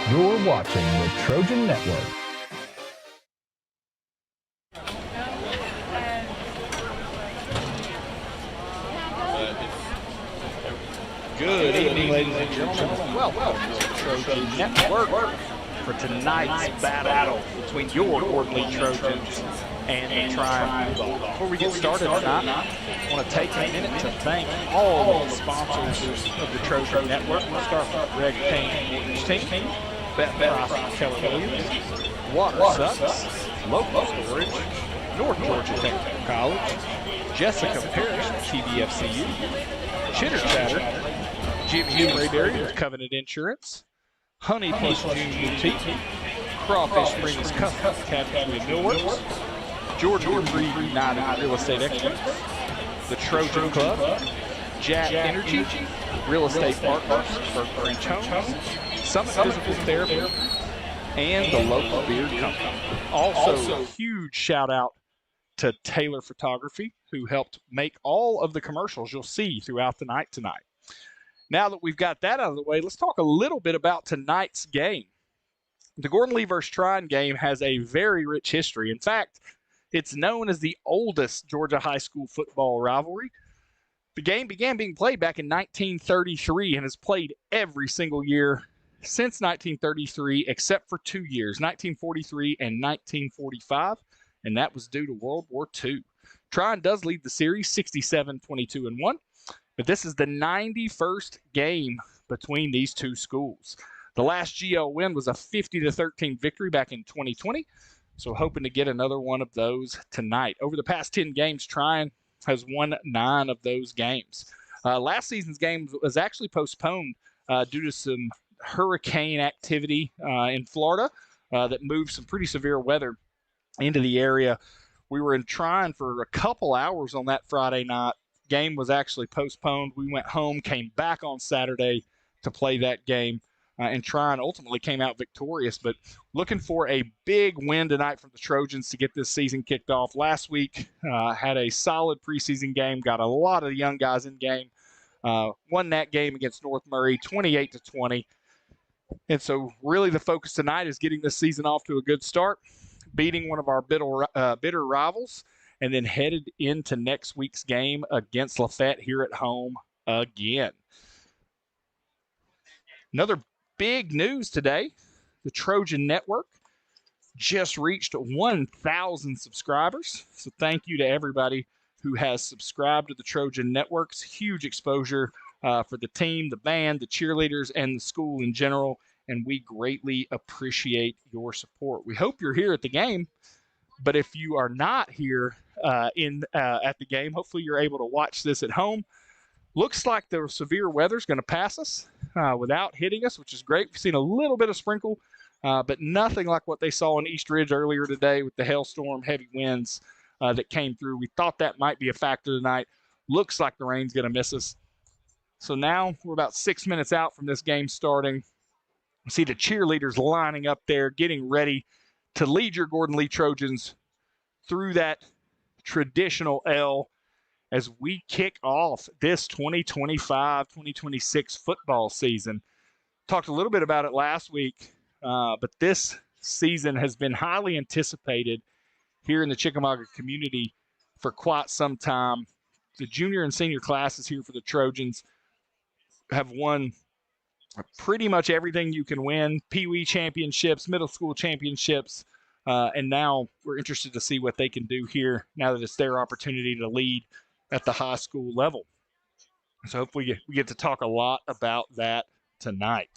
You're watching the Trojan Network. Good evening, ladies and gentlemen. Welcome to the Trojan Network for tonight's battle between your Gordon Lee Trojans and the Trion Bulldogs. Before we get started tonight, I want to take a minute to thank all of the sponsors of the Trojan Network. We'll start with Greg Payne, team, Bet Price, Keller Williams, Water Sucks, Local Storage, North Georgia Technical College, Jessica Parrish, TBFCU, Chitter Chatter, Jimmy Rayberry with Covenant Insurance, Honey Plus June Boutique, Crawfish Springs Custom Academy and Millworks, Georgia Free United Real Estate Experts, the Trojan Club, Jack Energy, Real Estate Partners, Burke Branch Homes, Summit Physical Therapy, and the local beard company. Also, a huge shout out to Taylor Photography, who helped make all of the commercials you'll see throughout the night tonight. Now that we've got that out of the way, let's talk a little bit about tonight's game. The Gordon Lee versus Trion game has a very rich history. In fact, it's known as the oldest Georgia high school football rivalry. The game began being played back in 1933 and has played every single year since 1933 except for 2 years, 1943 and 1945, and that was due to World War II. Trion does lead the series 67-22-1. But this is the 91st game between these two schools. The last GL win was a 50-13 victory back in 2020. So hoping to get another one of those tonight. Over the past 10 games, Trion has won 9 of those games. Last season's game was actually postponed due to some hurricane activity in Florida that moved some pretty severe weather into the area. We were in Trion for a couple hours on that Friday night. Game was actually postponed. We went home, came back on Saturday to play that game, and Trion ultimately came out victorious. But looking for a big win tonight from the Trojans to get this season kicked off. Last week had a solid preseason game, got a lot of the young guys in game, won that game against North Murray 28-20. And so really the focus tonight is getting this season off to a good start, beating one of our bitter rivals, and then headed into next week's game against Lafayette here at home again. Another big news today, the Trojan Network just reached 1,000 subscribers. So thank you to everybody who has subscribed to the Trojan Network's huge exposure for the team, the band, the cheerleaders, and the school in general. And we greatly appreciate your support. We hope you're here at the game. But if you are not here at the game, hopefully you're able to watch this at home. Looks like the severe weather is going to pass us without hitting us, which is great. We've seen a little bit of sprinkle, but nothing like what they saw in East Ridge earlier today with the hailstorm, heavy winds that came through. We thought that might be a factor tonight. Looks like the rain's going to miss us. So now we're about 6 minutes out from this game starting. We see the cheerleaders lining up there, getting ready to lead your Gordon Lee Trojans through that traditional L as we kick off this 2025-2026 football season. Talked a little bit about it last week, but this season has been highly anticipated here in the Chickamauga community for quite some time. The junior and senior classes here for the Trojans have won pretty much everything you can win, Pee-wee championships, middle school championships, and now we're interested to see what they can do here now that it's their opportunity to lead at the high school level. So hopefully we get to talk a lot about that tonight.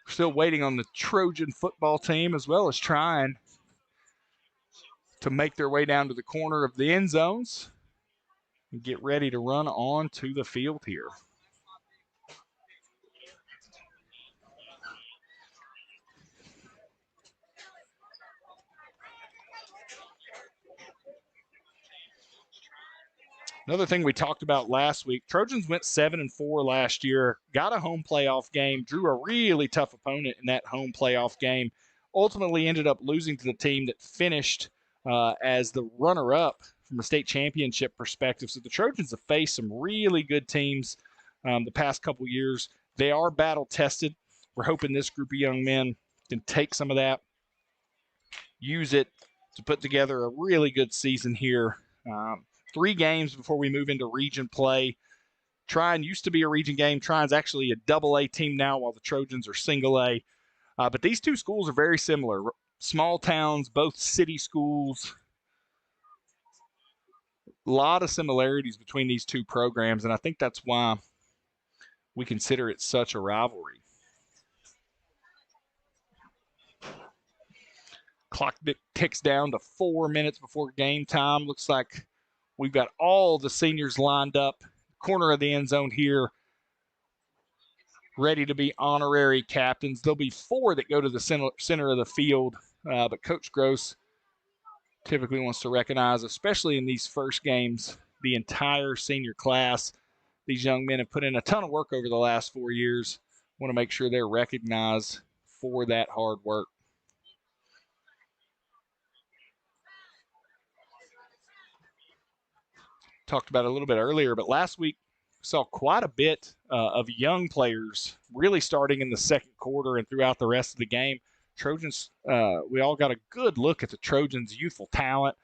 We're still waiting on the Trojan football team as well as Trion to make their way down to the corner of the end zones and get ready to run on to the field here. Another thing we talked about last week, Trojans went 7-4 last year, got a home playoff game, drew a really tough opponent in that home playoff game, ultimately ended up losing to the team that finished as the runner-up from a state championship perspective. So the Trojans have faced some really good teams the past couple years. They are battle tested. We're hoping this group of young men can take some of that, use it to put together a really good season here. 3 games before we move into region play. Trion used to be a region game. Trion's actually a double-A team now, while the Trojans are single-A. But these two schools are very similar. Small towns, both city schools. A lot of similarities between these two programs, and I think that's why we consider it such a rivalry. Clock ticks down to 4 minutes before game time. Looks like we've got all the seniors lined up. Corner of the end zone here, ready to be honorary captains. There'll be 4 that go to the center of the field, but Coach Groce typically wants to recognize, especially in these first games, the entire senior class. These young men have put in a ton of work over the last 4 years. Want to make sure they're recognized for that hard work. Talked about it a little bit earlier, but last week saw quite a bit of young players really starting in the second quarter and throughout the rest of the game. Trojans, we all got a good look at the Trojans' youthful talent.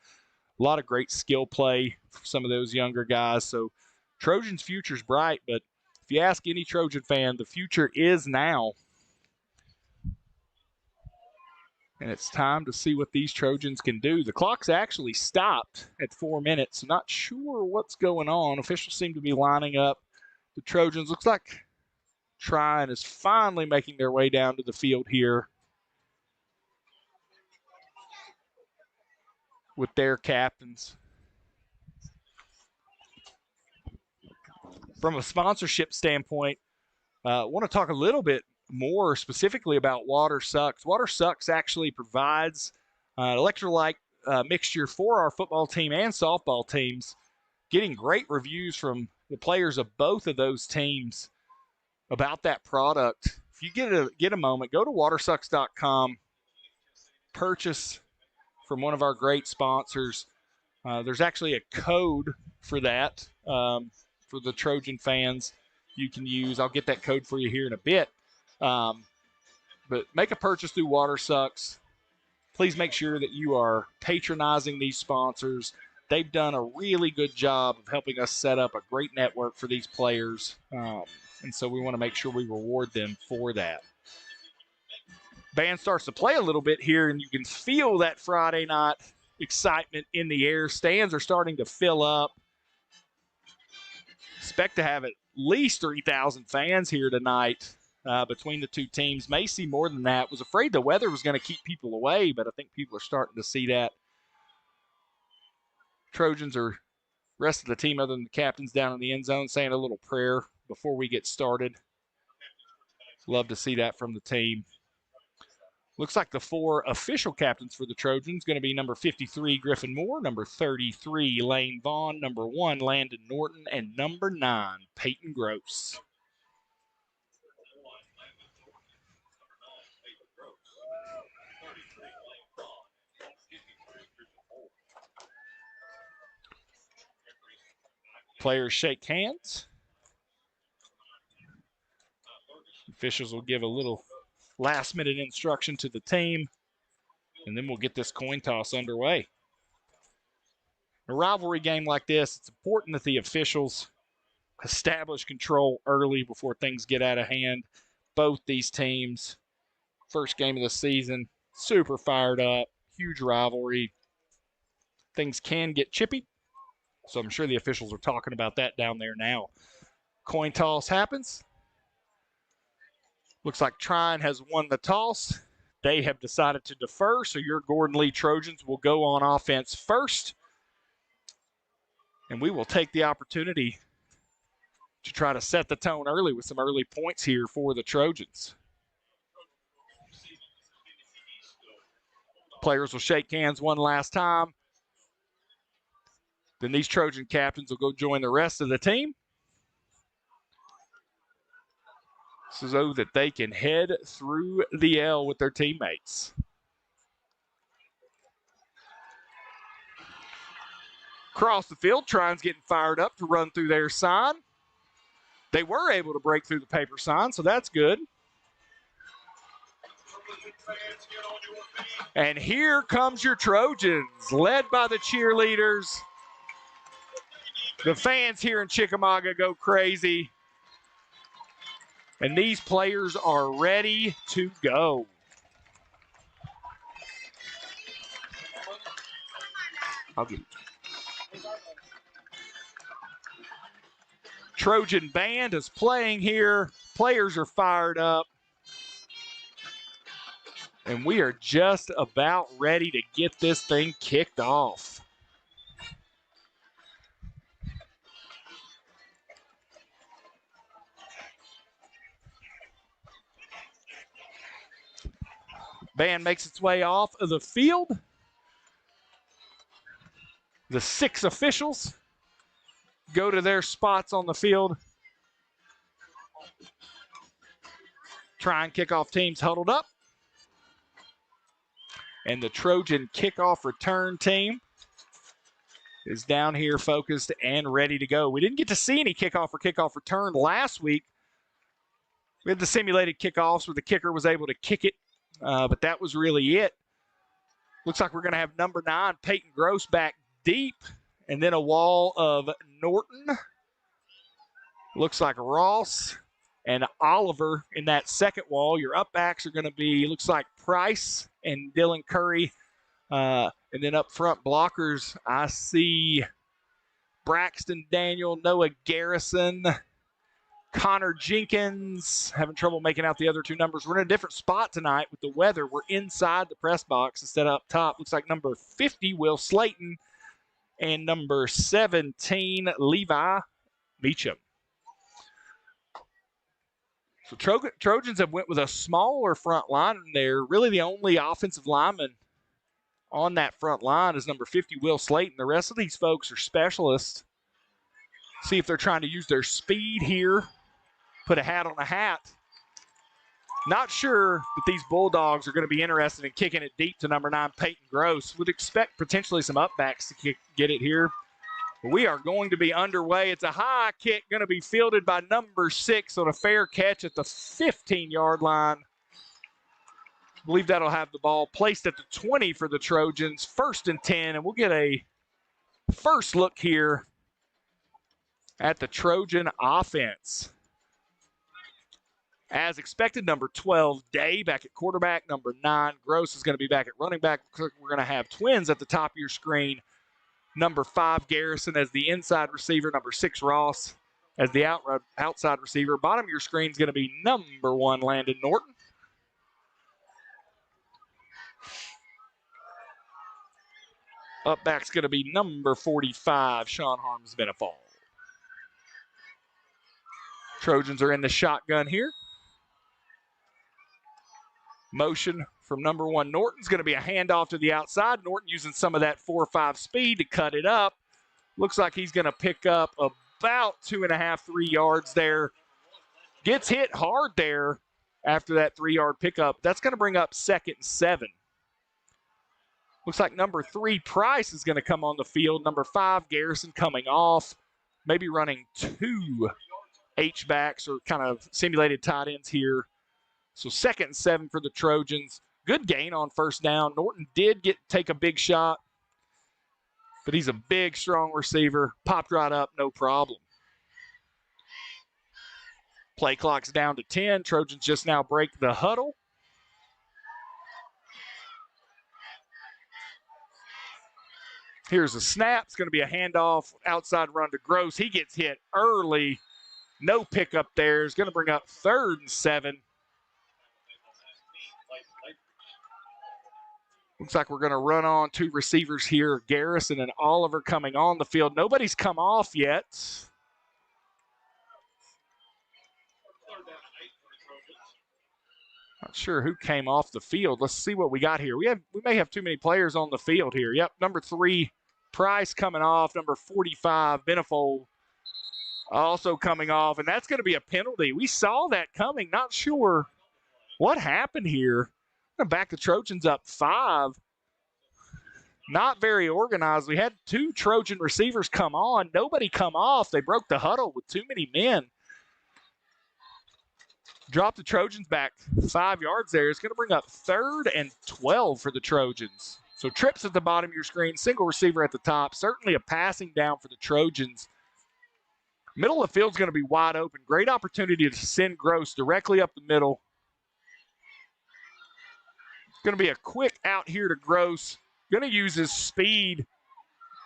A lot of great skill play for some of those younger guys. So Trojans' future's bright, but if you ask any Trojan fan, the future is now. And it's time to see what these Trojans can do. The clock's actually stopped at 4 minutes. Not sure what's going on. Officials seem to be lining up. The Trojans, looks like Trion is finally making their way down to the field here with their captains. From a sponsorship standpoint, I want to talk a little bit more specifically about Water Sucks. Water Sucks actually provides an electrolyte mixture for our football team and softball teams, getting great reviews from the players of both of those teams about that product. If you get a moment, go to watersucks.com, purchase from one of our great sponsors. There's actually a code for that for the Trojan fans you can use. I'll get that code for you here in a bit. But make a purchase through Water Sucks. Please make sure that you are patronizing these sponsors. They've done a really good job of helping us set up a great network for these players. And so we want to make sure we reward them for that. Band starts to play a little bit here, and you can feel that Friday night excitement in the air. Stands are starting to fill up. Expect to have at least 3,000 fans here tonight between the two teams. May see more than that. Was afraid the weather was going to keep people away, but I think people are starting to see that. Trojans are, rest of the team other than the captains down in the end zone, saying a little prayer before we get started. Love to see that from the team. Looks like the 4 official captains for the Trojans going to be number 53, Griffin Moore, number 33, Lane Vaughn, number 1, Landon Norton, and number 9, Peyton Groce. Players shake hands. Officials will give a little last-minute instruction to the team, and then we'll get this coin toss underway. A rivalry game like this, it's important that the officials establish control early before things get out of hand. Both these teams, first game of the season, super fired up, huge rivalry. Things can get chippy, so I'm sure the officials are talking about that down there now. Coin toss happens. Looks like Trion has won the toss. They have decided to defer, so your Gordon Lee Trojans will go on offense first. And we will take the opportunity to try to set the tone early with some early points here for the Trojans. Players will shake hands one last time. Then these Trojan captains will go join the rest of the team, so that they can head through the L with their teammates. Across the field, Trion's getting fired up to run through their sign. They were able to break through the paper sign, so that's good. And here comes your Trojans, led by the cheerleaders. The fans here in Chickamauga go crazy. And these players are ready to go. I'll get it. Trojan band is playing here. Players are fired up. And we are just about ready to get this thing kicked off. Band makes its way off of the field. The 6 officials go to their spots on the field. Trion kickoff teams huddled up. And the Trojan kickoff return team is down here focused and ready to go. We didn't get to see any kickoff or kickoff return last week. We had the simulated kickoffs where the kicker was able to kick it, but that was really it. Looks like we're going to have number 9, Peyton Groce, back deep, and then a wall of Norton. Looks like Ross and Oliver in that second wall. Your up backs are going to be, looks like Price and Dylan Curry. And then up front blockers, I see Braxton Daniel, Noah Garrison, Connor Jenkins. Having trouble making out the other 2 numbers. We're in a different spot tonight with the weather. We're inside the press box instead of up top. Looks like number 50, Will Slayton, and number 17, Levi Meacham. So Trojans have went with a smaller front line there. Really the only offensive lineman on that front line is number 50, Will Slayton. The rest of these folks are specialists. See if they're trying to use their speed here. Put a hat on a hat. Not sure that these Bulldogs are going to be interested in kicking it deep to number 9, Peyton Groce. Would expect potentially some upbacks to get it here. We are going to be underway. It's a high kick going to be fielded by number 6 on a fair catch at the 15-yard line. I believe that'll have the ball placed at the 20 for the Trojans. 1st and 10, and we'll get a first look here at the Trojan offense. As expected, number 12, Day, back at quarterback. Number 9, Groce, is going to be back at running back. We're going to have twins at the top of your screen. Number 5, Garrison, as the inside receiver. Number 6, Ross, as the outside receiver. Bottom of your screen is going to be number 1, Landon Norton. Up back's going to be number 45, Sean Harms-Benefall. Trojans are in the shotgun here. Motion from number 1, Norton's going to be a handoff to the outside. Norton using some of that 4-5 speed to cut it up. Looks like he's going to pick up about 2.5, 3 yards there. Gets hit hard there after that 3-yard pickup. That's going to bring up 2nd and 7. Looks like number 3, Price, is going to come on the field. Number 5, Garrison, coming off. Maybe running 2 H-backs or kind of simulated tight ends here. So 2nd and 7 for the Trojans. Good gain on 1st down. Norton did take a big shot, but he's a big, strong receiver. Popped right up, no problem. Play clock's down to 10. Trojans just now break the huddle. Here's a snap. It's going to be a handoff, outside run to Groce. He gets hit early. No pickup there. It's going to bring up 3rd and 7. Looks like we're going to run on 2 receivers here. Garrison and Oliver coming on the field. Nobody's come off yet. Not sure who came off the field. Let's see what we got here. We may have too many players on the field here. Yep, number 3, Price coming off. Number 45, Benefold, also coming off. And that's going to be a penalty. We saw that coming. Not sure what happened here. Back the Trojans up 5. Not very organized. We had 2 Trojan receivers come on. Nobody come off. They broke the huddle with too many men. Drop the Trojans back 5 yards there. It's going to bring up 3rd and 12 for the Trojans. So trips at the bottom of your screen, single receiver at the top. Certainly a passing down for the Trojans. Middle of the field's going to be wide open. Great opportunity to send Groce directly up the middle. It's going to be a quick out here to Groce. Going to use his speed.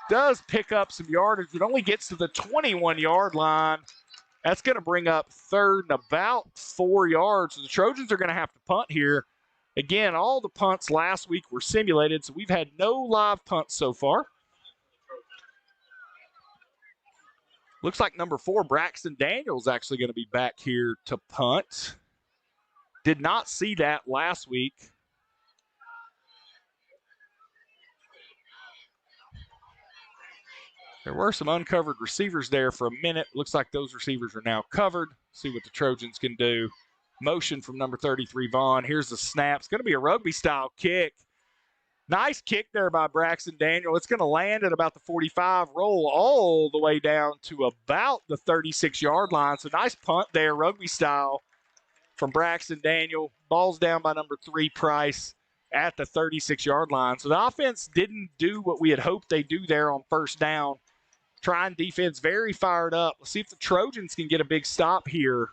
Does pick up some yardage. It only gets to the 21-yard line. That's going to bring up 3rd and about 4 yards. So the Trojans are going to have to punt here. Again, all the punts last week were simulated, so we've had no live punts so far. Looks like number 4, Braxton Daniels, actually going to be back here to punt. Did not see that last week. There were some uncovered receivers there for a minute. Looks like those receivers are now covered. See what the Trojans can do. Motion from number 33, Vaughn. Here's the snap. It's going to be a rugby-style kick. Nice kick there by Braxton Daniel. It's going to land at about the 45, roll all the way down to about the 36-yard line. So nice punt there, rugby-style from Braxton Daniel. Ball's down by number 3, Price, at the 36-yard line. So the offense didn't do what we had hoped they'd do there on first down. Trion defense very fired up. Let's see if the Trojans can get a big stop here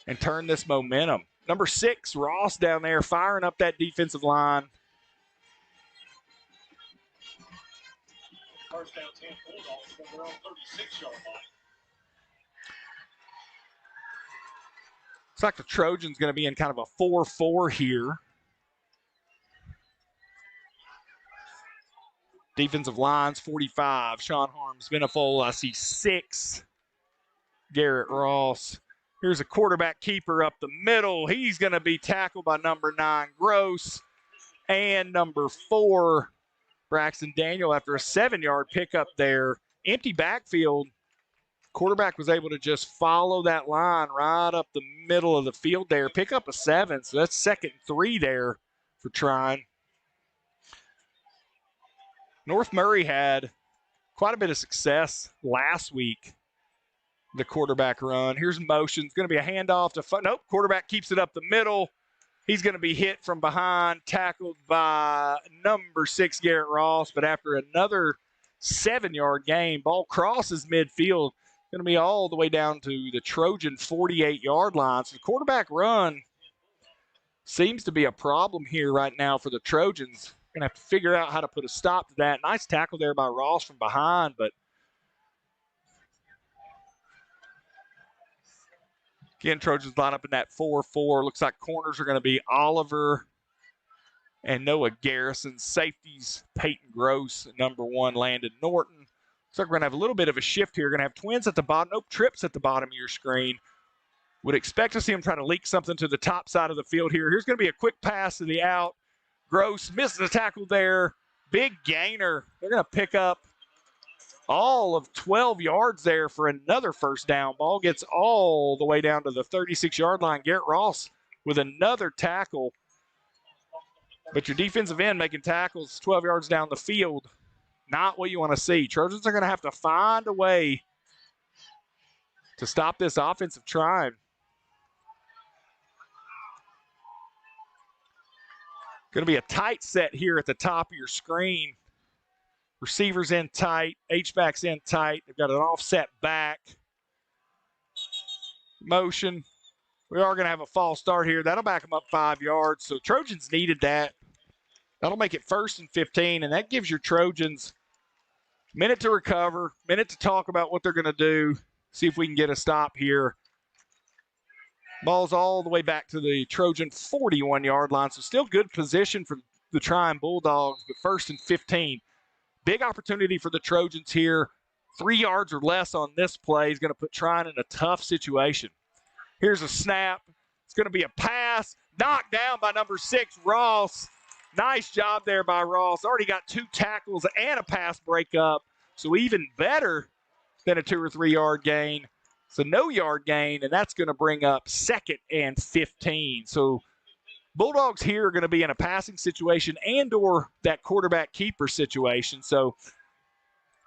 and turn this momentum. Number 6, Ross down there firing up that defensive line. First down 10 Bulldogs from their own 36-yard line. Looks like the Trojans going to be in kind of a 4-4 here. Defensive lines, 45. Sean Harms, Benefol. I see 6. Garrett Ross. Here's a quarterback keeper up the middle. He's going to be tackled by number 9, Groce. And number 4, Braxton Daniel, after a 7-yard pickup there. Empty backfield. Quarterback was able to just follow that line right up the middle of the field there. Pick up a 7. So that's 2nd and 3 there for Trion. North Murray had quite a bit of success last week, the quarterback run. Here's motion. It's going to be a handoff to nope, quarterback keeps it up the middle. He's going to be hit from behind, tackled by number 6, Garrett Ross. But after another 7-yard gain, ball crosses midfield. Going to be all the way down to the Trojan 48-yard line. So the quarterback run seems to be a problem here right now for the Trojans. Going to have to figure out how to put a stop to that. Nice tackle there by Ross from behind, but again, Trojans line up in that 4-4. Looks like corners are going to be Oliver and Noah Garrison. Safeties, Peyton Groce, number 1, Landon Norton. Looks like we're going to have a little bit of a shift here. We're going to have twins at the bottom. Nope, trips at the bottom of your screen. Would expect to see him try to leak something to the top side of the field here. Here's going to be a quick pass to the out. Groce misses a tackle there. Big gainer. They're going to pick up all of 12 yards there for another first down. Ball gets all the way down to the 36-yard line. Garrett Ross with another tackle. But your defensive end making tackles 12 yards down the field. Not what you want to see. Trojans are going to have to find a way to stop this offensive drive. Going to be a tight set here at the top of your screen. Receivers in tight, H-backs in tight. They've got an offset back. Motion. We are going to have a false start here. That'll back them up 5 yards. So Trojans needed that. That'll make it 1st and 15, and that gives your Trojans a minute to recover, minute to talk about what they're going to do, see if we can get a stop here. Ball's all the way back to the Trojan 41-yard line, so still good position for the Trion Bulldogs, but 1st and 15. Big opportunity for the Trojans here. 3 yards or less on this play is going to put Trion in a tough situation. Here's a snap. It's going to be a pass. Knocked down by number 6, Ross. Nice job there by Ross. Already got 2 tackles and a pass breakup, so even better than a 2 or 3 yard gain. So no yard gain, and that's going to bring up 2nd and 15. So Bulldogs here are going to be in a passing situation and or that quarterback keeper situation. So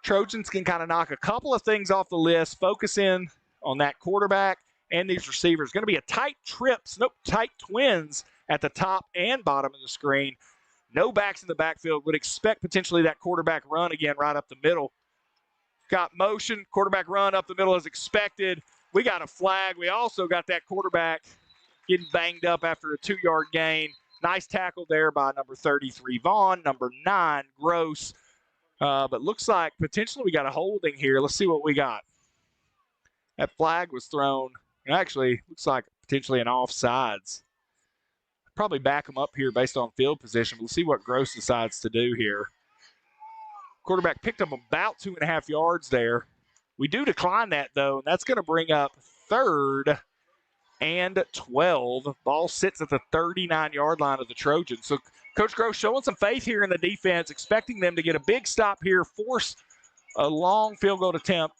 Trojans can kind of knock a couple of things off the list, focus in on that quarterback and these receivers. Going to be a tight tight twins at the top and bottom of the screen. No backs in the backfield. Would expect potentially that quarterback run again right up the middle. Got motion, quarterback run up the middle as expected. We got a flag. We also got that quarterback getting banged up after a 2-yard gain. Nice tackle there by number 33, Vaughn. Number 9, Groce. But looks like potentially we got a holding here. Let's see what we got. That flag was thrown. Actually, looks like potentially an offsides. Probably back them up here based on field position. We'll see what Groce decides to do here. Quarterback picked up about 2.5 yards there. We do decline that, though, and that's going to bring up 3rd and 12. Ball sits at the 39-yard line of the Trojans. So Coach Groce showing some faith here in the defense, expecting them to get a big stop here, force a long field goal attempt.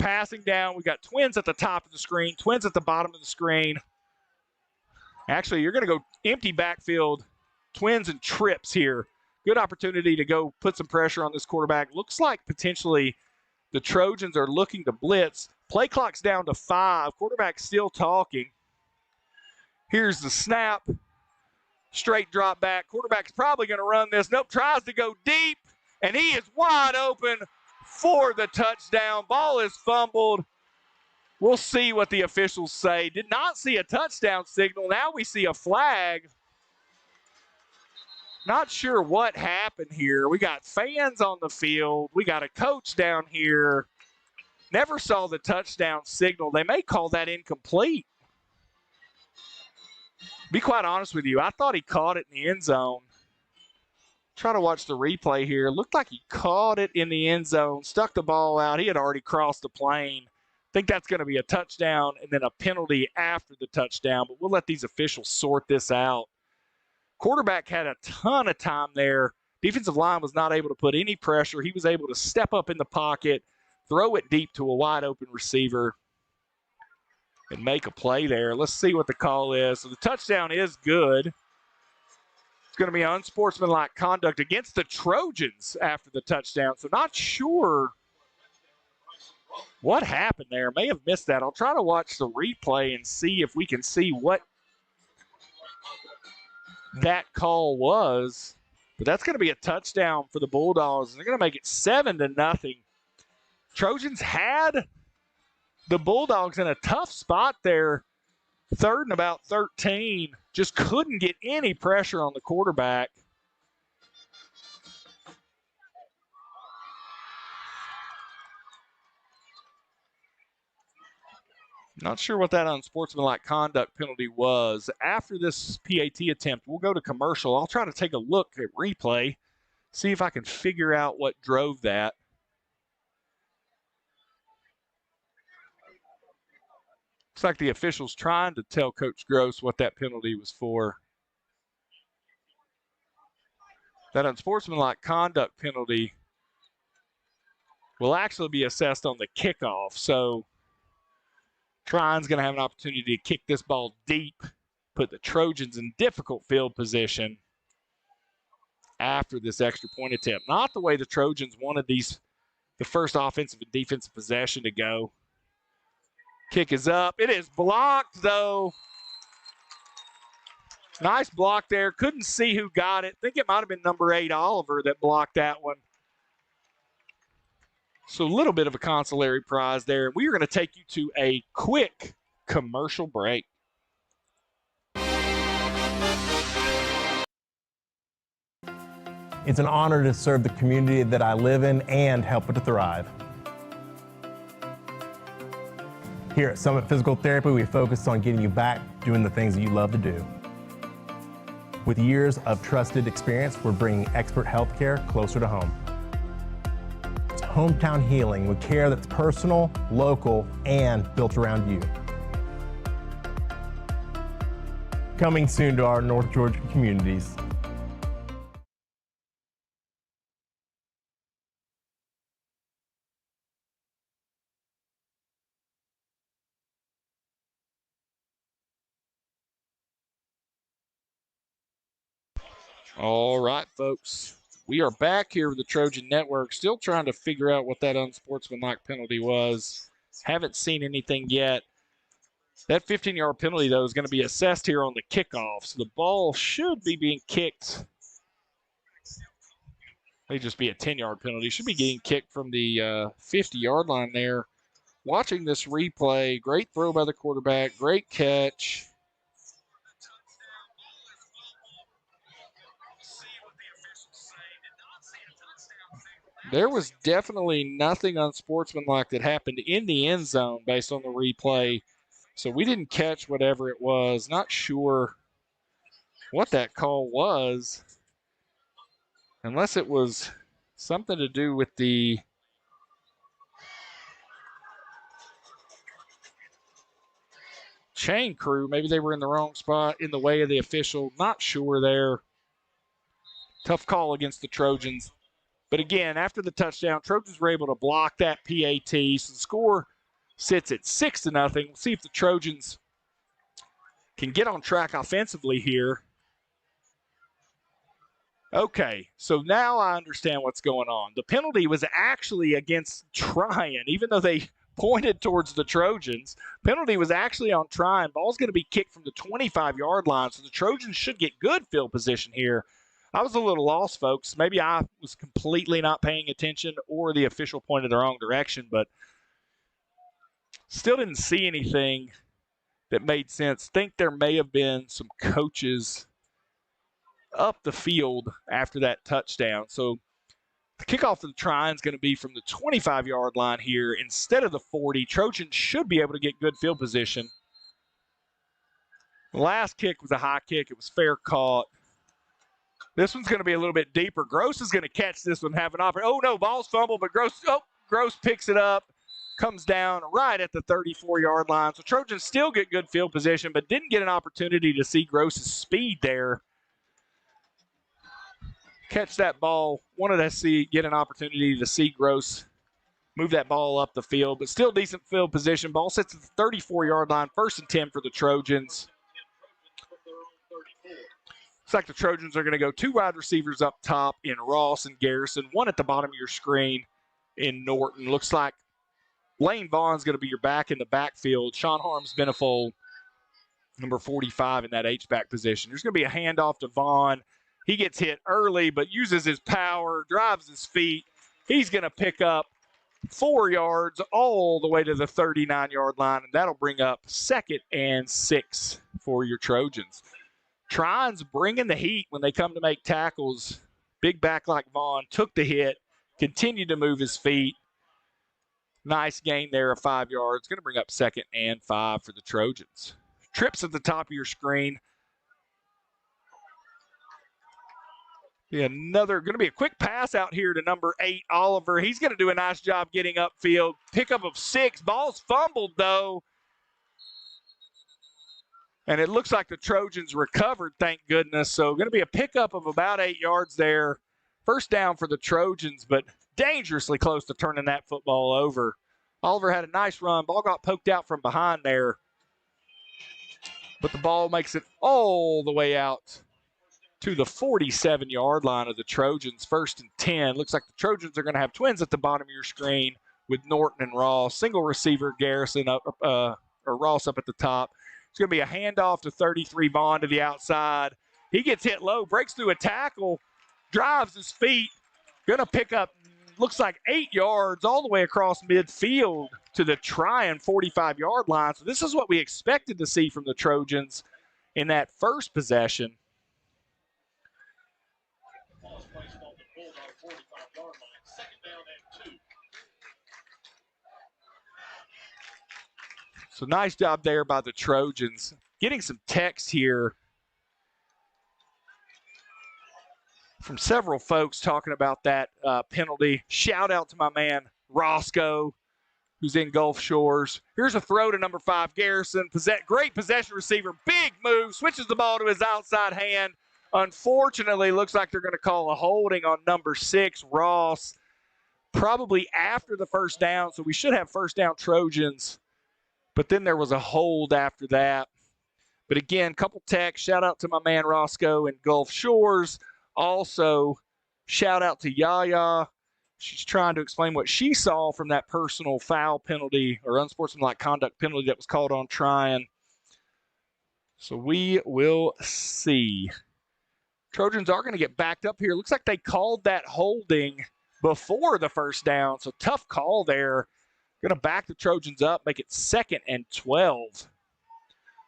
Passing down, we got twins at the top of the screen, twins at the bottom of the screen. Actually, you're going to go empty backfield, twins and trips here. Good opportunity to go put some pressure on this quarterback. Looks like potentially the Trojans are looking to blitz. Play clock's down to 5. Quarterback still talking. Here's the snap. Straight drop back. Quarterback's probably going to run this. Nope, tries to go deep, and he is wide open for the touchdown. Ball is fumbled. We'll see what the officials say. Did not see a touchdown signal. Now we see a flag. Not sure what happened here. We got fans on the field. We got a coach down here. Never saw the touchdown signal. They may call that incomplete. Be quite honest with you, I thought he caught it in the end zone. Try to watch the replay here. Looked like he caught it in the end zone, stuck the ball out. He had already crossed the plane. Think that's going to be a touchdown and then a penalty after the touchdown, but we'll let these officials sort this out. Quarterback had a ton of time there. Defensive line was not able to put any pressure. He was able to step up in the pocket, throw it deep to a wide open receiver, and make a play there. Let's see what the call is. So the touchdown is good. It's going to be unsportsmanlike conduct against the Trojans after the touchdown. So not sure what happened there. May have missed that. I'll try to watch the replay and see if we can see what that call was. But that's going to be a touchdown for the Bulldogs. They're going to make it 7-0. Trojans had the Bulldogs in a tough spot there. 3rd and about 13. Just couldn't get any pressure on the quarterback. Not sure what that unsportsmanlike conduct penalty was. After this PAT attempt, we'll go to commercial. I'll try to take a look at replay, see if I can figure out what drove that. Looks like the official's trying to tell Coach Groce what that penalty was for. That unsportsmanlike conduct penalty will actually be assessed on the kickoff. So Trion's going to have an opportunity to kick this ball deep, put the Trojans in difficult field position after this extra point attempt. Not the way the Trojans wanted the first offensive and defensive possession to go. Kick is up. It is blocked, though. Nice block there. Couldn't see who got it. I think it might have been number 8, Oliver, that blocked that one. So a little bit of a consolatory prize there. We are going to take you to a quick commercial break. It's an honor to serve the community that I live in and help it to thrive. Here at Summit Physical Therapy, we focus on getting you back doing the things that you love to do. With years of trusted experience, we're bringing expert healthcare closer to home. Hometown healing with care that's personal, local, and built around you. Coming soon to our North Georgia communities. All right, folks. We are back here with the Trojan Network, still trying to figure out what that unsportsmanlike penalty was. Haven't seen anything yet. That 15-yard penalty, though, is going to be assessed here on the kickoff. So the ball should be being kicked. May just be a 10-yard penalty. Should be getting kicked from the 50-yard line there. Watching this replay, great throw by the quarterback, great catch. There was definitely nothing unsportsmanlike that happened in the end zone based on the replay. So we didn't catch whatever it was. Not sure what that call was, unless it was something to do with the chain crew. Maybe they were in the wrong spot in the way of the official. Not sure there. Tough call against the Trojans. But again, after the touchdown, Trojans were able to block that PAT. So the score sits at 6-0. We'll see if the Trojans can get on track offensively here. Okay, so now I understand what's going on. The penalty was actually against Trion, even though they pointed towards the Trojans. Penalty was actually on Trion. Ball's going to be kicked from the 25-yard line, so the Trojans should get good field position here. I was a little lost, folks. Maybe I was completely not paying attention or the official pointed the wrong direction, but still didn't see anything that made sense. Think there may have been some coaches up the field after that touchdown. So the kickoff for the Trion is going to be from the 25-yard line here instead of the 40. Trojans should be able to get good field position. The last kick was a high kick. It was fair caught. This one's going to be a little bit deeper. Groce is going to catch this one, have an opportunity. Oh, no, ball's fumbled, but Groce picks it up, comes down right at the 34-yard line. So Trojans still get good field position, but didn't get an opportunity to see Groce's speed there. Catch that ball. Wanted to get an opportunity to see Groce move that ball up the field, but still decent field position. Ball sits at the 34-yard line, 1st and 10 for the Trojans. Looks like the Trojans are going to go 2 wide receivers up top in Ross and Garrison, 1 at the bottom of your screen in Norton. Looks like Lane Vaughn's going to be your back in the backfield. Sean Harms-Benefold, number 45 in that H-back position. There's going to be a handoff to Vaughn. He gets hit early, but uses his power, drives his feet. He's going to pick up 4 yards all the way to the 39-yard line, and that'll bring up 2nd and 6 for your Trojans. Trion's bringing the heat when they come to make tackles. Big back like Vaughn took the hit, continued to move his feet. Nice gain there of 5 yards. Going to bring up 2nd and 5 for the Trojans. Trips at the top of your screen. Going to be a quick pass out here to number 8, Oliver. He's going to do a nice job getting upfield. Pickup of 6. Ball's fumbled, though. And it looks like the Trojans recovered, thank goodness. So going to be a pickup of about 8 yards there. 1st down for the Trojans, but dangerously close to turning that football over. Oliver had a nice run. Ball got poked out from behind there. But the ball makes it all the way out to the 47-yard line of the Trojans. 1st and 10. Looks like the Trojans are going to have twins at the bottom of your screen with Norton and Ross. Single receiver, Garrison or Ross up at the top. It's going to be a handoff to 33 Vaughn to the outside. He gets hit low, breaks through a tackle, drives his feet. Going to pick up, looks like 8 yards all the way across midfield to the Trion 45-yard line. So this is what we expected to see from the Trojans in that first possession. So nice job there by the Trojans. Getting some text here from several folks talking about that penalty. Shout out to my man Roscoe, who's in Gulf Shores. Here's a throw to number 5, Garrison. Great possession receiver. Big move. Switches the ball to his outside hand. Unfortunately, looks like they're going to call a holding on number 6, Ross, probably after the 1st down. So we should have 1st down Trojans. But then there was a hold after that. But again, couple texts. Shout out to my man Roscoe in Gulf Shores. Also, shout out to Yaya She's trying to explain what she saw from that personal foul penalty or unsportsmanlike conduct penalty that was called on Trion. So we will see. Trojans are going to get backed up here. Looks like they called that holding before the first down. So tough call there. Going to back the Trojans up, make it 2nd and 12.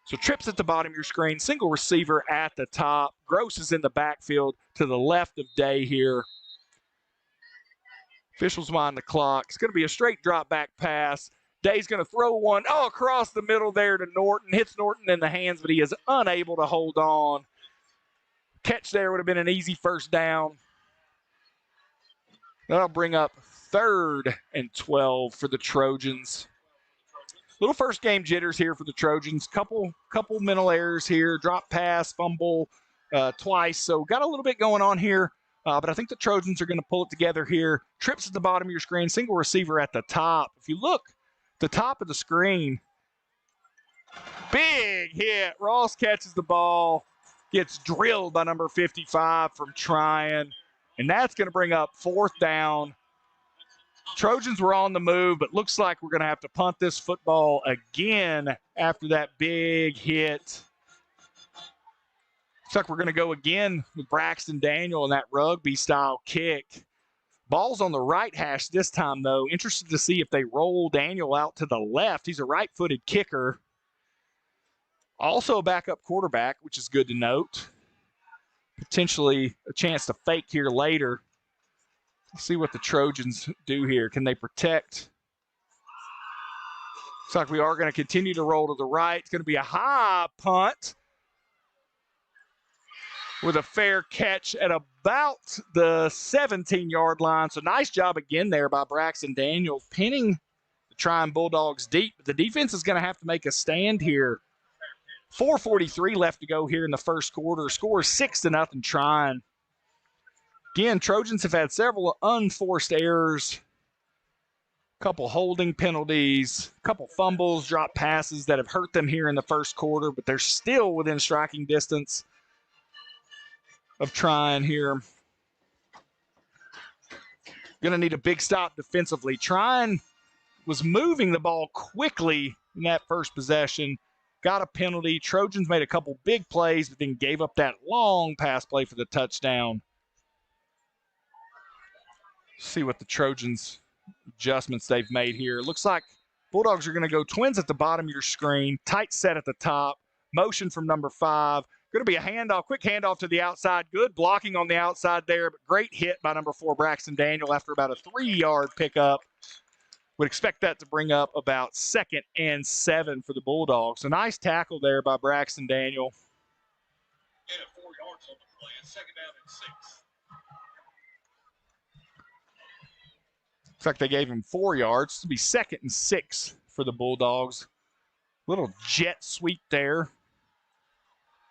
So trips at the bottom of your screen, single receiver at the top. Groce is in the backfield to the left of Day here. Officials wind the clock. It's going to be a straight drop back pass. Day's going to throw one across the middle there to Norton. Hits Norton in the hands, but he is unable to hold on. Catch there would have been an easy first down. That'll bring up 3rd and 12 for the Trojans. Little first game jitters here for the Trojans. Couple mental errors here. Drop pass, fumble twice. So got a little bit going on here. But I think the Trojans are going to pull it together here. Trips at the bottom of your screen. Single receiver at the top. If you look at the top of the screen, big hit. Ross catches the ball. Gets drilled by number 55 from Trion. And that's going to bring up 4th down. Trojans were on the move, but looks like we're going to have to punt this football again after that big hit. Looks like we're going to go again with Braxton Daniel and that rugby-style kick. Ball's on the right hash this time, though. Interested to see if they roll Daniel out to the left. He's a right-footed kicker. Also a backup quarterback, which is good to note. Potentially a chance to fake here later. Let's see what the Trojans do here. Can they protect? Looks like we are going to continue to roll to the right. It's going to be a high punt with a fair catch at about the 17-yard line. So nice job again there by Braxton Daniel, pinning the Trion Bulldogs deep. But the defense is going to have to make a stand here. 4:43 left to go here in the first quarter. Score 6-0 Trion. Again, Trojans have had several unforced errors, a couple holding penalties, a couple fumbles, drop passes that have hurt them here in the first quarter, but they're still within striking distance of Trion here. Going to need a big stop defensively. Trion was moving the ball quickly in that first possession, got a penalty. Trojans made a couple big plays, but then gave up that long pass play for the touchdown. See what the Trojans adjustments they've made here. Looks like Bulldogs are going to go twins at the bottom of your screen, tight set at the top, motion from number 5. Going to be a handoff, quick handoff to the outside. Good blocking on the outside there, but great hit by number 4, Braxton Daniel, after about a 3-yard pickup. Would expect that to bring up about 2nd and 7 for the Bulldogs. A nice tackle there by Braxton Daniel. And 4 yards on the play. It's 2nd down and 6. Looks like they gave him 4 yards. This will be 2nd and 6 for the Bulldogs. Little jet sweep there.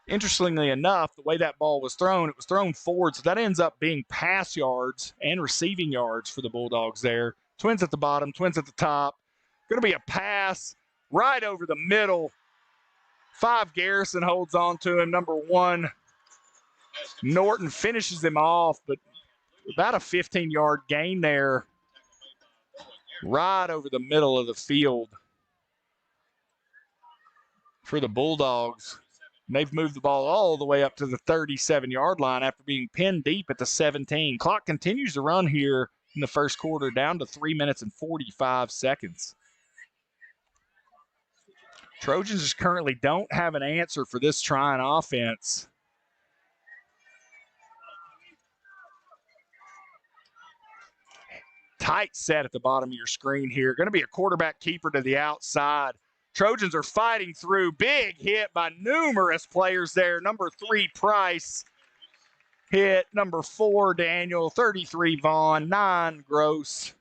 Interestingly enough, the way that ball was thrown, it was thrown forward, so that ends up being pass yards and receiving yards for the Bulldogs there. Twins at the bottom, twins at the top. Going to be a pass right over the middle. 5 Garrison holds on to him. Number 1, Norton finishes him off, but about a 15-yard gain there. Right over the middle of the field for the Bulldogs. And they've moved the ball all the way up to the 37-yard line after being pinned deep at the 17. Clock continues to run here in the first quarter, down to 3 minutes and 45 seconds. Trojans just currently don't have an answer for this Trion offense. Tight set at the bottom of your screen here. Going to be a quarterback keeper to the outside. Trojans are fighting through. Big hit by numerous players there. Number 3, Price. Hit. Number 4, Daniel. 33, Vaughn. 9, Groce.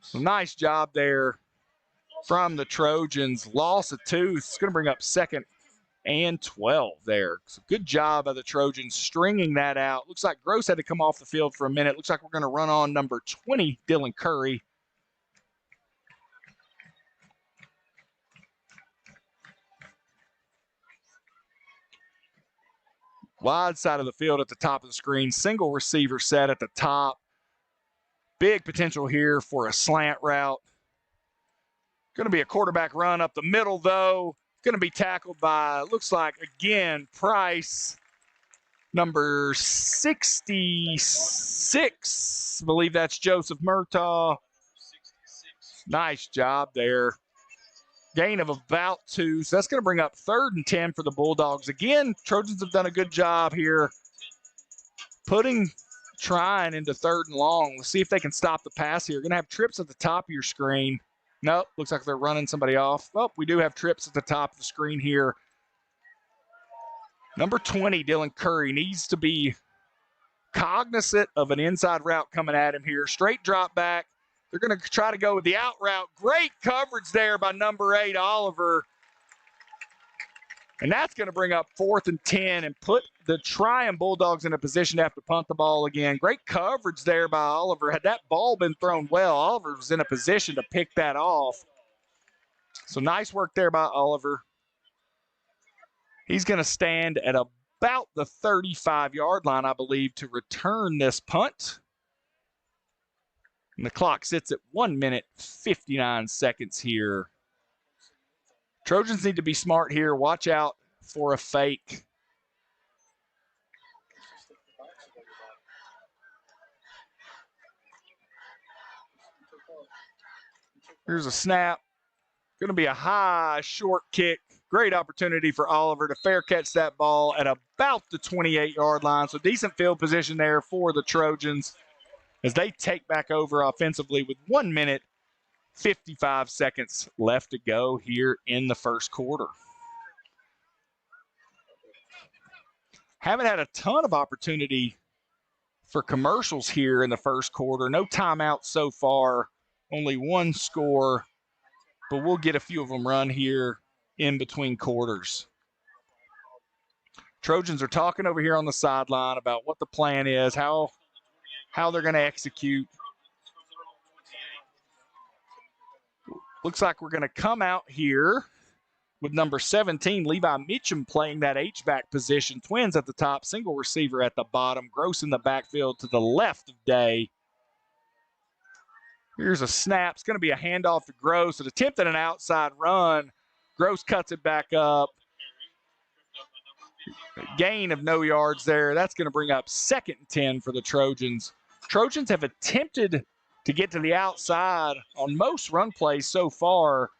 So nice job there from the Trojans. Loss of 2. It's going to bring up 2nd and 12 there. So good job by the Trojans stringing that out. Looks like Groce had to come off the field for a minute. Looks like we're going to run on number 20, Dylan Curry. Wide side of the field at the top of the screen. Single receiver set at the top. Big potential here for a slant route. Going to be a quarterback run up the middle, though. Going to be tackled by, looks like, again, Price, number 66. I believe that's Joseph Murtaugh. Nice job there. Gain of about 2, so that's going to bring up 3rd and 10 for the Bulldogs. Again, Trojans have done a good job here putting Trion into 3rd and long. Let's see if they can stop the pass here. You're going to have trips at the top of your screen. Nope, looks like they're running somebody off. Oh, we do have trips at the top of the screen here. Number 20, Dylan Curry, needs to be cognizant of an inside route coming at him here. Straight drop back. They're going to try to go with the out route. Great coverage there by number 8, Oliver. And that's going to bring up 4th and 10 and put the Trion Bulldogs in a position to have to punt the ball again. Great coverage there by Oliver. Had that ball been thrown well, Oliver was in a position to pick that off. So nice work there by Oliver. He's going to stand at about the 35-yard line, I believe, to return this punt. And the clock sits at 1 minute, 59 seconds here. Trojans need to be smart here. Watch out for a fake. Here's a snap. Going to be a high, short kick. Great opportunity for Oliver to fair catch that ball at about the 28-yard line. So decent field position there for the Trojans as they take back over offensively with 1 minute, 55 seconds left to go here in the first quarter. Haven't had a ton of opportunity for commercials here in the first quarter. No timeouts so far, only 1 score, but we'll get a few of them run here in between quarters. Trojans are talking over here on the sideline about what the plan is, how they're going to execute. Looks like we're going to come out here with number 17, Levi Mitchum, playing that H-back position. Twins at the top, single receiver at the bottom. Groce in the backfield to the left of Day. Here's a snap. It's going to be a handoff to Groce. It attempted an outside run. Groce cuts it back up. Gain of no yards there. That's going to bring up 2nd and 10 for the Trojans. Trojans have attempted to get to the outside on most run plays so far.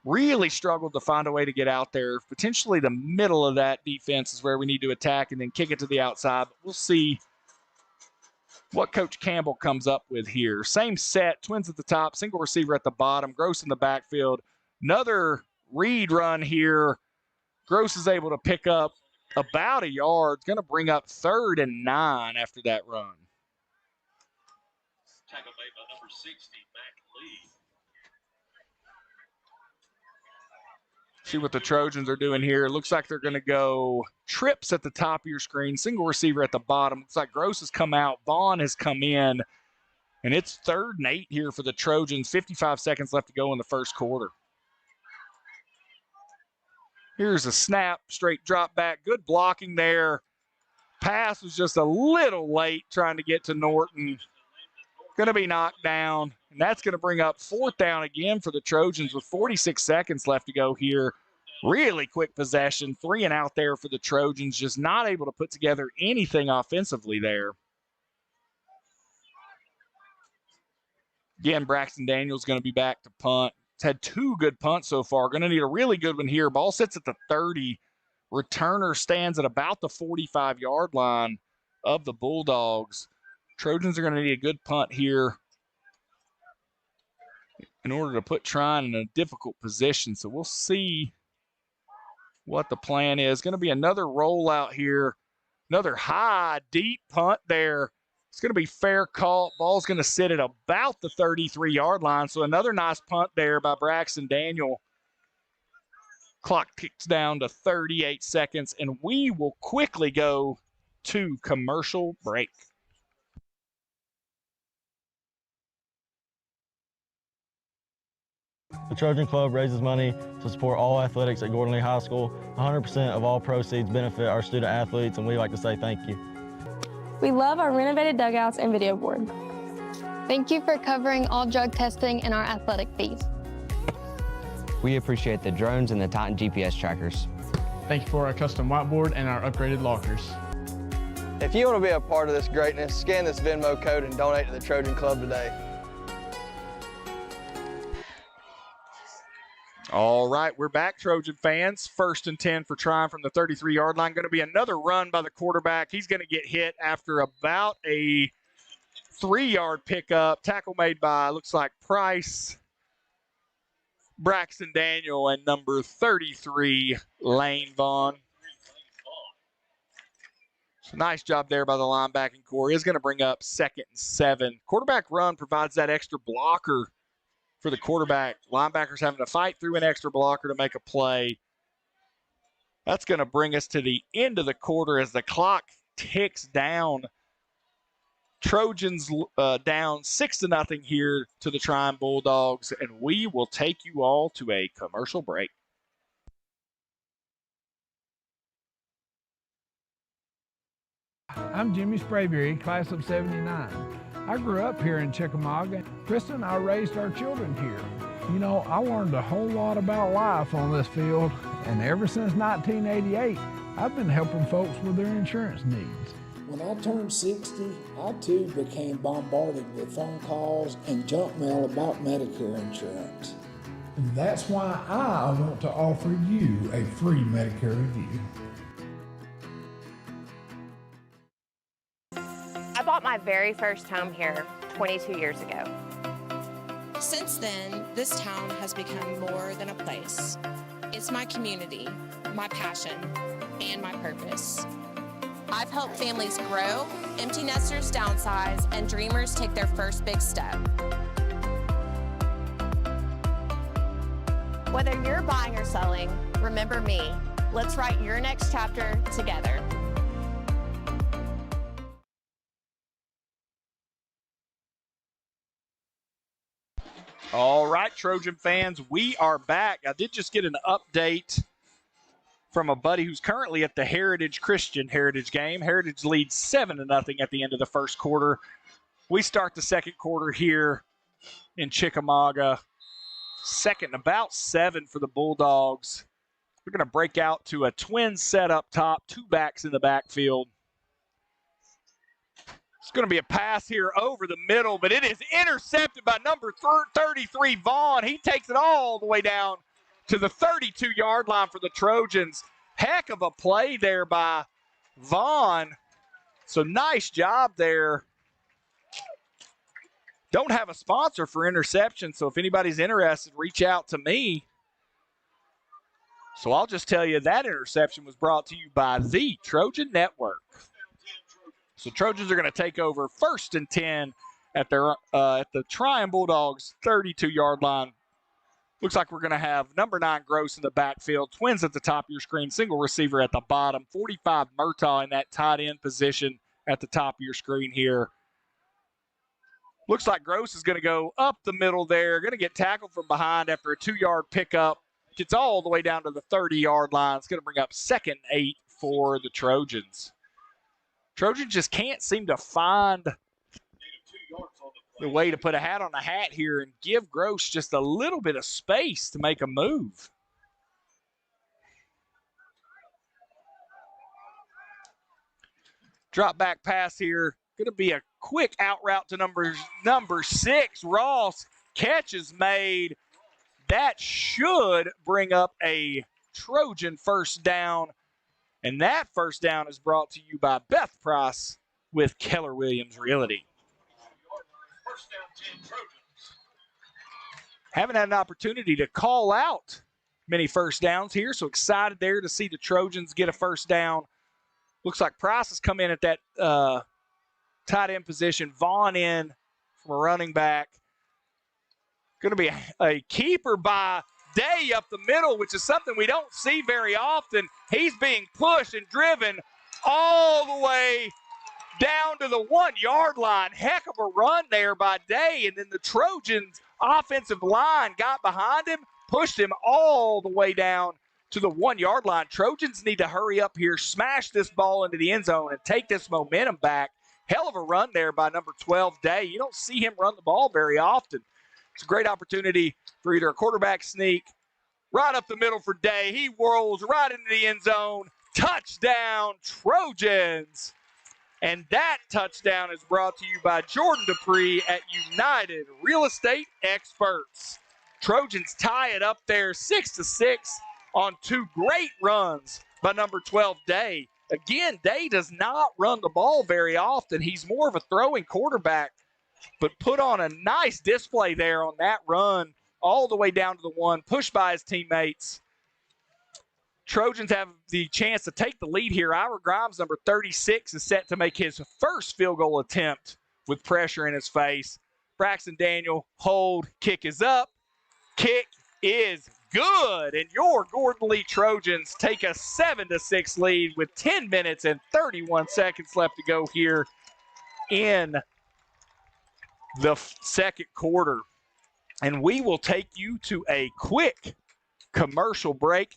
Really struggled to find a way to get out there. Potentially the middle of that defense is where we need to attack and then kick it to the outside. But we'll see what Coach Campbell comes up with here. Same set, Twins at the top, single receiver at the bottom, Groce in the backfield. Another read run here. Groce is able to pick up about a yard. It's going to bring up 3rd and 9 after that run. Tackle made by number 60, Mac Lee. See what the Trojans are doing here. It looks like they're going to go trips at the top of your screen, single receiver at the bottom. Looks like Groce has come out, Vaughn has come in, and it's 3rd and 8 here for the Trojans. 55 seconds left to go in the first quarter. Here's a snap, straight drop back. Good blocking there. Pass was just a little late trying to get to Norton. Going to be knocked down, and that's going to bring up 4th down again for the Trojans with 46 seconds left to go here. Really quick possession, 3 and out there for the Trojans, just not able to put together anything offensively there. Again, Braxton Daniels going to be back to punt. He's had 2 good punts so far. Going to need a really good one here. Ball sits at the 30. Returner stands at about the 45-yard line of the Bulldogs. Trojans are going to need a good punt here in order to put Trion in a difficult position. So we'll see what the plan is. Going to be another rollout here. Another high, deep punt there. It's going to be fair call. Ball's going to sit at about the 33-yard line. So another nice punt there by Braxton Daniel. Clock ticks down to 38 seconds, and we will quickly go to commercial break. The Trojan Club raises money to support all athletics at Gordon Lee High School. 100% of all proceeds benefit our student athletes, and we'd like to say thank you. We love our renovated dugouts and video board. Thank you for covering all drug testing in our athletic fees. We appreciate the drones and the Titan GPS trackers. Thank you for our custom whiteboard and our upgraded lockers. If you want to be a part of this greatness, scan this Venmo code and donate to the Trojan Club today. All right, we're back, Trojan fans. 1st and 10 for Trion from the 33-yard line. Going to be another run by the quarterback. He's going to get hit after about a 3-yard pickup. Tackle made by, looks like, Price, Braxton Daniel, and number 33, Lane Vaughn. So nice job there by the linebacking core. Is going to bring up 2nd and 7. Quarterback run provides that extra blocker for the quarterback. Linebackers having to fight through an extra blocker to make a play. That's going to bring us to the end of the quarter as the clock ticks down. Trojans down 6-0 here to the Trion Bulldogs, and we will take you all to a commercial break. I'm Jimmy Sprayberry, class of '79. I grew up here in Chickamauga. Krista and I raised our children here. You know, I learned a whole lot about life on this field, and ever since 1988, I've been helping folks with their insurance needs. When I turned 60, I too became bombarded with phone calls and junk mail about Medicare insurance. That's why I want to offer you a free Medicare review. I bought my very first home here 22 years ago. Since then, this town has become more than a place. It's my community, my passion, and my purpose. I've helped families grow, empty nesters downsize, and dreamers take their first big step. Whether you're buying or selling, remember me. Let's write your next chapter together. All right, Trojan fans, we are back. I did just get an update from a buddy who's currently at the Heritage Christian Heritage game. Heritage leads 7-0 at the end of the first quarter. We start the second quarter here in Chickamauga. 2nd and about 7 for the Bulldogs. We're going to break out to a twin set up top, 2 backs in the backfield. It's going to be a pass here over the middle, but it is intercepted by number 33, Vaughn. He takes it all the way down to the 32-yard line for the Trojans. Heck of a play there by Vaughn. So nice job there. Don't have a sponsor for interception, so if anybody's interested, reach out to me. So I'll just tell you that interception was brought to you by the Trojan Network. So Trojans are going to take over 1st and 10 at their at the Trion Bulldogs 32-yard line. Looks like we're going to have number 9 Groce in the backfield, twins at the top of your screen, single receiver at the bottom, 45 Murtaugh in that tight end position at the top of your screen here. Looks like Groce is going to go up the middle there, going to get tackled from behind after a 2-yard pickup. Gets all the way down to the 30-yard line. It's going to bring up 2nd and 8 for the Trojans. Trojans just can't seem to find the way to put a hat on a hat here and give Groce just a little bit of space to make a move. Drop back pass here. Going to be a quick out route to number 6. Ross. Catch is made. That should bring up a Trojan first down. And that first down is brought to you by Beth Price with Keller Williams Realty. Haven't had an opportunity to call out many first downs here, so excited there to see the Trojans get a first down. Looks like Price has come in at that tight end position. Vaughn in from a running back. Going to be a keeper by Day up the middle, which is something we don't see very often. He's being pushed and driven all the way down to the 1-yard line. Heck of a run there by Day, and then the Trojans offensive line got behind him, pushed him all the way down to the 1-yard line. Trojans need to hurry up here, smash this ball into the end zone, and take this momentum back Hell of a run there by number 12, Day. You don't see him run the ball very often. It's a great opportunity for either a quarterback sneak, right up the middle for Day. He whirls right into the end zone. Touchdown, Trojans. And that touchdown is brought to you by Jordan Dupree at United Real Estate Experts. Trojans tie it up there 6-6 on two great runs by number 12, Day. Again, Day does not run the ball very often. He's more of a throwing quarterback, but put on a nice display there on that run all the way down to the one, pushed by his teammates. Trojans have the chance to take the lead here. Ira Grimes, number 36, is set to make his first field goal attempt with pressure in his face. Braxton Daniel, hold, kick is up. Kick is good, and your Gordon Lee Trojans take a 7-6 lead with 10 minutes and 31 seconds left to go here in the second quarter. And we will take you to a quick commercial break.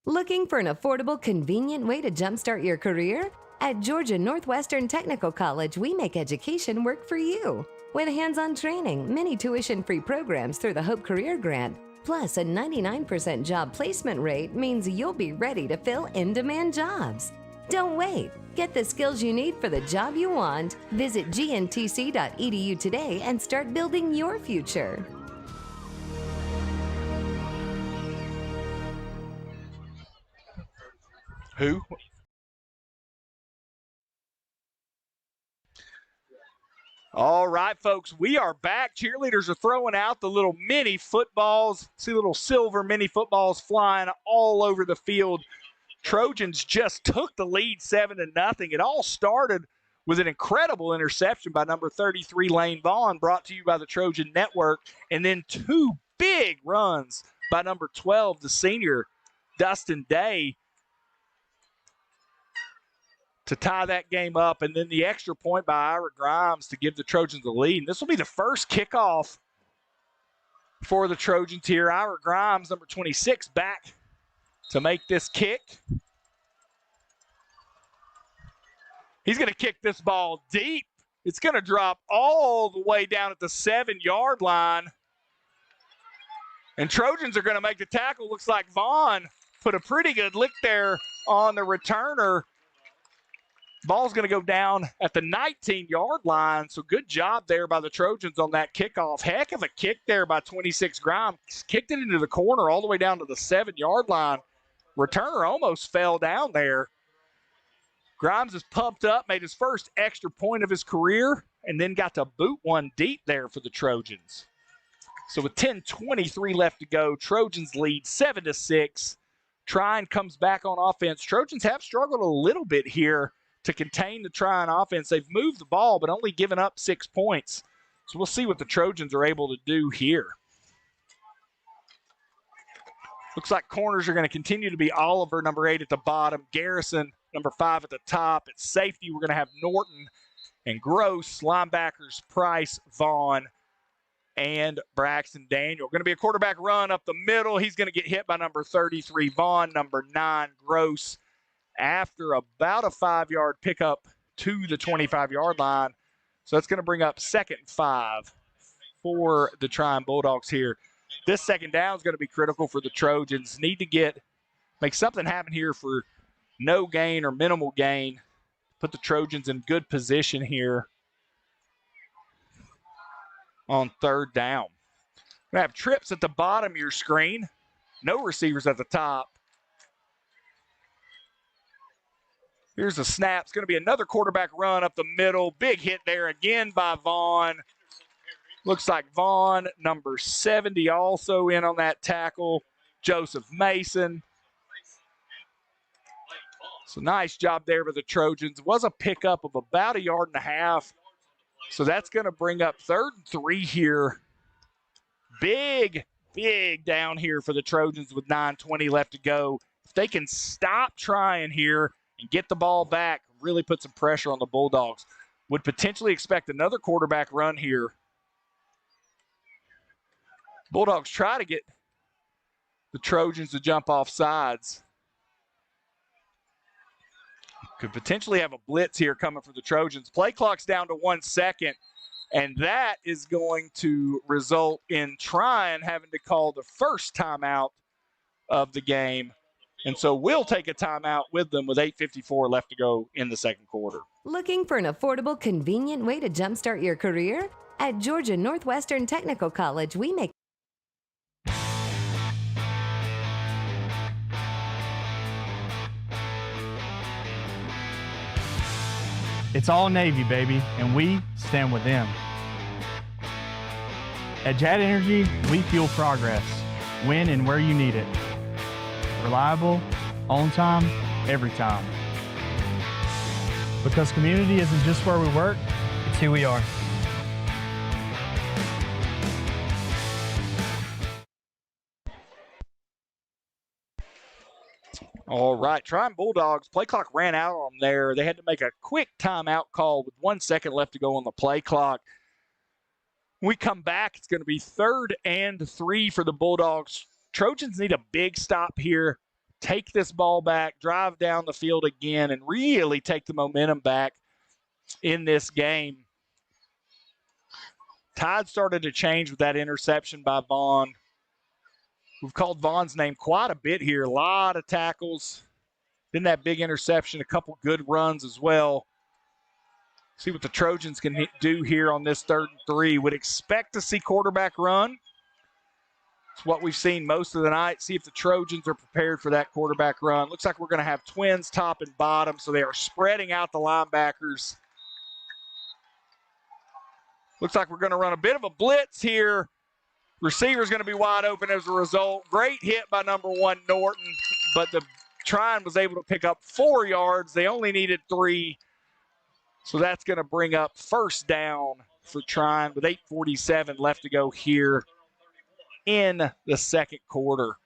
Looking for an affordable, convenient way to jumpstart your career? At Georgia Northwestern Technical College, we make education work for you. With hands-on training, many tuition-free programs through the Hope Career Grant, plus a 99% job placement rate means you'll be ready to fill in-demand jobs. Don't wait. Get the skills you need for the job you want. Visit gntc.edu today and start building your future. Who? All right, folks, we are back. Cheerleaders are throwing out the little mini footballs. See little silver mini footballs flying all over the field. Trojans just took the lead 7-0. It all started with an incredible interception by number 33, Lane Vaughn, brought to you by the Trojan Network, and then two big runs by number 12, the senior, Dustin Day, to tie that game up, and then the extra point by Ira Grimes to give the Trojans the lead. And this will be the first kickoff for the Trojans here. Ira Grimes, number 26, back to make this kick. He's going to kick this ball deep. It's going to drop all the way down at the 7-yard line. And Trojans are going to make the tackle. Looks like Vaughn put a pretty good lick there on the returner. Ball's going to go down at the 19-yard line, so good job there by the Trojans on that kickoff. Heck of a kick there by 26 Grimes. Kicked it into the corner all the way down to the 7-yard line. Returner almost fell down there. Grimes is pumped up, made his first extra point of his career, and then got to boot one deep there for the Trojans. So with 10:23 left to go, Trojans lead 7-6. Trion comes back on offense. Trojans have struggled a little bit here to contain the Trion offense. They've moved the ball, but only given up 6 points. So we'll see what the Trojans are able to do here. Looks like corners are going to continue to be Oliver, number 8 at the bottom, Garrison, number 5 at the top. At safety, we're going to have Norton and Groce, linebackers Price, Vaughn, and Braxton Daniel. Going to be a quarterback run up the middle. He's going to get hit by number 33, Vaughn, number 9, Groce, after about a 5-yard pickup to the 25-yard line. So that's going to bring up 2nd and 5 for the Trion Bulldogs here. This second down is going to be critical for the Trojans. Need to make something happen here for no gain or minimal gain. Put the Trojans in good position here on 3rd down. We're going to have trips at the bottom of your screen. No receivers at the top. Here's a snap. It's going to be another quarterback run up the middle. Big hit there again by Vaughn. Looks like Vaughn, number 70, also in on that tackle. Joseph Mason. So nice job there by the Trojans. Was a pickup of about 1.5 yards. So that's going to bring up 3rd and 3 here. Big down here for the Trojans with 9:20 left to go. If they can stop trying here and get the ball back, really put some pressure on the Bulldogs. Would potentially expect another quarterback run here. Bulldogs try to get the Trojans to jump off sides. Could potentially have a blitz here coming for the Trojans. Play clock's down to 1 second, and that is going to result in Trion having to call the first timeout of the game. And so we'll take a timeout with them with 8:54 left to go in the second quarter. Looking for an affordable, convenient way to jumpstart your career? At Georgia Northwestern Technical College, we make It's all Navy, baby, and we stand with them. At Jet Energy, we fuel progress, when and where you need it. Reliable, on time, every time. Because community isn't just where we work, it's who we are. All right, Trion Bulldogs, play clock ran out on there. They had to make a quick timeout call with 1 second left to go on the play clock. When we come back, it's going to be 3rd and 3 for the Bulldogs. Trojans need a big stop here. Take this ball back, drive down the field again, and really take the momentum back in this game. Tide started to change with that interception by Vaughn. We've called Vaughn's name quite a bit here. A lot of tackles. Then that big interception, a couple good runs as well. See what the Trojans can do here on this 3rd and 3. Would expect to see quarterback run. It's what we've seen most of the night. See if the Trojans are prepared for that quarterback run. Looks like we're going to have twins top and bottom, so they are spreading out the linebackers. Looks like we're going to run a bit of a blitz here. Receiver's going to be wide open as a result. Great hit by number 1, Norton, but the Trion was able to pick up 4 yards. They only needed 3, so that's going to bring up first down for Trion with 8:47 left to go here in the second quarter.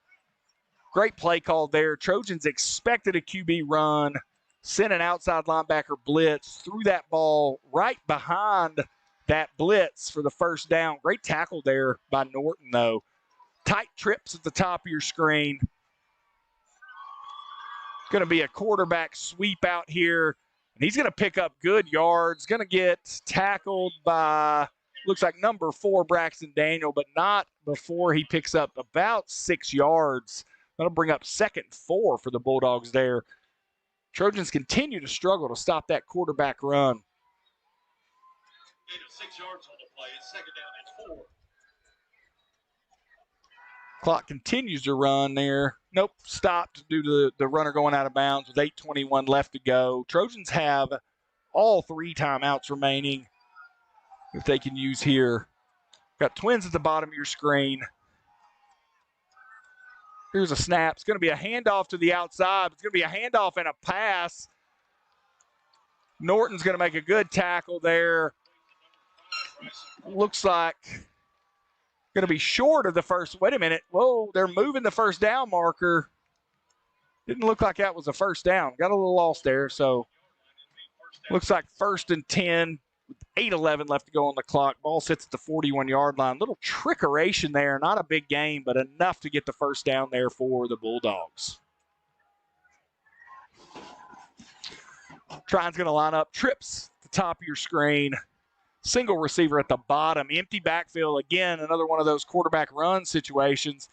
Great play call there. Trojans expected a QB run, sent an outside linebacker blitz, threw that ball right behind that blitz for the first down. Great tackle there by Norton, though. Tight trips at the top of your screen. Going to be a quarterback sweep out here, and he's going to pick up good yards. Going to get tackled by, looks like number 4, Braxton Daniel, but not before he picks up about 6 yards. That'll bring up 2nd and 4 for the Bulldogs there. Trojans continue to struggle to stop that quarterback run. 6 yards on the play. It's 2nd down and 4. Clock continues to run there. Nope, stopped due to the runner going out of bounds with 8:21 left to go. Trojans have all 3 timeouts remaining if they can use here. Got twins at the bottom of your screen. Here's a snap. It's going to be a handoff to the outside. It's going to be a handoff and a pass. Norton's going to make a good tackle there. Looks like going to be short of the first. Wait a minute. Whoa, they're moving the first down marker. Didn't look like that was a first down. Got a little lost there. So looks like 1st and 10 with 8:11 left to go on the clock. Ball sits at the 41-yard line. Little trickeration there. Not a big game, but enough to get the first down there for the Bulldogs. Trion's going to line up. Trips at the top of your screen. Single receiver at the bottom. Empty backfield. Again, another one of those quarterback run situations.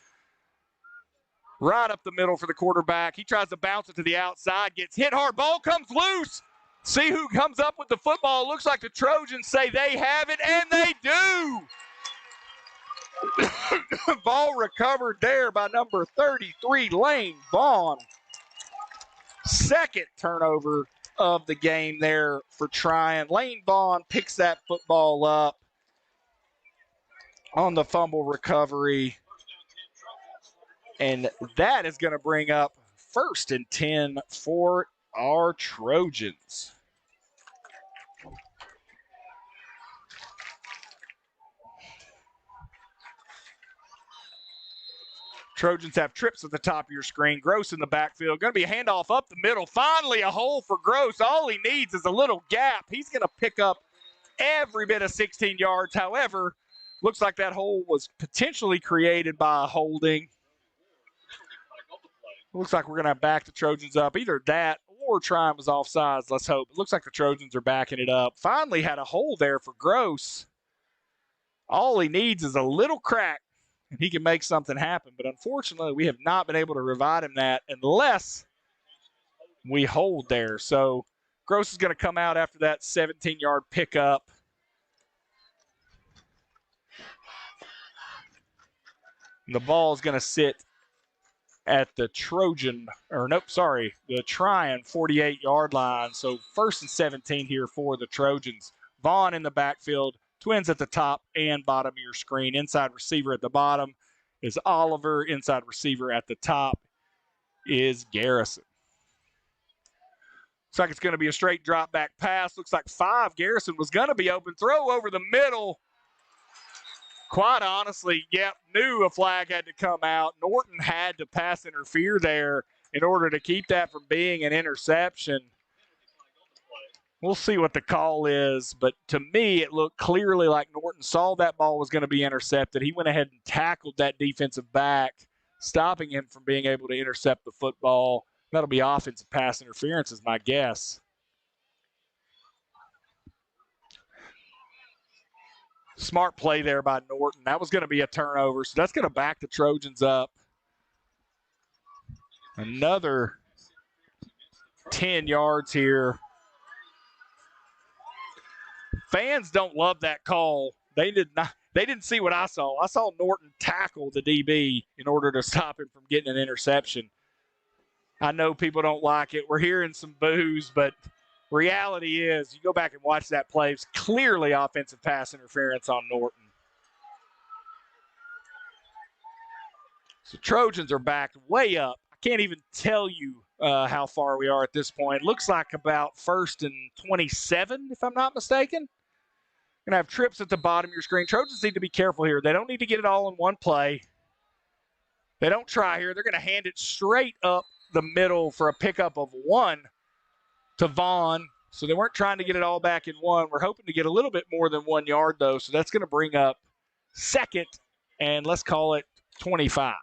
Right up the middle for the quarterback. He tries to bounce it to the outside. Gets hit hard. Ball comes loose. See who comes up with the football. Looks like the Trojans say they have it, and they do. Ball recovered there by number 33, Lane Vaughn. 2nd turnover of the game there for Trion. Lane Vaughn picks that football up on the fumble recovery. And that is going to bring up 1st and 10 for our Trojans. Trojans have trips at the top of your screen. Groce in the backfield. Going to be a handoff up the middle. Finally a hole for Groce. All he needs is a little gap. He's going to pick up every bit of 16 yards. However, looks like that hole was potentially created by a holding. Looks like we're going to back the Trojans up. Either that or Trion was offsides. Let's hope. It looks like the Trojans are backing it up. Finally had a hole there for Groce. All he needs is a little crack, and he can make something happen. But unfortunately, we have not been able to provide him that unless we hold there. So Groce is going to come out after that 17-yard pickup. And the ball is going to sit at the Trion 48-yard line. So 1st and 17 here for the Trojans. Vaughn in the backfield, twins at the top and bottom of your screen. Inside receiver at the bottom is Oliver. Inside receiver at the top is Garrison. Looks like it's going to be a straight drop back pass. Looks like 5. Garrison was going to be open. Throw over the middle. Quite honestly, knew a flag had to come out. Norton had to pass interfere there in order to keep that from being an interception. We'll see what the call is, but to me, it looked clearly like Norton saw that ball was going to be intercepted. He went ahead and tackled that defensive back, stopping him from being able to intercept the football. That'll be offensive pass interference is my guess. Smart play there by Norton. That was going to be a turnover, so that's going to back the Trojans up. Another 10 yards here. Fans don't love that call. They didn't see what I saw. I saw Norton tackle the DB in order to stop him from getting an interception. I know people don't like it. We're hearing some boos, but reality is, you go back and watch that play, it's clearly offensive pass interference on Norton. So Trojans are backed way up. I can't even tell you how far we are at this point. Looks like about 1st and 27, if I'm not mistaken. Going to have trips at the bottom of your screen. Trojans need to be careful here. They don't need to get it all in one play. They don't try here. They're going to hand it straight up the middle for a pickup of 1 to Vaughn. So they weren't trying to get it all back in one. We're hoping to get a little bit more than 1 yard, though. So that's going to bring up 2nd and let's call it 25.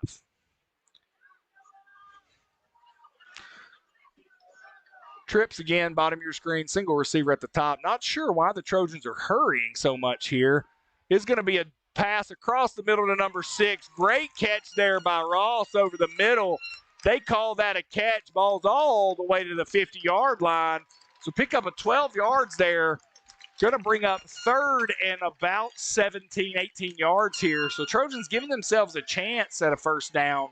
Trips again, bottom of your screen, single receiver at the top. Not sure why the Trojans are hurrying so much here. It's going to be a pass across the middle to number 6. Great catch there by Ross over the middle. They call that a catch. Ball's all the way to the 50-yard line. So pick up a 12 yards there. Going to bring up 3rd and about 17, 18 yards here. So Trojans giving themselves a chance at a first down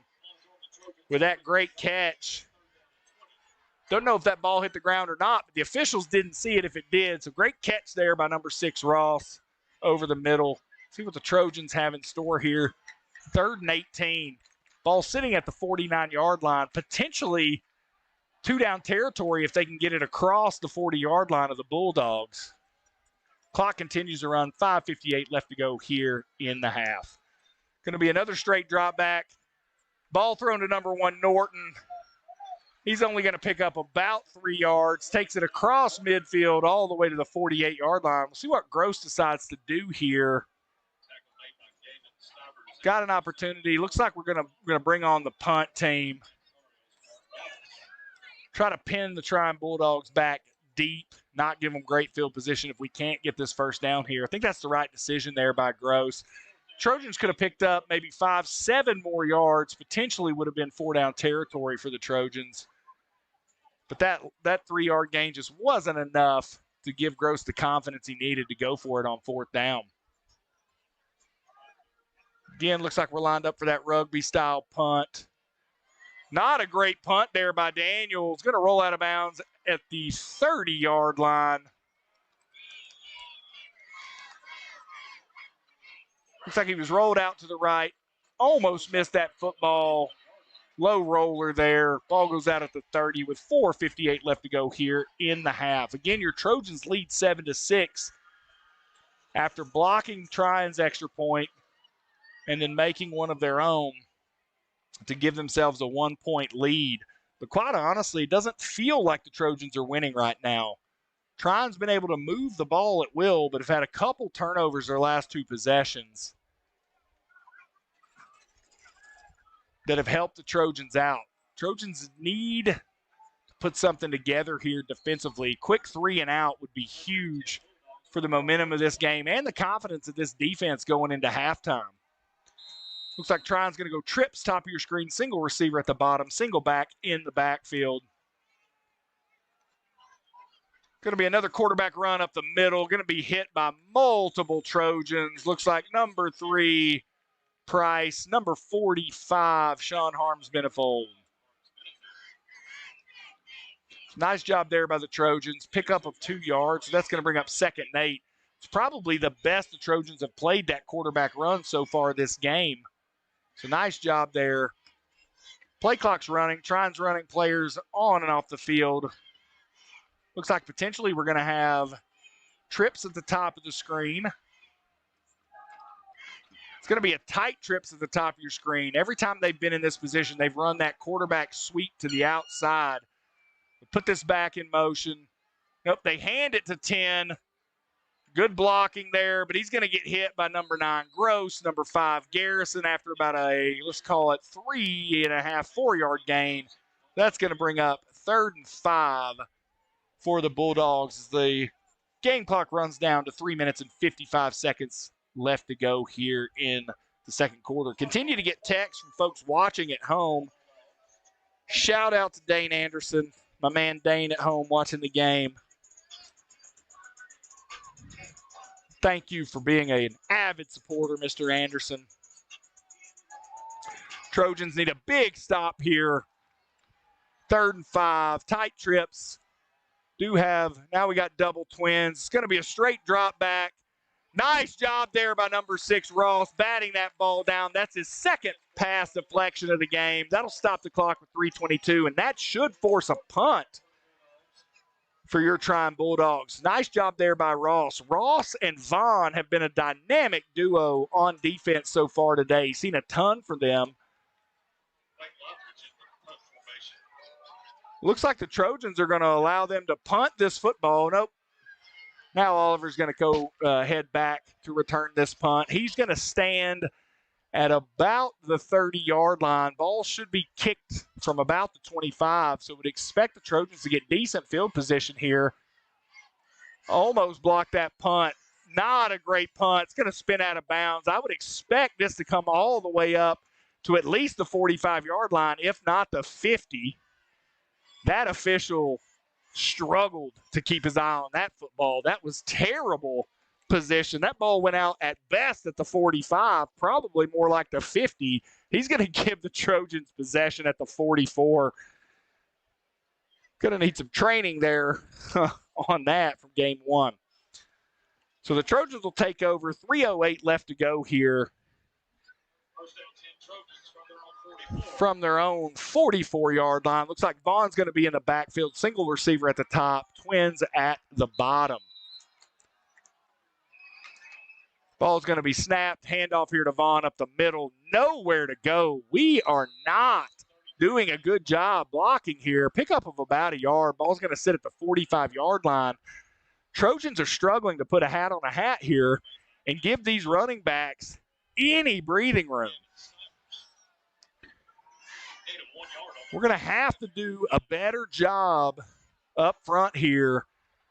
with that great catch. Don't know if that ball hit the ground or not, but the officials didn't see it if it did. So great catch there by number 6, Ross, over the middle. See what the Trojans have in store here. 3rd and 18. Ball sitting at the 49-yard line. Potentially 2-down territory if they can get it across the 40-yard line of the Bulldogs. Clock continues to run. 5:58 left to go here in the half. Going to be another straight drop back. Ball thrown to number 1, Norton. He's only going to pick up about 3 yards, takes it across midfield all the way to the 48-yard line. We'll see what Groce decides to do here. Got an opportunity. Looks like we're going to bring on the punt team. Try to pin the Trion Bulldogs back deep, not give them great field position if we can't get this first down here. I think that's the right decision there by Groce. Trojans could have picked up maybe 5-7 more yards, potentially would have been 4-down territory for the Trojans. But that 3-yard gain just wasn't enough to give Groce the confidence he needed to go for it on 4th down. Again, looks like we're lined up for that rugby-style punt. Not a great punt there by Daniels. Going to roll out of bounds at the 30-yard line. Looks like he was rolled out to the right. Almost missed that football. Low roller there. Ball goes out at the 30 with 4:58 left to go here in the half. Again, your Trojans lead 7-6 after blocking Trion's extra point and then making one of their own to give themselves a 1-point lead. But quite honestly, it doesn't feel like the Trojans are winning right now. Trion's been able to move the ball at will, but have had a couple turnovers their last 2 possessions that have helped the Trojans out. Trojans need to put something together here defensively. Quick 3 and out would be huge for the momentum of this game and the confidence of this defense going into halftime. Looks like Trion's going to go trips, top of your screen, single receiver at the bottom, single back in the backfield. Going to be another quarterback run up the middle, going to be hit by multiple Trojans. Looks like number 3, Price, number 45, Sean Harms-Benefold. Nice job there by the Trojans. Pickup of 2 yards. So that's going to bring up 2nd and 8. It's probably the best the Trojans have played that quarterback run so far this game. So nice job there. Play clock's running. Trion's running players on and off the field. Looks like potentially we're going to have trips at the top of the screen. It's going to be a tight trips at the top of your screen. Every time they've been in this position, they've run that quarterback sweep to the outside. Put this back in motion. Nope, they hand it to 10. Good blocking there, but he's going to get hit by number 9, Groce, number 5, Garrison, after about a, let's call it 3.5, 4-yard gain. That's going to bring up 3rd and 5 for the Bulldogs as the game clock runs down to 3 minutes and 55 seconds left to go here in the second quarter. Continue to get texts from folks watching at home. Shout out to Dane Anderson, my man Dane at home watching the game. Thank you for being an avid supporter, Mr. Anderson. Trojans need a big stop here. 3rd and 5, tight trips. Now we got double twins. It's going to be a straight drop back. Nice job there by number 6, Ross, batting that ball down. That's his 2nd pass deflection of the game. That'll stop the clock with 3:22, and that should force a punt for your Trion Bulldogs. Nice job there by Ross. Ross and Vaughn have been a dynamic duo on defense so far today. Seen a ton from them. Looks like the Trojans are going to allow them to punt this football. Nope. Now Oliver's going to go head back to return this punt. He's going to stand at about the 30-yard line. Ball should be kicked from about the 25, so would expect the Trojans to get decent field position here. Almost blocked that punt. Not a great punt. It's going to spin out of bounds. I would expect this to come all the way up to at least the 45-yard line, if not the 50. That official struggled to keep his eye on that football. That was terrible position. That ball went out at best at the 45, probably more like the 50. He's going to give the Trojans possession at the 44. Going to need some training there on that from game 1. So the Trojans will take over. 3:08 left to go here. From their own 44-yard line. Looks like Vaughn's going to be in the backfield. Single receiver at the top. Twins at the bottom. Ball's going to be snapped. Handoff here to Vaughn up the middle. Nowhere to go. We are not doing a good job blocking here. Pickup of about a yard. Ball's going to sit at the 45-yard line. Trojans are struggling to put a hat on a hat here and give these running backs any breathing room. We're going to have to do a better job up front here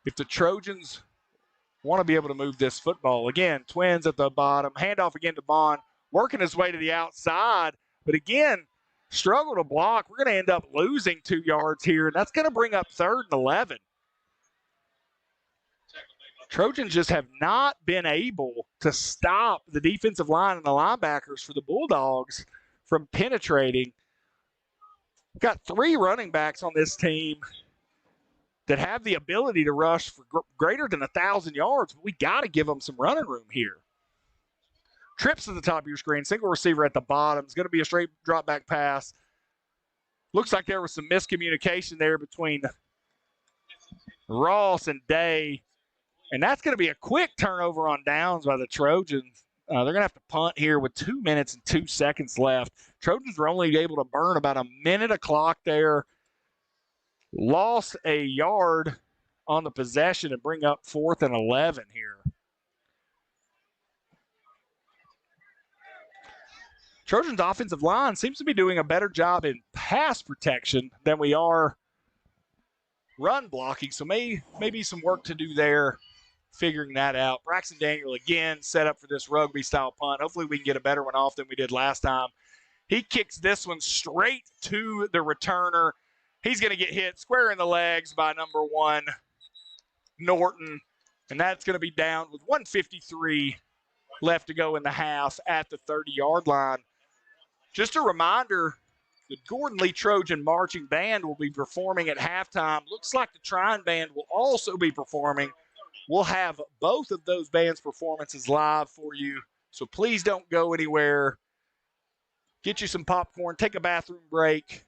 if the Trojans want to be able to move this football. Again, Twins at the bottom. Handoff again to Vaughn, working his way to the outside. But again, struggle to block. We're going to end up losing 2 yards here, and that's going to bring up 3rd and 11. Trojans just have not been able to stop the defensive line and the linebackers for the Bulldogs from penetrating. We've got 3 running backs on this team that have the ability to rush for greater than 1,000 yards, but we got to give them some running room here. Trips to the top of your screen, single receiver at the bottom. It's going to be a straight drop back pass. Looks like there was some miscommunication there between Ross and Day, and that's going to be a quick turnover on downs by the Trojans. They're going to have to punt here with 2 minutes and 2 seconds left. Trojans were only able to burn about a minute of clock there. Lost a yard on the possession and bring up 4th and 11 here. Trojans' offensive line seems to be doing a better job in pass protection than we are run blocking, so maybe some work to do there, figuring that out. Braxton Daniel again set up for this rugby-style punt. Hopefully we can get a better one off than we did last time. He kicks this one straight to the returner. He's going to get hit square in the legs by number 1, Norton, and that's going to be down with 1:53 left to go in the half at the 30-yard line. Just a reminder, the Gordon Lee Trojan Marching Band will be performing at halftime. Looks like the Trion Band will also be performing. We'll have both of those bands' performances live for you, so please don't go anywhere. Get you some popcorn, take a bathroom break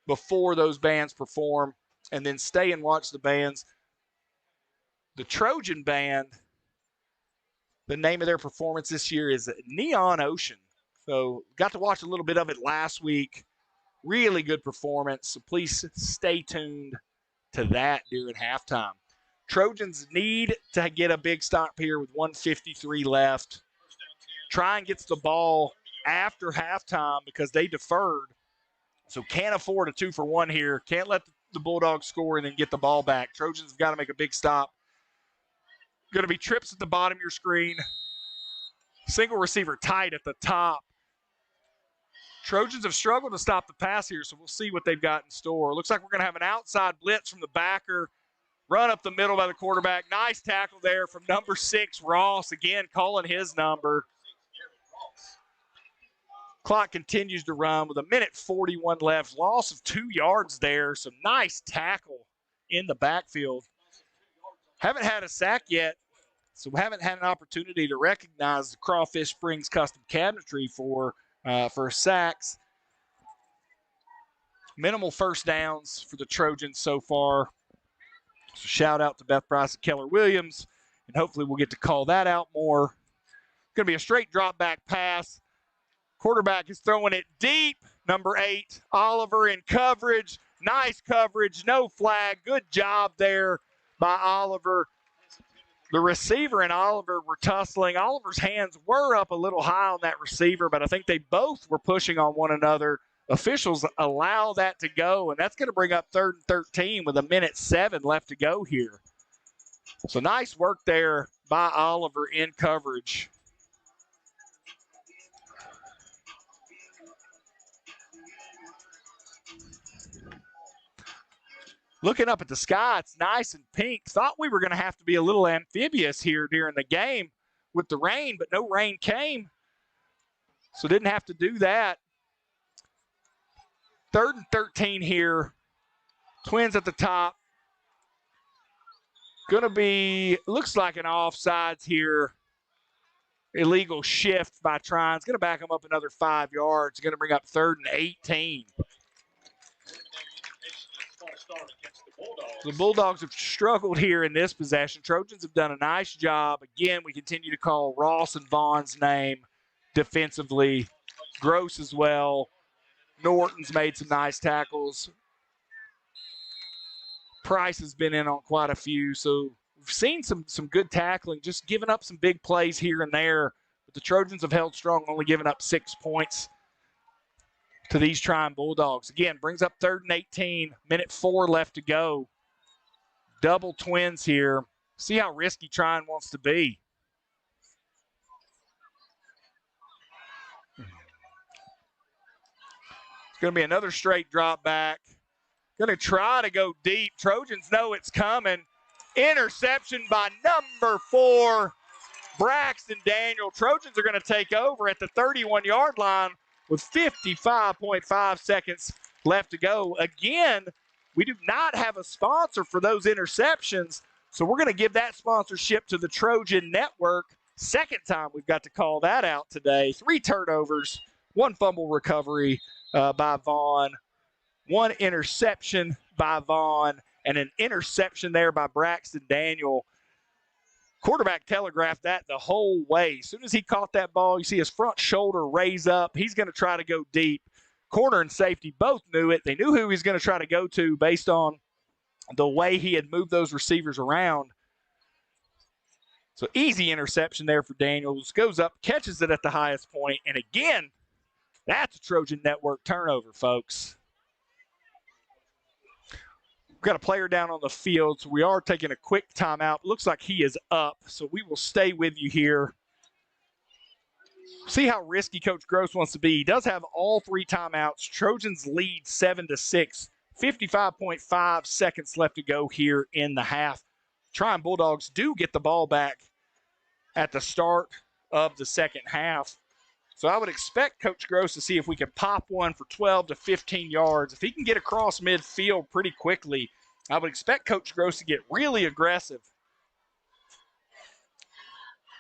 before those bands perform, and then stay and watch the bands. The Trojan Band, the name of their performance this year is Neon Ocean. So got to watch a little bit of it last week. Really good performance. So please stay tuned to that during halftime. Trojans need to get a big stop here with 1:53 left. Trion gets the ball after halftime because they deferred. So can't afford a 2-for-1 here. Can't let the Bulldogs score and then get the ball back. Trojans have got to make a big stop. Going to be trips at the bottom of your screen. Single receiver tight at the top. Trojans have struggled to stop the pass here, so we'll see what they've got in store. Looks like we're going to have an outside blitz from the backer. Run up the middle by the quarterback. Nice tackle there from number 6, Ross. Again, calling his number. Clock continues to run with 1:41 left. Loss of 2 yards there. Some nice tackle in the backfield. Haven't had a sack yet, so haven't had an opportunity to recognize the Crawfish Springs custom cabinetry for sacks. Minimal first downs for the Trojans so far. So shout out to Beth Price and Keller Williams, and hopefully we'll get to call that out more. Going to be a straight drop back pass. Quarterback is throwing it deep. Number 8, Oliver in coverage. Nice coverage, no flag. Good job there by Oliver. The receiver and Oliver were tussling. Oliver's hands were up a little high on that receiver, but I think they both were pushing on one another. Officials allow that to go, and that's going to bring up 3rd and 13 with 1:07 left to go here. So nice work there by Oliver in coverage. Looking up at the sky, it's nice and pink. Thought we were going to have to be a little amphibious here during the game with the rain, but no rain came. So didn't have to do that. 3rd and 13 here. Twins at the top. Going to be, looks like an offsides here. Illegal shift by Trion. It's going to back them up another 5 yards. Going to bring up 3rd and 18. The Bulldogs have struggled here in this possession. Trojans have done a nice job. Again, we continue to call Ross and Vaughn's name defensively. Groce as well. Norton's made some nice tackles. Price has been in on quite a few. So we've seen some good tackling, just giving up some big plays here and there. But the Trojans have held strong, only giving up 6 points to these Trion Bulldogs. Again, brings up 3rd and 18, 1:04 left to go. Double twins here. See how risky Trion wants to be. It's going to be another straight drop back. Going to try to go deep. Trojans know it's coming. Interception by number 4, Braxton Daniel. Trojans are going to take over at the 31-yard line with 55.5 seconds left to go. Again, we do not have a sponsor for those interceptions, so we're going to give that sponsorship to the Trojan Network. Second time we've got to call that out today. 3 turnovers, 1 fumble recovery by Vaughn, 1 interception by Vaughn, and an interception there by Braxton Daniel. Quarterback telegraphed that the whole way. As soon as he caught that ball, you see his front shoulder raise up. He's going to try to go deep. Corner and safety both knew it. They knew who he was going to try to go to based on the way he had moved those receivers around. So easy interception there for Daniels. Goes up, catches it at the highest point. And again, that's a Trojan Network turnover, folks. We've got a player down on the field, so we are taking a quick timeout. Looks like he is up, so we will stay with you here. See how risky Coach Groce wants to be. He does have all 3 timeouts. Trojans lead 7-6. 55.5 seconds left to go here in the half. Trion Bulldogs do get the ball back at the start of the second half. So I would expect Coach Groce to see if we can pop one for 12 to 15 yards. If he can get across midfield pretty quickly, I would expect Coach Groce to get really aggressive.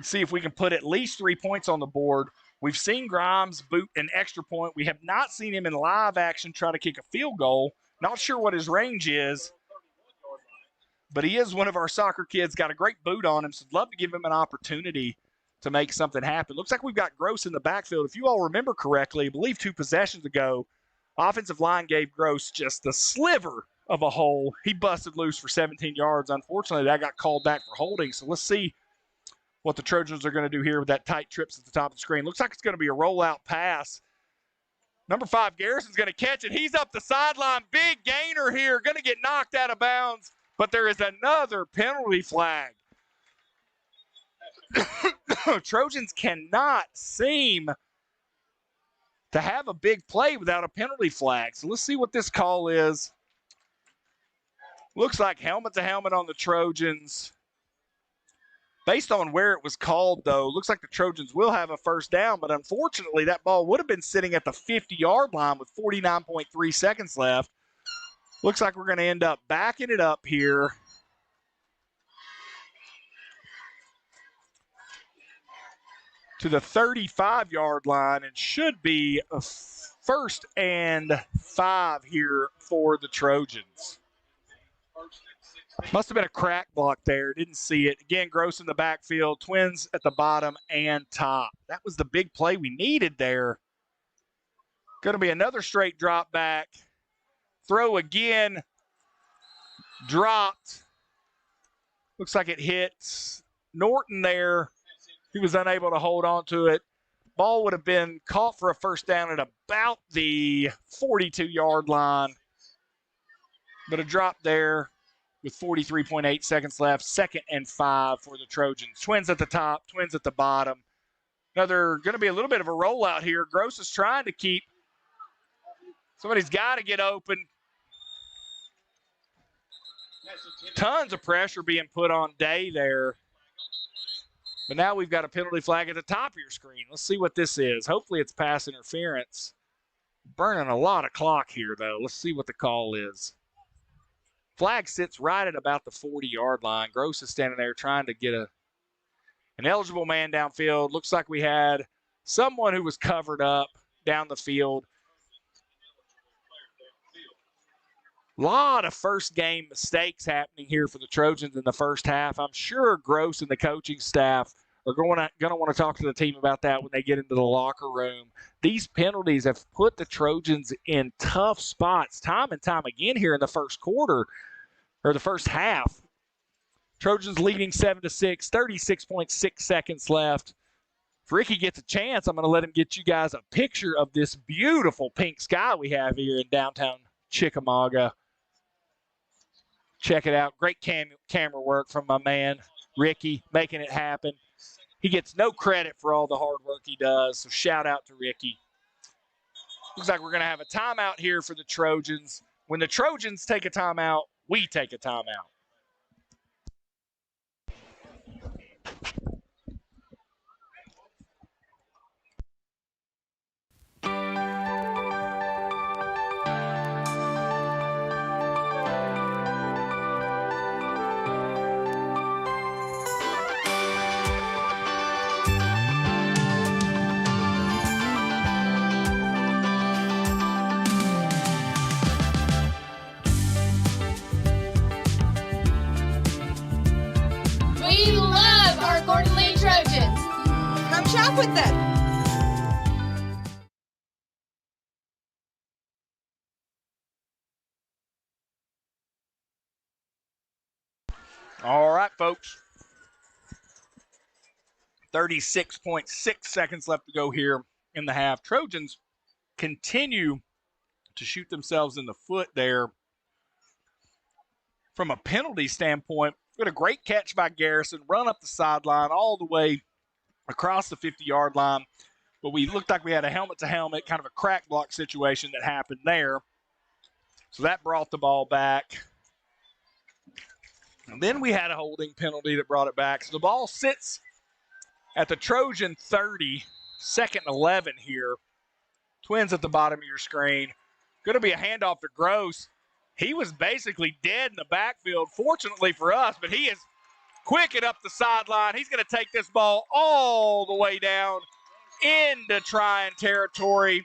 See if we can put at least 3 points on the board. We've seen Grimes boot an extra point. We have not seen him in live action try to kick a field goal. Not sure what his range is, but he is one of our soccer kids, got a great boot on him, so I'd love to give him an opportunity to make something happen. Looks like we've got Groce in the backfield. If you all remember correctly, I believe 2 possessions ago, offensive line gave Groce just a sliver of a hole. He busted loose for 17 yards. Unfortunately, that got called back for holding, so let's see what the Trojans are going to do here with that tight trips at the top of the screen. Looks like it's going to be a rollout pass. Number 5, Garrison's going to catch it. He's up the sideline. Big gainer here. Going to get knocked out of bounds, but there is another penalty flag. Trojans cannot seem to have a big play without a penalty flag. So let's see what this call is. Looks like helmet to helmet on the Trojans. Based on where it was called, though, looks like the Trojans will have a first down, but unfortunately that ball would have been sitting at the 50-yard line with 49.3 seconds left. Looks like we're going to end up backing it up here. To the 35-yard line, and should be a 1st and 5 here for the Trojans. Must have been a crack block there. Didn't see it. Again, Groce in the backfield. Twins at the bottom and top. That was the big play we needed there. Going to be another straight drop back. Throw again. Dropped. Looks like it hits Norton there. He was unable to hold on to it. Ball would have been caught for a first down at about the 42-yard line. But a drop there with 43.8 seconds left. 2nd and 5 for the Trojans. Twins at the top, Twins at the bottom. Another going to be a little bit of a rollout here. Groce is trying to keep. Somebody's got to get open. Tons of pressure being put on Day there. But now we've got a penalty flag at the top of your screen. Let's see what this is. Hopefully it's pass interference. Burning a lot of clock here, though. Let's see what the call is. Flag sits right at about the 40-yard line. Groce is standing there trying to get an eligible man downfield. Looks like we had someone who was covered up down the field. A lot of first game mistakes happening here for the Trojans in the first half. I'm sure Groce and the coaching staff are going to want to talk to the team about that when they get into the locker room. These penalties have put the Trojans in tough spots time and time again here in the first quarter, or the first half. Trojans leading 7-6, 36.6 seconds left. If Ricky gets a chance, I'm going to let him get you guys a picture of this beautiful pink sky we have here in downtown Chickamauga. Check it out. Great camera work from my man, Ricky, making it happen. He gets no credit for all the hard work he does, so shout out to Ricky. Looks like we're going to have a timeout here for the Trojans. When the Trojans take a timeout, we take a timeout. We love our Gordon Lee Trojans. Come shop with them. All right, folks. 36.6 seconds left to go here in the half. Trojans continue to shoot themselves in the foot there from a penalty standpoint, we had a great catch by Garrison, run up the sideline all the way across the 50-yard line. But we looked like we had a helmet-to-helmet, kind of a crack block situation that happened there. So that brought the ball back. And then we had a holding penalty that brought it back. So the ball sits at the Trojan 30, 2nd and 11 here. Twins at the bottom of your screen. Going to be a handoff to Groce. He was basically dead in the backfield, fortunately for us, but he is quick and up the sideline. He's going to take this ball all the way down into Trion territory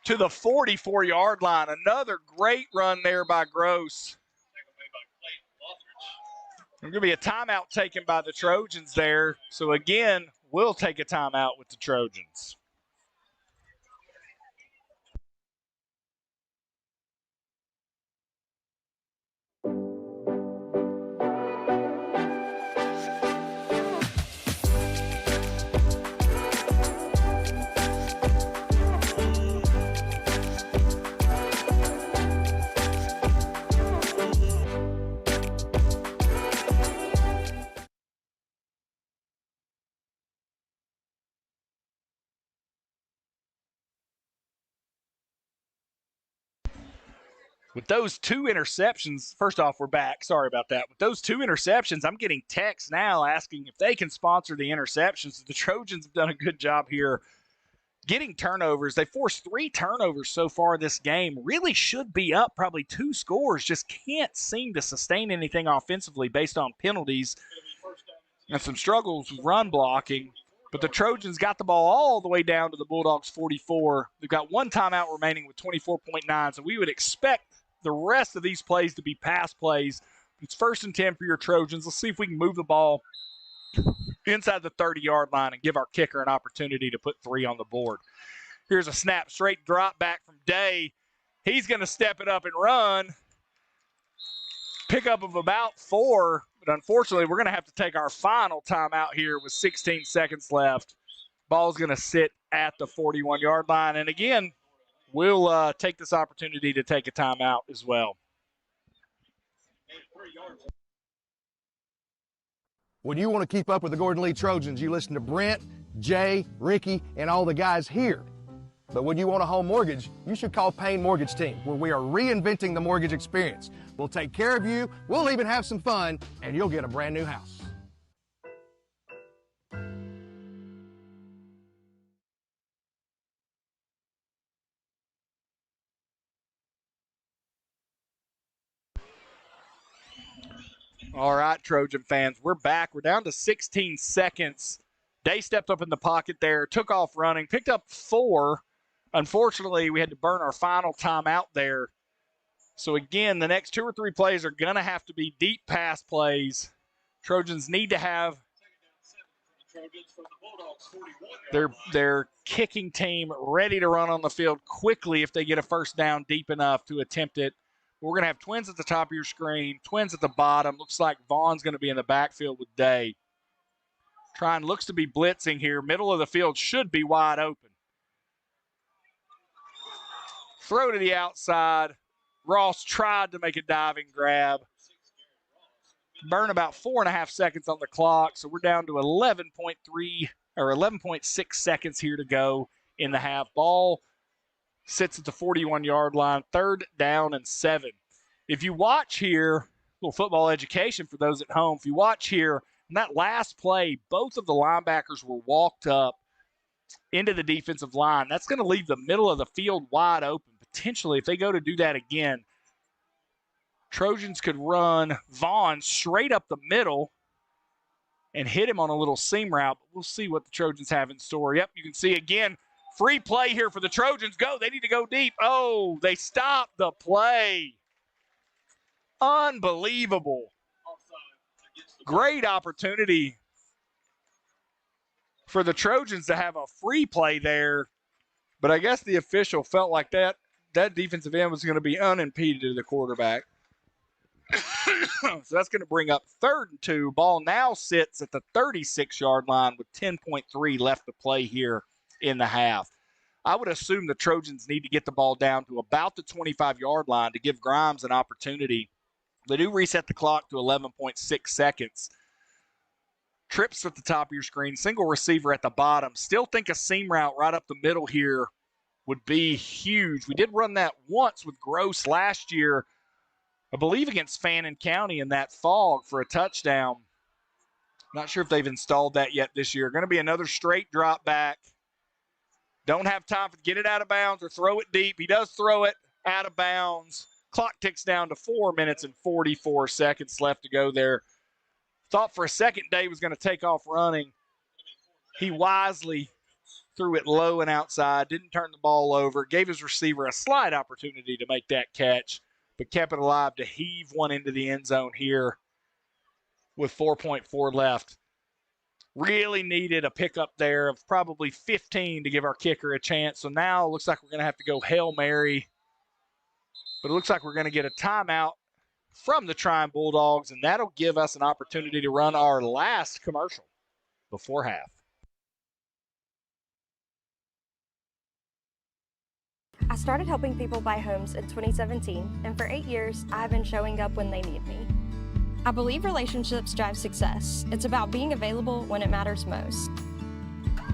to the 44-yard line. Another great run there by Groce. There's going to be a timeout taken by the Trojans there. So again, we'll take a timeout with the Trojans. With those 2 interceptions, first off, we're back. Sorry about that. With those 2 interceptions, I'm getting texts now asking if they can sponsor the interceptions. The Trojans have done a good job here getting turnovers. They forced 3 turnovers so far this game. Really should be up probably 2 scores. Just can't seem to sustain anything offensively based on penalties and some struggles with run blocking. But the Trojans got the ball all the way down to the Bulldogs 44. They've got 1 timeout remaining with 24.9, so we would expect the rest of these plays to be pass plays. It's 1st and 10 for your Trojans. Let's see if we can move the ball inside the 30-yard line and give our kicker an opportunity to put 3 on the board. Here's a snap, straight drop back from Day. He's going to step it up and run. Pickup of about 4, but unfortunately we're going to have to take our final timeout here with 16 seconds left. Ball's going to sit at the 41-yard line. And again, we'll take this opportunity to take a timeout as well. When you want to keep up with the Gordon Lee Trojans, you listen to Brent, Jay, Ricky, and all the guys here. But when you want a home mortgage, you should call Payne Mortgage Team, where we are reinventing the mortgage experience. We'll take care of you, we'll even have some fun, and you'll get a brand new house. All right, Trojan fans, we're back. We're down to 16 seconds. Day stepped up in the pocket there, took off running, picked up 4. Unfortunately, we had to burn our final timeout there. So again, the next 2 or 3 plays are going to have to be deep pass plays. Trojans need to have their kicking team ready to run on the field quickly if they get a first down deep enough to attempt it. We're going to have twins at the top of your screen, twins at the bottom. Looks like Vaughn's going to be in the backfield with Day. Trion looks to be blitzing here. Middle of the field should be wide open. Throw to the outside. Ross tried to make a diving grab. Burn about 4.5 seconds on the clock, so we're down to 11.3 or 11.6 seconds here to go in the half. Ball sits at the 41-yard line, 3rd down and 7. If you watch here, a little football education for those at home. If you watch here, in that last play, both of the linebackers were walked up into the defensive line. That's going to leave the middle of the field wide open. Potentially, if they go to do that again, Trojans could run Vaughn straight up the middle and hit him on a little seam route. But we'll see what the Trojans have in store. Yep, you can see again, free play here for the Trojans. Go, they need to go deep. Oh, they stopped the play. Unbelievable. Great opportunity for the Trojans to have a free play there. But I guess the official felt like that defensive end was going to be unimpeded to the quarterback. So that's going to bring up 3rd and 2. Ball now sits at the 36-yard line with 10.3 left to play here in the half. I would assume the Trojans need to get the ball down to about the 25-yard line to give Grimes an opportunity They do reset the clock to 11.6 seconds. Trips at the top of your screen, single receiver at the bottom. Still think a seam route right up the middle here would be huge. We did run that once with Groce last year, I believe against Fannin County in that fog for a touchdown. Not sure if they've installed that yet this year. Going to be another straight drop back. Don't have time to get it out of bounds or throw it deep. He does throw it out of bounds. Clock ticks down to 4 minutes and 44 seconds left to go there. Thought for a second Dave was going to take off running. He wisely threw it low and outside, didn't turn the ball over, gave his receiver a slight opportunity to make that catch, but kept it alive to heave one into the end zone here with 4.4 left. Really needed a pickup there of probably 15 to give our kicker a chance. So now it looks like we're going to have to go Hail Mary, but it looks like we're going to get a timeout from the Trion Bulldogs, and that'll give us an opportunity to run our last commercial before half. I started helping people buy homes in 2017, and for 8 years, I've been showing up when they need me. I believe relationships drive success. It's about being available when it matters most.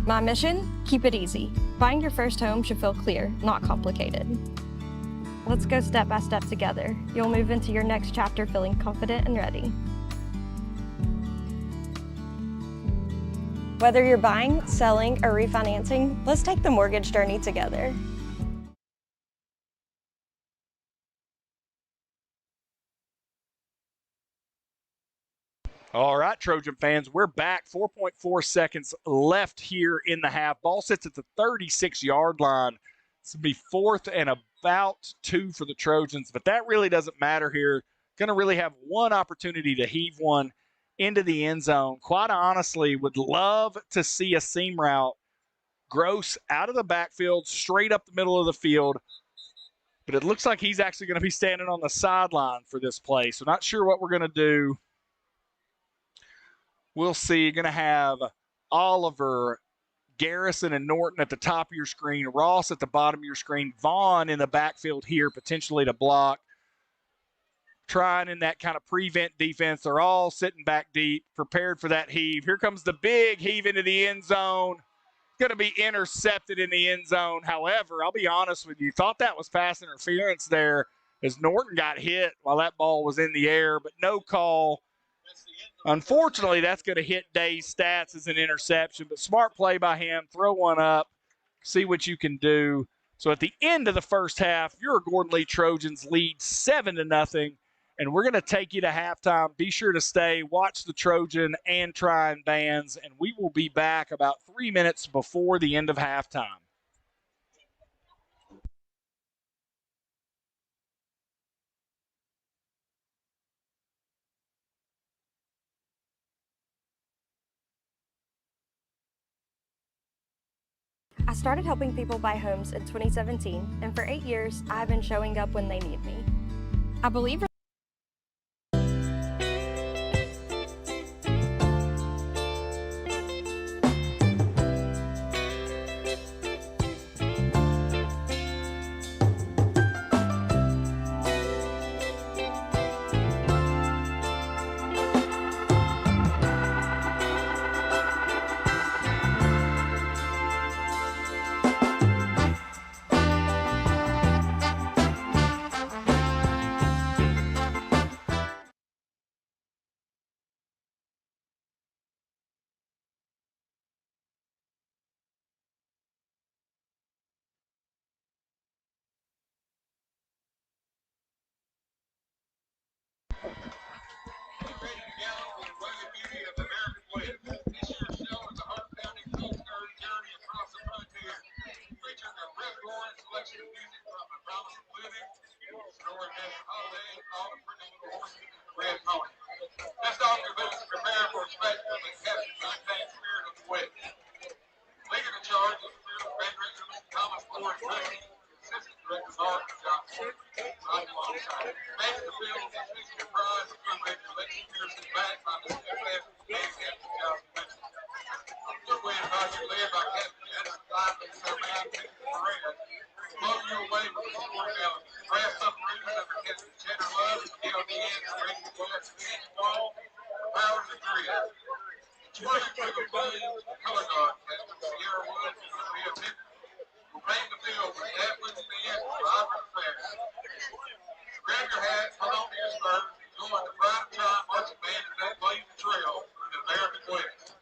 My mission? Keep it easy. Buying your first home should feel clear, not complicated. Let's go step by step together. You'll move into your next chapter feeling confident and ready. Whether you're buying, selling, or refinancing, let's take the mortgage journey together. All right, Trojan fans, we're back. 4.4 seconds left here in the half. Ball sits at the 36-yard line. This will be 4th and about 2 for the Trojans, but that really doesn't matter here. Going to really have one opportunity to heave one into the end zone. Quite honestly, would love to see a seam route. Groce out of the backfield, straight up the middle of the field. But it looks like he's actually going to be standing on the sideline for this play. So not sure what we're going to do. We'll see. You're going to have Oliver, Garrison, and Norton at the top of your screen. Ross at the bottom of your screen. Vaughn in the backfield here, potentially to block. Trying in that kind of prevent defense. They're all sitting back deep, prepared for that heave. Here comes the big heave into the end zone. Going to be intercepted in the end zone. However, I'll be honest with you, thought that was pass interference there as Norton got hit while that ball was in the air, but no call. Unfortunately, that's going to hit Day's stats as an interception, but smart play by him. Throw one up, see what you can do. So at the end of the first half, your Gordon Lee Trojans lead 7-0, and we're going to take you to halftime. Be sure to stay, watch the Trojan and Trion bands, and we will be back about 3 minutes before the end of halftime. I started helping people buy homes in 2017, and for 8 years, I've been showing up when they need me. I believe This doctor boots prepare for spectacle and capture the untamed spirit of the wedding. Leading the charge is Spirit Frederick, Thomas Ford, Assistant Director Mark Johnson. Right alongside. Making the field, assisting the prize of good record, Lexi Pearson back by the FF and Captain Johnson. Good way about you led by Captain Edison Lively, so man, Pereira. Blow you away with the score down. Brass up rooted under Captain Cheddar Love, get on the end. paint the field with that which stands for vibrant fair. Grab your hats, put on your spurs, and join the pride of Trion marching band as they blaze the trail through the American West.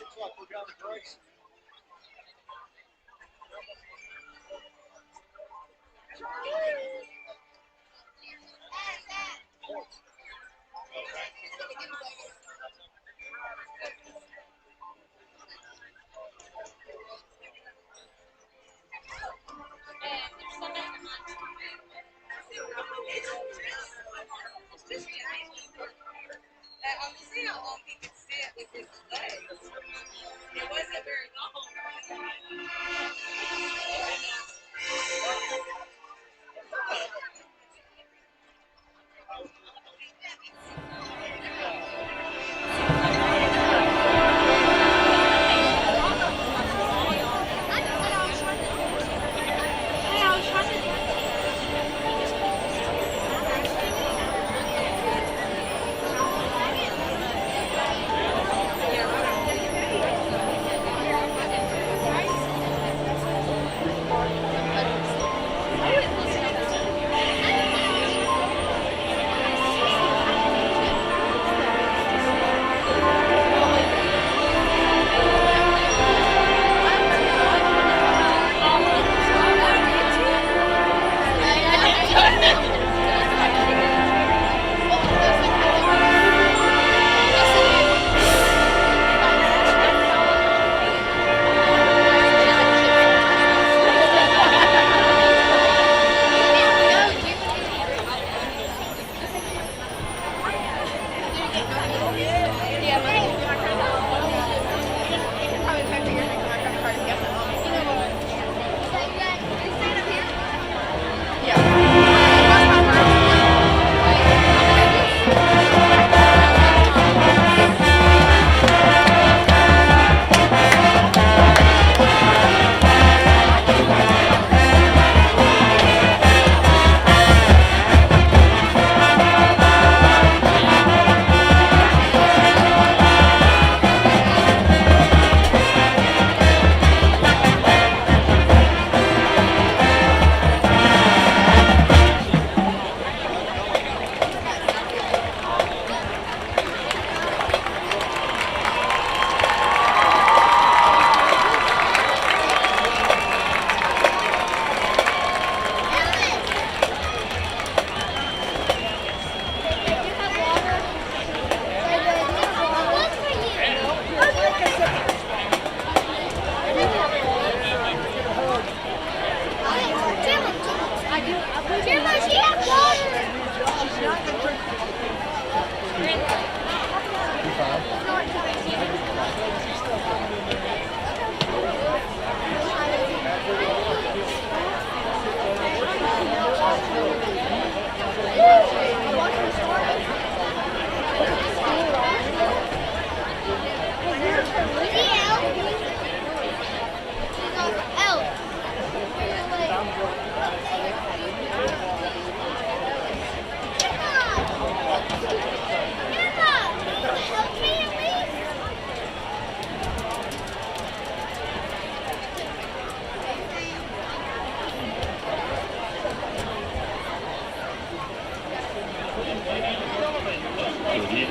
Looks like we got a Groce. I was seeing how long he could sit with his legs. It wasn't very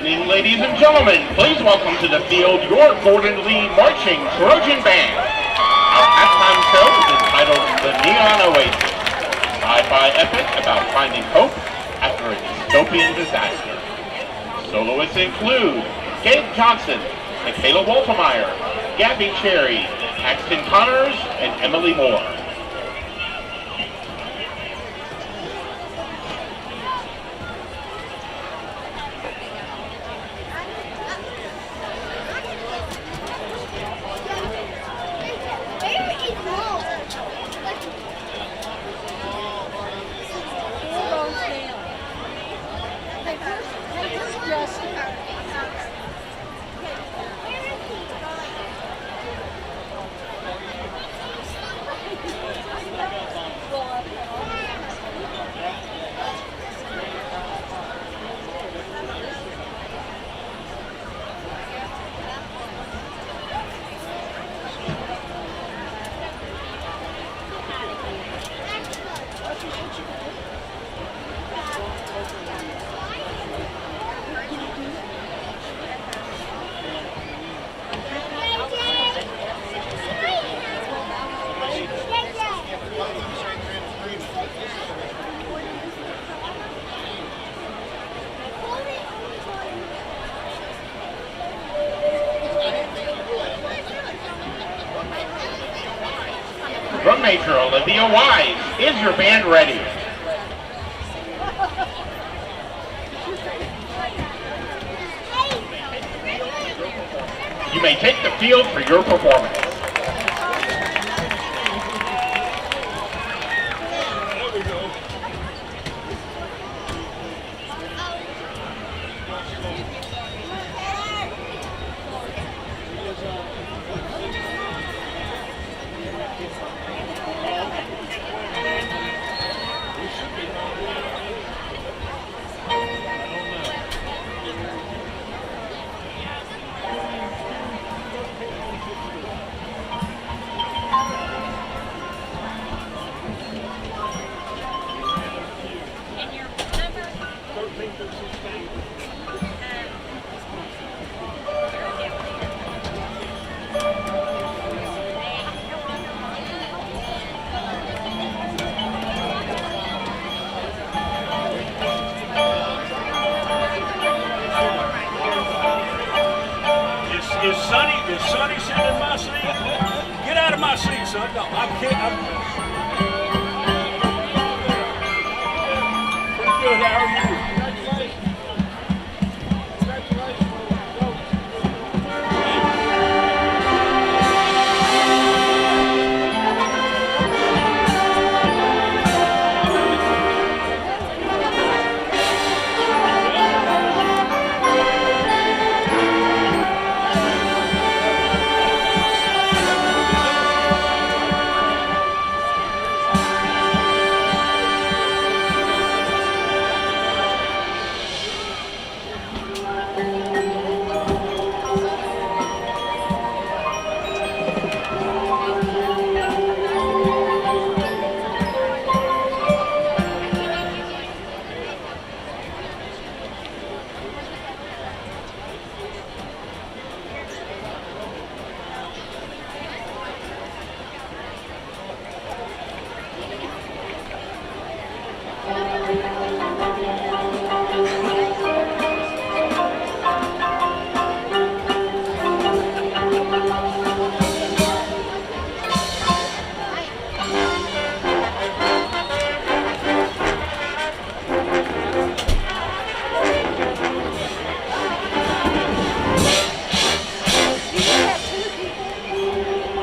evening, ladies and gentlemen. Please welcome to the field your Gordon Lee Marching Trojan Band. Our halftime show is entitled The Neon Oasis, sci-fi epic about finding hope after a dystopian disaster. Soloists include Gabe Johnson, Michaela Wolfmeyer, Gabby Cherry, Paxton Connors, and Emily Moore. Drum Major Olivia Wise, is your band ready? You may take the field for your performance. Is Sonny sitting in my seat? Get out of my seat, son. No, I can't. Pretty good. How are you?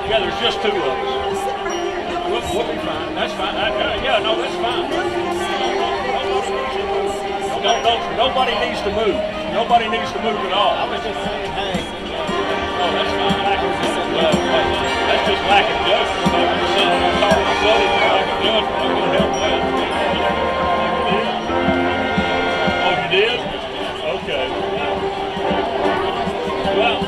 Yeah, there's just two of us. We'll be fine. That's fine. Yeah, no, that's fine. Nobody needs to move. Nobody needs to move at all. I was just saying, hey. Oh, that's fine. That's just lack of judgment. I'm just sitting there talking to Sonny for lack of judgment. I'm going to help that. Oh, you did? Okay. Well,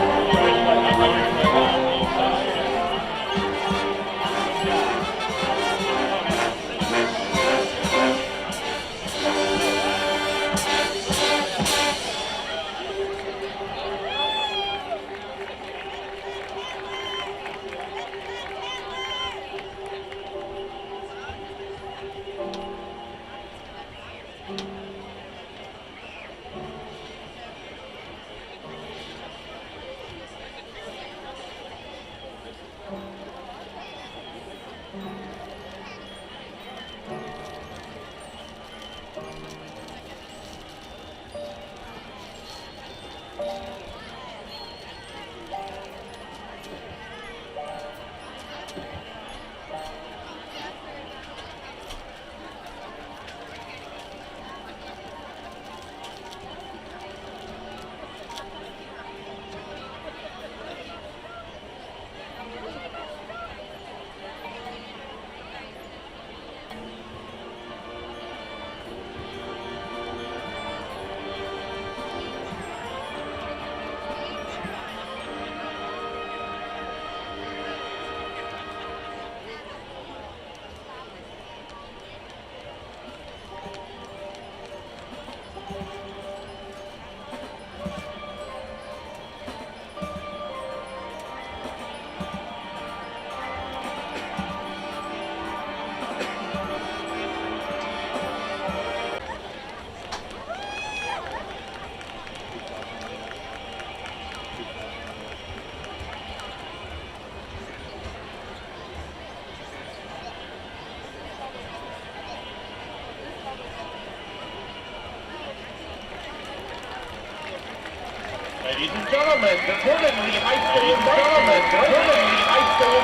Ladies and gentlemen, the Gordon Lee High School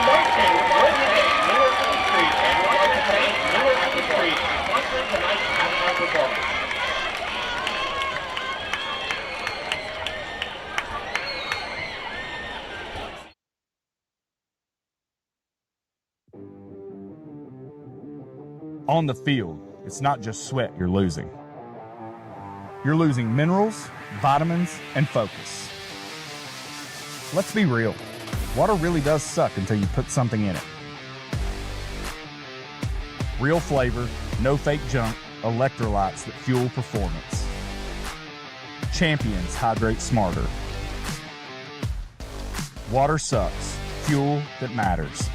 marching represent Middle Street and represent Middle Street, sponsoring tonight's halftime performance. On the field, it's not just sweat you're losing. You're losing minerals, vitamins, and focus. Let's be real. Water really does suck until you put something in it. Real flavor, no fake junk, electrolytes that fuel performance. Champions hydrate smarter. Water sucks, fuel that matters.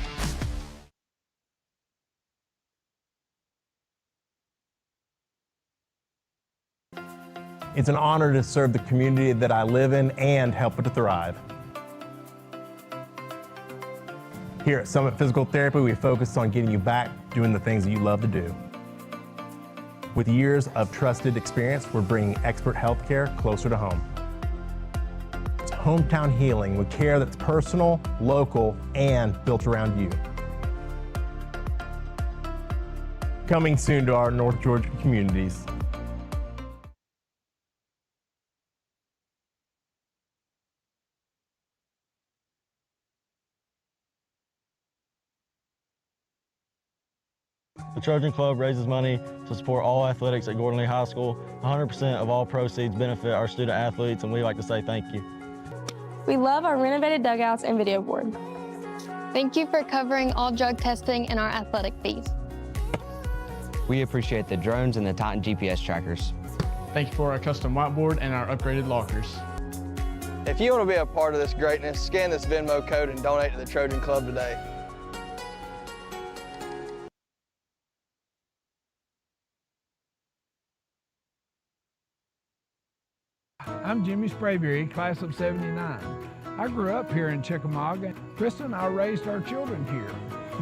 It's an honor to serve the community that I live in and help it to thrive. Here at Summit Physical Therapy, we focus on getting you back doing the things that you love to do. With years of trusted experience, we're bringing expert healthcare closer to home. It's hometown healing with care that's personal, local, and built around you. Coming soon to our North Georgia communities. The Trojan Club raises money to support all athletics at Gordon Lee High School. 100% of all proceeds benefit our student athletes, and we like to say thank you. We love our renovated dugouts and video board. Thank you for covering all drug testing and our athletic fees. We appreciate the drones and the Titan GPS trackers. Thank you for our custom whiteboard and our upgraded lockers. If you want to be a part of this greatness, scan this Venmo code and donate to the Trojan Club today. I'm Jimmy Sprayberry, class of '79. I grew up here in Chickamauga. Krista and I raised our children here.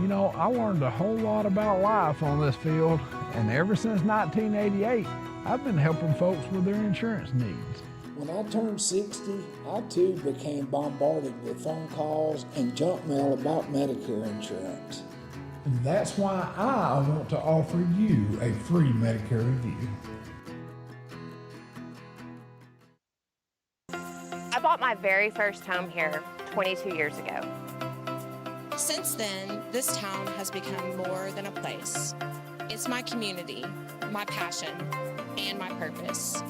You know, I learned a whole lot about life on this field, and ever since 1988, I've been helping folks with their insurance needs. When I turned 60, I too became bombarded with phone calls and junk mail about Medicare insurance. And that's why I want to offer you a free Medicare review. I bought my very first home here 22 years ago. Since then, this town has become more than a place. It's my community, my passion, and my purpose.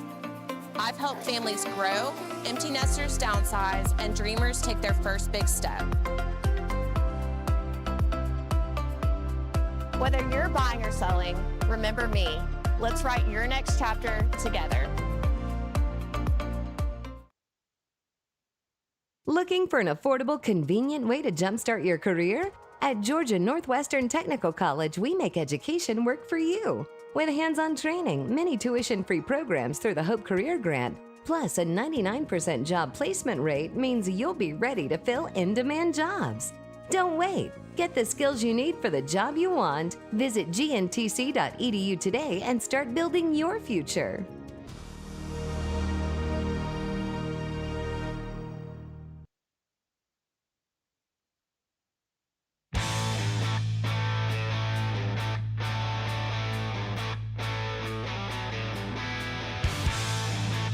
I've helped families grow, empty nesters downsize, and dreamers take their first big step. Whether you're buying or selling, remember me. Let's write your next chapter together. Looking for an affordable, convenient way to jumpstart your career? At Georgia Northwestern Technical College, we make education work for you. With hands-on training, many tuition-free programs through the Hope Career Grant, plus a 99% job placement rate means you'll be ready to fill in-demand jobs. Don't wait. Get the skills you need for the job you want. Visit gntc.edu today and start building your future.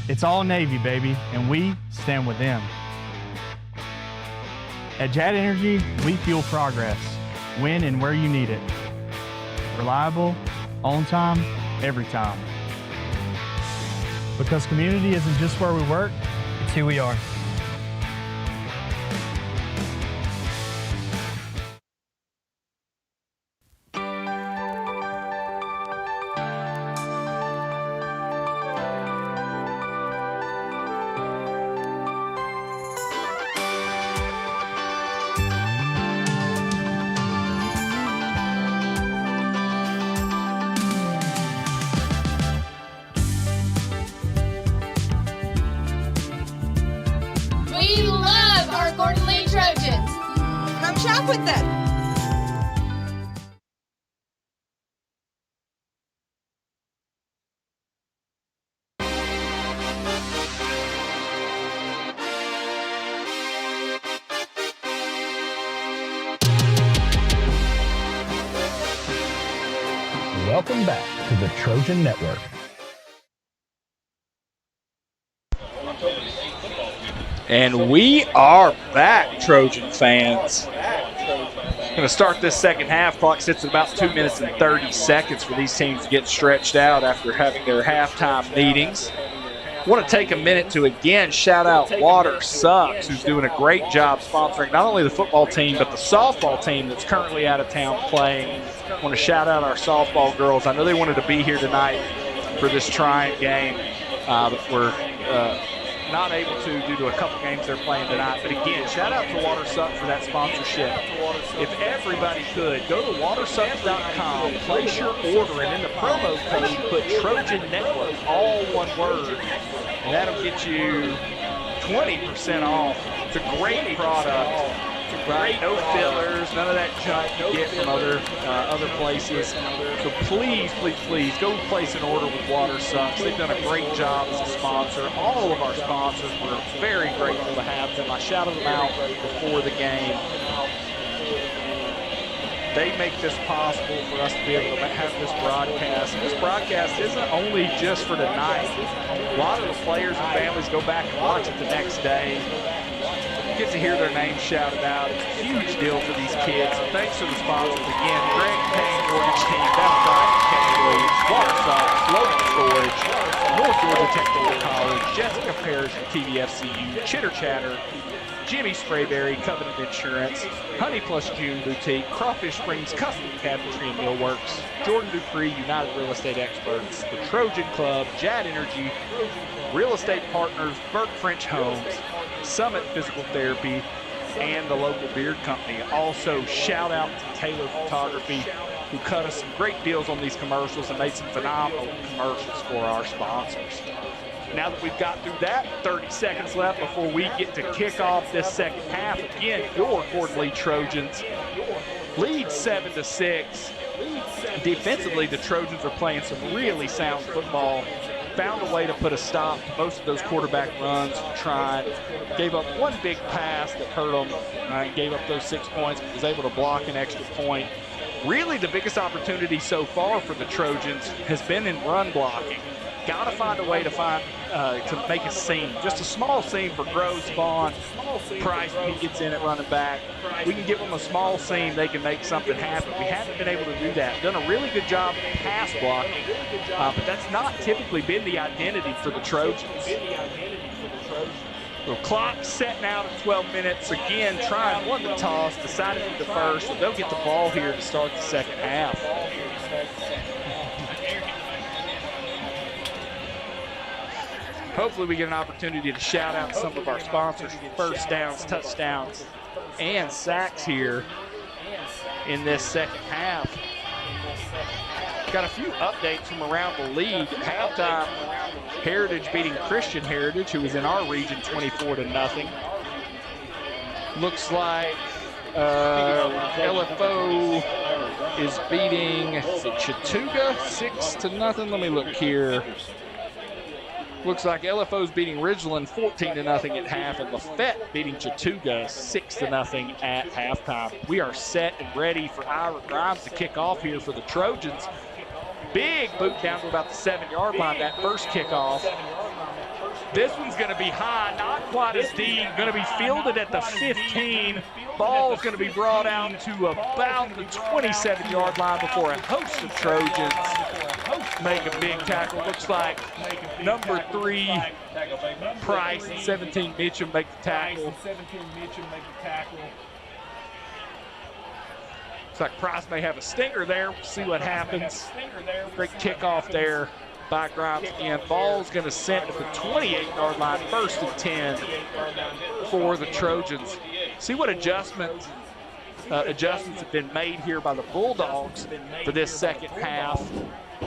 It's all Navy, baby, and we stand with them. At Jet Energy, we fuel progress, when and where you need it. Reliable, on time, every time. Because community isn't just where we work, it's who we are. We love our Gordon Lee Trojans. Come shop with them. Welcome back to the Trojan Network. And we are back, Trojan fans. Going to start this second half. Clock sits at about 2 minutes and 30 seconds for these teams to get stretched out after having their halftime meetings. Want to take a minute to again shout out Water Sucks, who's doing a great job sponsoring not only the football team but the softball team that's currently out of town playing. Want to shout out our softball girls. I know they wanted to be here tonight for this Trion game, but we're not able to due to a couple games they're playing tonight. But again, shout out to Water Sucks for that sponsorship. If everybody could, go to watersucks.com, place your order, and in the promo code, put Trojan Network, all one word, and that'll get you 20% off. It's a great product. Right, no fillers, none of that junk you get from other places. So please, please, please go place an order with Water Sucks. They've done a great job as a sponsor. All of our sponsors, we're very grateful to have them. I shouted them out before the game. They make this possible for us to be able to have this broadcast. And this broadcast isn't only just for tonight. A lot of the players and families go back and watch it the next day. Get to hear their names shouted out. It's a huge deal for these kids. So thanks to the sponsors again. Greg Payne Mortgage Team, Beth Bryant, Kenny Williams, Water Sucks, Logan Storage, North Georgia Technical College, Jessica Parrish from TVFCU, Chitter Chatter, Jimmy Sprayberry, Covenant Insurance, Honey Plus June Boutique, Crawfish Springs Custom Cabinetry and Millworks, Jordan Dupree, United Real Estate Experts, the Trojan Club, Jad Energy, Real Estate Partners, Burke French Homes, Summit Physical Therapy, and the local beard company. Also, shout out to Taylor Photography, who cut us some great deals on these commercials and made some phenomenal commercials for our sponsors. Now that we've got through that, 30 seconds left before we get to kick off this second half. Again, your Gordon Lee Trojans lead 7-6. Defensively, the Trojans are playing some really sound football. Found a way to put a stop to most of those quarterback runs from Trion. Gave up one big pass that hurt them. Gave up those 6 points, but was able to block an extra point. Really, the biggest opportunity so far for the Trojans has been in run blocking. Got to find a way to make a seam. Just a small seam for Groce, Vaughn, Price when he gets in at running back. We can give them a small seam. They can make something happen. We haven't been able to do that. Done a really good job of pass blocking, but that's not typically been the identity for the Trojans. The clock set now to 12 minutes. Again, Trion won the toss, decided to defer, so they'll get the ball here to start the second half. Hopefully we get an opportunity to shout out some of our sponsors for first downs, touchdowns, and sacks here in this second half. Got a few updates from around the league. At halftime, Heritage beating Christian Heritage, who was in our region, 24-0. Looks like LFO is beating Chattooga 6-0. Let me look here. Looks like LFO's beating Ridgeland 14-0 at half, and Lafette beating Chattooga 6-0 at halftime. We are set and ready for Ira Grimes to kick off here for the Trojans. Big boot down to about the 7-yard line, that first kickoff. This one's going to be high, not quite as deep. Going to be fielded at the 15. Ball's going to be brought out to about the 27-yard line before a host of Trojans make a big tackle. Looks like number 3 Price and 17 Mitchum make the tackle. Looks like Price may have a stinger there. We'll see what happens. Great kickoff there by Grimes again. Ball's going to sit at the 28-yard line, 1st and 10 for the Trojans. See what adjustments have been made here by the Bulldogs for this second half.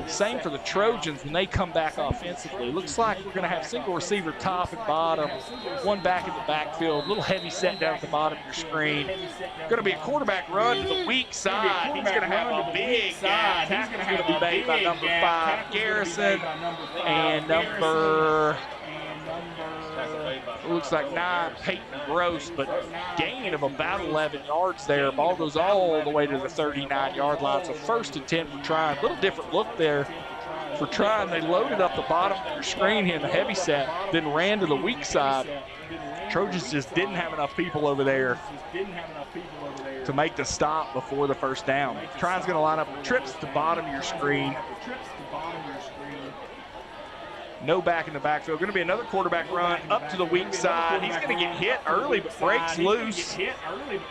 Same for the Trojans when they come back offensively. Looks like we're going to have single receiver top and bottom, one back in the backfield, a little heavy set down at the bottom of your screen. Going to be a quarterback run to the weak side. He's going to have a big tackle going to be made by number 5 Garrison and number looks like 9, Peyton Groce, but gain of about 11 yards there. Ball goes all the way to the 39-yard line. So 1st and 10 for Trion. A little different look there for Trion. They loaded up the bottom of your screen here in the heavy set, then ran to the weak side. Trojans just didn't have enough people over there to make the stop before the 1st down. Trion's going to line up trips at the bottom of your screen. No back in the backfield. Going to be another quarterback run up to the weak side. He's going to get hit early, but breaks loose.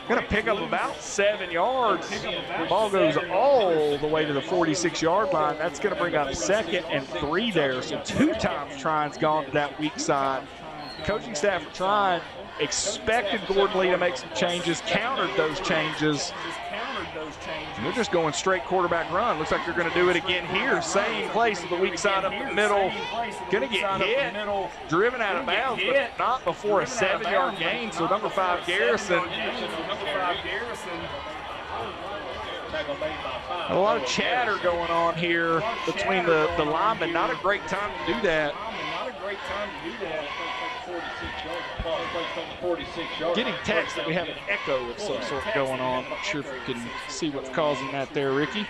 Going to pick up about 7 yards. The ball goes all the way to the 46-yard line. That's going to bring up 2nd and 3 there. So 2 times Trion's gone to that weak side. Coaching staff for Trion expected Gordon Lee to make some changes, countered those changes. And they're just going straight quarterback run. Looks like they're going to do it again here. Same place to the weak side up the middle. Going to get hit, driven out of bounds, but not before a 7-yard gain. So number 5, Garrison. A lot of chatter going on here between the linemen. Not a great time to do that. Getting text that we have an echo of some sort going on. I'm not sure if you can see what's causing that there, Ricky.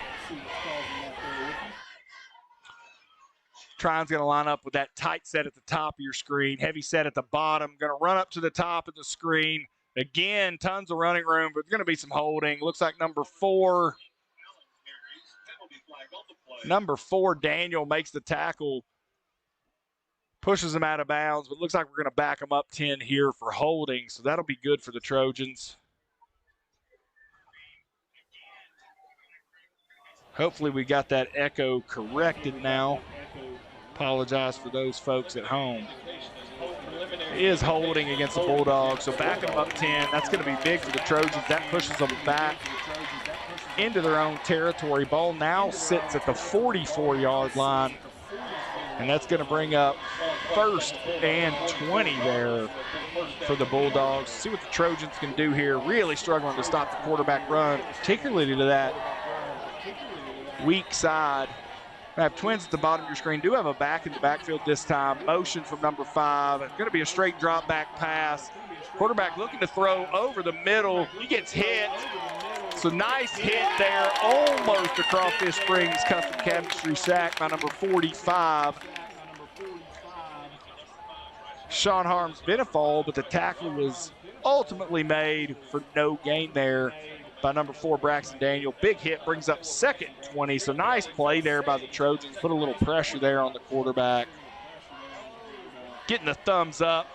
Trion's going to line up with that tight set at the top of your screen, heavy set at the bottom. Going to run up to the top of the screen. Again, tons of running room, but there's going to be some holding. Looks like number 4, Daniel makes the tackle. Pushes him out of bounds, but looks like we're going to back him up 10 here for holding, so that'll be good for the Trojans. Hopefully we got that echo corrected now. Apologize for those folks at home. He is holding against the Bulldogs, so backing them up 10. That's going to be big for the Trojans. That pushes them back into their own territory. Ball now sits at the 44-yard line. And that's going to bring up 1st and 20 there for the Bulldogs. See what the Trojans can do here. Really struggling to stop the quarterback run, particularly to that weak side. I have twins at the bottom of your screen. Do have a back in the backfield this time. Motion from number 5. It's going to be a straight drop back pass. Quarterback looking to throw over the middle. He gets hit. So nice hit there, almost across this Springs custom cabinetry sack by number 45. Sean Harms been a fall, but the tackle was ultimately made for no gain there by number 4, Braxton Daniel. Big hit brings up 2nd and 20, so nice play there by the Trojans. Put a little pressure there on the quarterback. Getting the thumbs up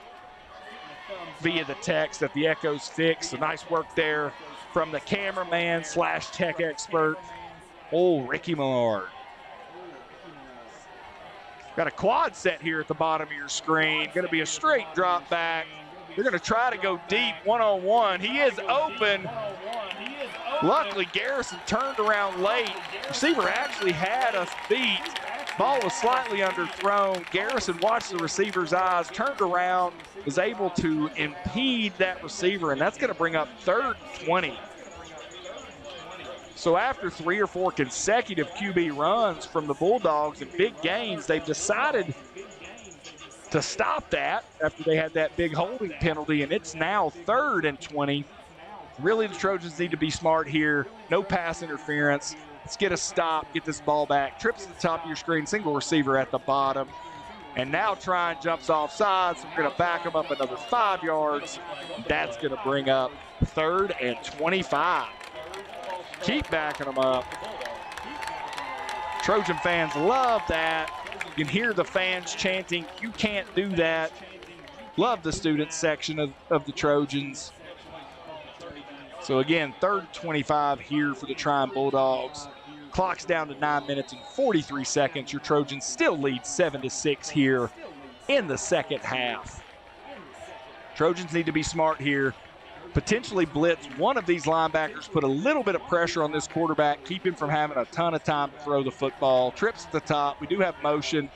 via the text that the echo's fixed. So nice work there from the cameraman / tech expert, Ricky Millard. Got a quad set here at the bottom of your screen. Going to be a straight drop back. They're going to try to go deep one-on-one. He is open. Luckily, Garrison turned around late. Receiver actually had us beat. Ball was slightly underthrown. Garrison watched the receiver's eyes, turned around, was able to impede that receiver, and that's going to bring up 3rd and 20. So after 3 or 4 consecutive QB runs from the Bulldogs in big games, they've decided to stop that after they had that big holding penalty, and it's now 3rd and 20. Really, the Trojans need to be smart here. No pass interference. Let's get a stop, get this ball back. Trips to the top of your screen, single receiver at the bottom. And now Trion jumps off sides, so we're going to back him up another 5 yards. That's going to bring up 3rd and 25. Keep backing them up. Trojan fans love that. You can hear the fans chanting, "You can't do that." Love the student section of the Trojans. So again, 3rd and 25 here for the Trion Bulldogs. Clock's down to 9 minutes and 43 seconds. Your Trojans still lead 7-6 here in the second half. Trojans need to be smart here. Potentially blitz one of these linebackers, put a little bit of pressure on this quarterback, keep him from having a ton of time to throw the football. Trips at the top. We do have motion.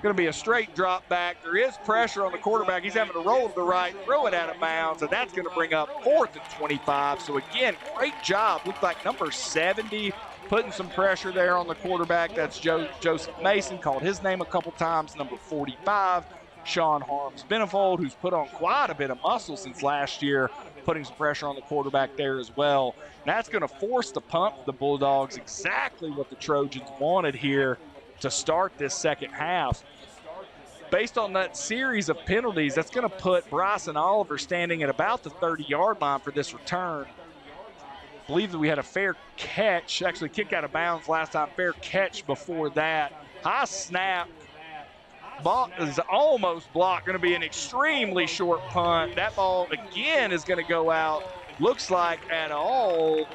Going to be a straight drop back. There is pressure on the quarterback. He's having to roll to the right, throw it out of bounds, and that's going to bring up 4th and 25. So again, great job. Looked like number 70 putting some pressure there on the quarterback. That's Joseph Mason. Called his name a couple times. Number 45 Sean Harms-Benefold, who's put on quite a bit of muscle since last year, putting some pressure on the quarterback there as well. And that's going to force the punt for the Bulldogs, exactly what the Trojans wanted here to start this second half. Based on that series of penalties, that's going to put Bryson Oliver standing at about the 30-yard line for this return. I believe that we had a fair catch, actually kick out of bounds last time, fair catch before that. High snap. Ball is almost blocked. Going to be an extremely short punt. That ball again is going to go out. Looks like all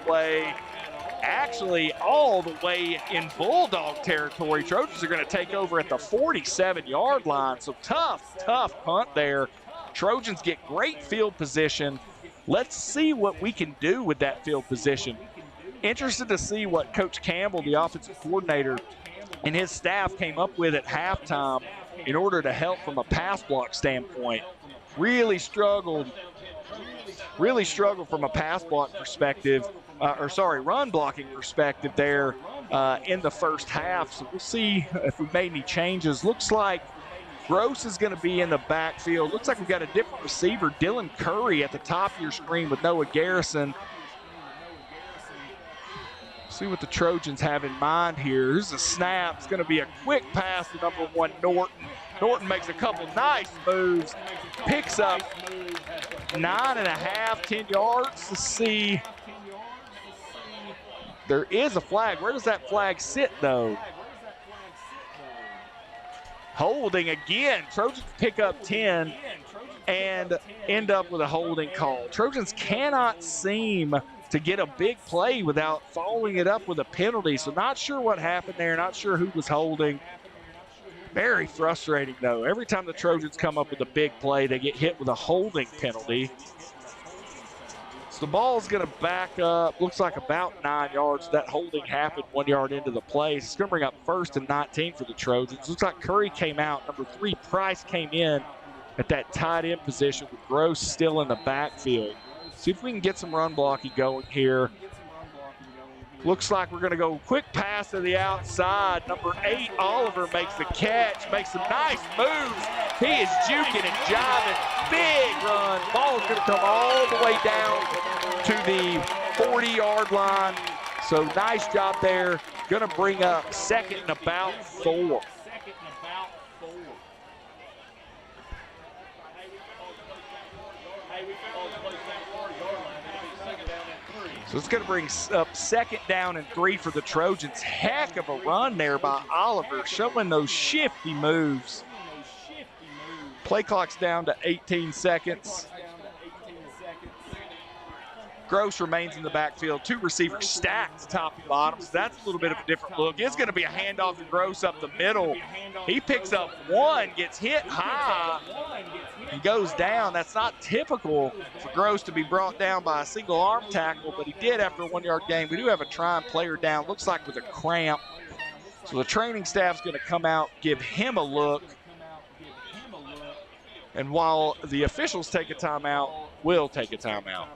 the way in Bulldog territory. Trojans are going to take over at the 47-yard line. So tough punt there. Trojans get great field position. Let's see what we can do with that field position. Interested to see what Coach Campbell, the offensive coordinator, and his staff came up with at halftime in order to help from a pass block standpoint. Really struggled from a pass block perspective, run blocking perspective there in the first half. So we'll see if we've made any changes. Looks like Groce is going to be in the backfield. Looks like we've got a different receiver, Dylan Curry, at the top of your screen with Noah Garrison. See what the Trojans have in mind here. Here's a snap. It's going to be a quick pass to number 1, Norton. Norton makes a couple nice moves, picks up 9.5, 10 yards. Let's see. There is a flag. Where does that flag sit, though? Holding again. Trojans pick up 10 and end up with a holding call. Trojans cannot seem to get a big play without following it up with a penalty. So not sure what happened there. Not sure who was holding. Very frustrating, though. Every time the Trojans come up with a big play, they get hit with a holding penalty. So the ball's going to back up. Looks like about 9 yards. That holding happened 1 yard into the play. It's going to bring up 1st and 19 for the Trojans. Looks like Curry came out. Number 3, Price came in at that tight end position with Groce still in the backfield. See if we can get some run blocking going here. Looks like we're going to go quick pass to the outside. Number 8, Oliver makes the catch, makes some nice moves. He is juking and jiving. Big run. Ball's going to come all the way down to the 40-yard line. So nice job there. Going to bring up 2nd and about 4. So it's going to bring up 2nd down and 3 for the Trojans. Heck of a run there by Oliver, showing those shifty moves. Play clock's down to 18 seconds. Groce remains in the backfield. 2 receivers stacked top and bottom. So that's a little bit of a different look. It's going to be a handoff to Groce up the middle. He picks up 1, gets hit high, and goes down. That's not typical for Groce to be brought down by a single arm tackle, but he did after a 1 yard gain. We do have a Trion player down, looks like with a cramp. So the training staff's going to come out, give him a look. And while the officials take a timeout, we'll take a timeout.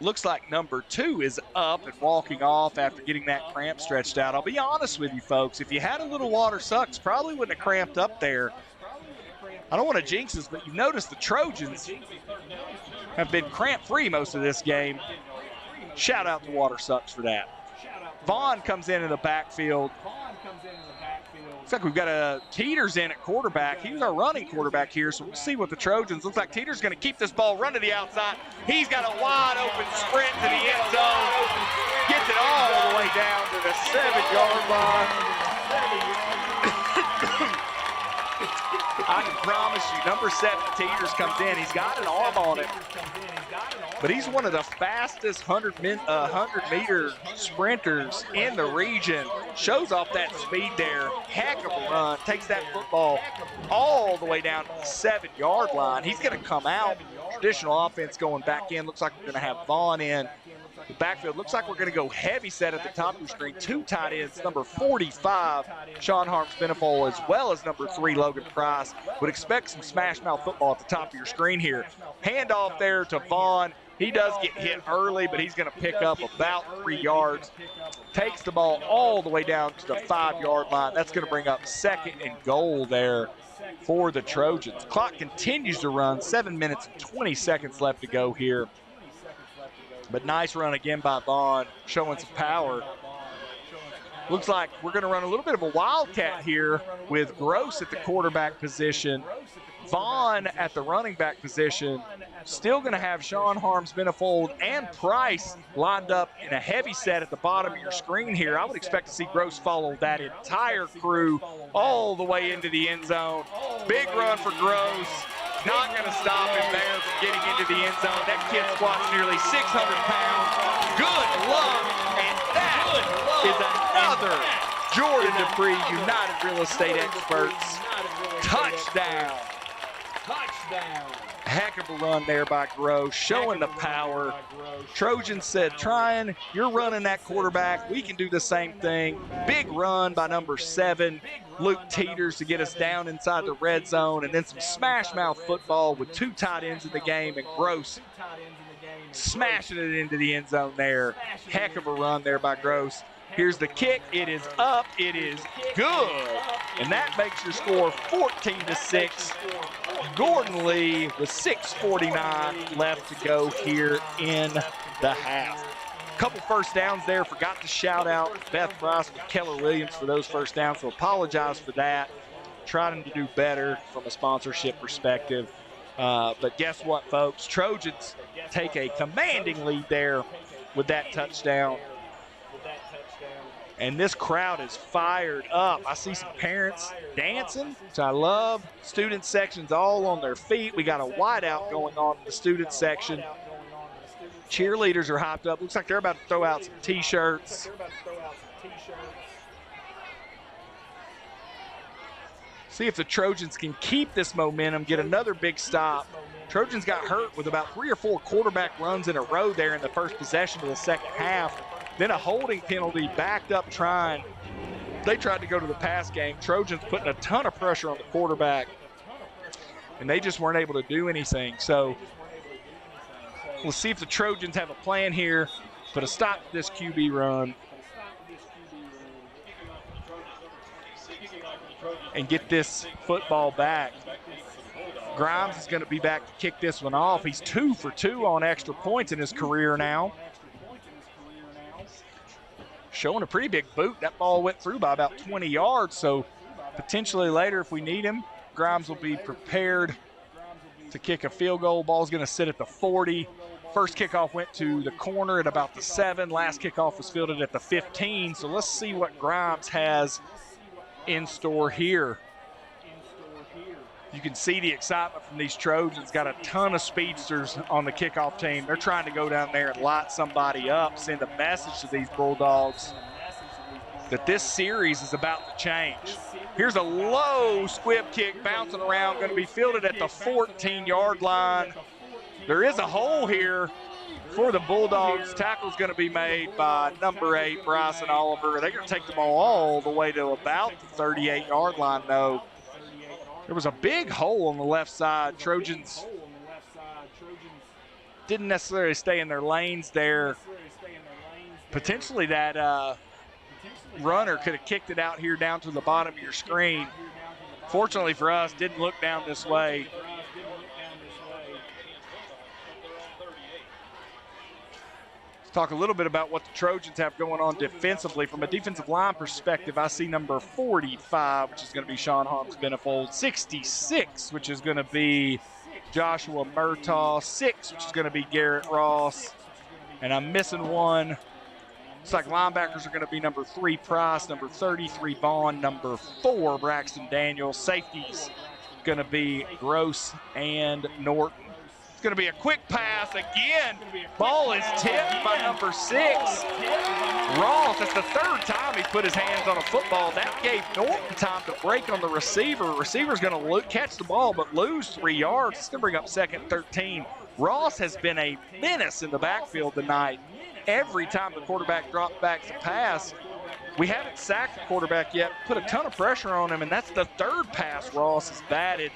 Looks like number 2 is up and walking off after getting that cramp stretched out. I'll be honest with you, folks. If you had a little water sucks, probably wouldn't have cramped up there. I don't want to jinx this, but you notice the Trojans have been cramp-free most of this game. Shout out to Water Sucks for that. Vaughn comes in the backfield. Looks like we've got a Teeters in at quarterback. He was our running quarterback here, so we'll see what the Trojans. Looks like Teeters going to keep this ball run to the outside. He's got a wide open sprint to the end zone. Gets it all the way down to the 7-yard line. I can promise you, number 7 Teeters comes in. He's got an arm on him. but he's one of the fastest 100-meter sprinters in the region. Shows off that speed there. Heck of a run. Takes that football all the way down to the 7-yard line. He's going to come out. Traditional offense going back in. Looks like we're going to have Vaughn in the backfield. Looks like we're going to go heavy set at the top of your screen. 2 tight ends, number 45, Sean Harms-Benefol, as well as number 3, Logan Price. Would expect some smash mouth football at the top of your screen here. Handoff there to Vaughn. He does get hit early, but he's going to pick up about 3 yards. Takes the ball all the way down to the 5-yard line. That's going to bring up 2nd and goal there for the Trojans. Clock continues to run. 7 minutes and 20 seconds left to go here. But nice run again by Vaughn, showing some power. Looks like we're going to run a little bit of a wildcat here with Groce at the quarterback position. Vaughn at the running back position. Still going to have Sean Harms-Benefol and Price lined up in a heavy set at the bottom of your screen here. I would expect to see Groce follow that entire crew all the way into the end zone. Big run for Groce. Not going to stop him there from getting into the end zone. That kid squats nearly 600 pounds. Good luck. And that is another Jordan Dupree United Real Estate Experts touchdown. Heck of a run there by Groce, showing the power. Trojan said, Trion, you're running that quarterback. We can do the same thing. Big run by number 7, Luke Teeters, to get us down inside the red zone, and then some smash mouth football with 2 tight ends in the game, and Groce smashing it into the end zone there. Heck of a run there by Groce. Here's the kick. It is up. It is good. And that makes your score 14-6. Gordon Lee with 6:49 left to go here in the half. Couple first downs there. Forgot to shout out Beth Price and Keller Williams for those first downs, so apologize for that. Trying to do better from a sponsorship perspective. But guess what, folks? Trojans take a commanding lead there with that touchdown. And this crowd is fired up. I see some parents dancing, which I love. Student section's all on their feet. We got a whiteout going on in the student section. Cheerleaders are hyped up. Looks like they're about to throw out some T-shirts. See if the Trojans can keep this momentum, get another big stop. Trojans got hurt with about 3 or 4 quarterback runs in a row there in the first possession of the second half. Then a holding penalty, backed up Trion. They tried to go to the pass game. Trojans putting a ton of pressure on the quarterback, and they just weren't able to do anything. So we'll see if the Trojans have a plan here, put a stop to this QB run and get this football back. Grimes is going to be back to kick this one off. He's 2 for 2 on extra points in his career now. Showing a pretty big boot. That ball went through by about 20 yards, so potentially later if we need him, Grimes will be prepared to kick a field goal. Ball's going to sit at the 40. First kickoff went to the corner at about the 7. Last kickoff was fielded at the 15, so let's see what Grimes has in store here. You can see the excitement from these Trojans. Got a ton of speedsters on the kickoff team. They're trying to go down there and light somebody up, send a message to these Bulldogs that this series is about to change. Here's a low squib kick bouncing around, going to be fielded at the 14-yard line. There is a hole here for the Bulldogs. Tackle's going to be made by number 8, Bryson Oliver. They're going to take the ball all the way to about the 38-yard line, though. There was a big hole on the left side. Trojans didn't necessarily stay in their lanes there. Potentially that runner could have kicked it out here down to the bottom of your screen. Fortunately for us, didn't look down this way. Let's talk a little bit about what the Trojans have going on defensively. From a defensive line perspective, I see number 45, which is going to be Sean Harms-Benefol, 66, which is going to be Joshua Murtaugh, 6, which is going to be Garrett Ross, and I'm missing one. Looks like linebackers are going to be number 3, Price, number 33, Vaughn, number 4, Braxton Daniels. Safeties going to be Groce and Norton. It's going to be a quick pass again. Ball is tipped by number 6, Ross. It's the third time he put his hands on a football. That gave Norton time to break on the receiver. Receiver's going to catch the ball but lose 3 yards. It's going to bring up 2nd and 13. Ross has been a menace in the backfield tonight. Every time the quarterback dropped back to pass, we haven't sacked the quarterback yet, put a ton of pressure on him, and that's the 3rd pass Ross has batted.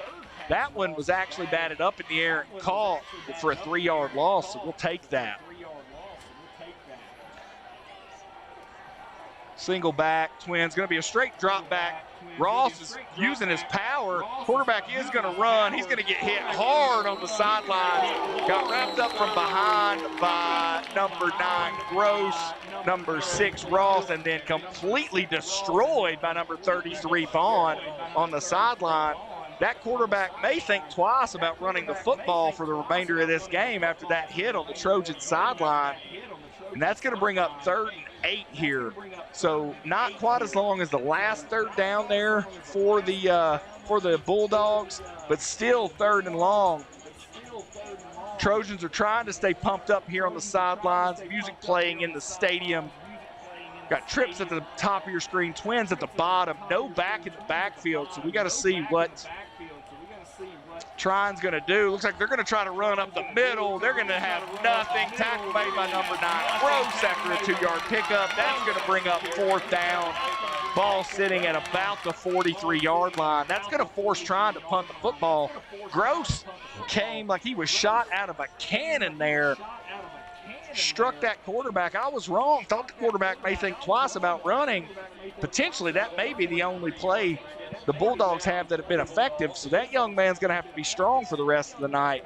That one was actually batted up in the air and caught for a 3-yard loss, so we'll take that. Single back, Twins, going to be a straight drop back. Ross is using his power. Quarterback is going to run. He's going to get hit hard on the sidelines. Got wrapped up from behind by number 9, Groce, number 6, Ross, and then completely destroyed by number 33, Vaughn, on the sideline. That quarterback may think twice about running the football for the remainder of this game after that hit on the Trojan sideline. And that's going to bring up 3rd and 8 here. So not quite as long as the last 3rd down there for the Bulldogs, but still 3rd and long. Trojans are trying to stay pumped up here on the sidelines. Music playing in the stadium. Got trips at the top of your screen, Twins at the bottom, no back in the backfield, so we got to see what Trion's going to do. Looks like they're going to try to run up the middle. They're going to have nothing. Tackle made by number 9, Groce, after a 2-yard pickup. That's going to bring up 4th down. Ball sitting at about the 43-yard line. That's going to force Trion to punt the football. Groce came like he was shot out of a cannon there. Struck that quarterback. I was wrong. Thought the quarterback may think twice about running. Potentially that may be the only play the Bulldogs have that have been effective. So that young man's going to have to be strong for the rest of the night.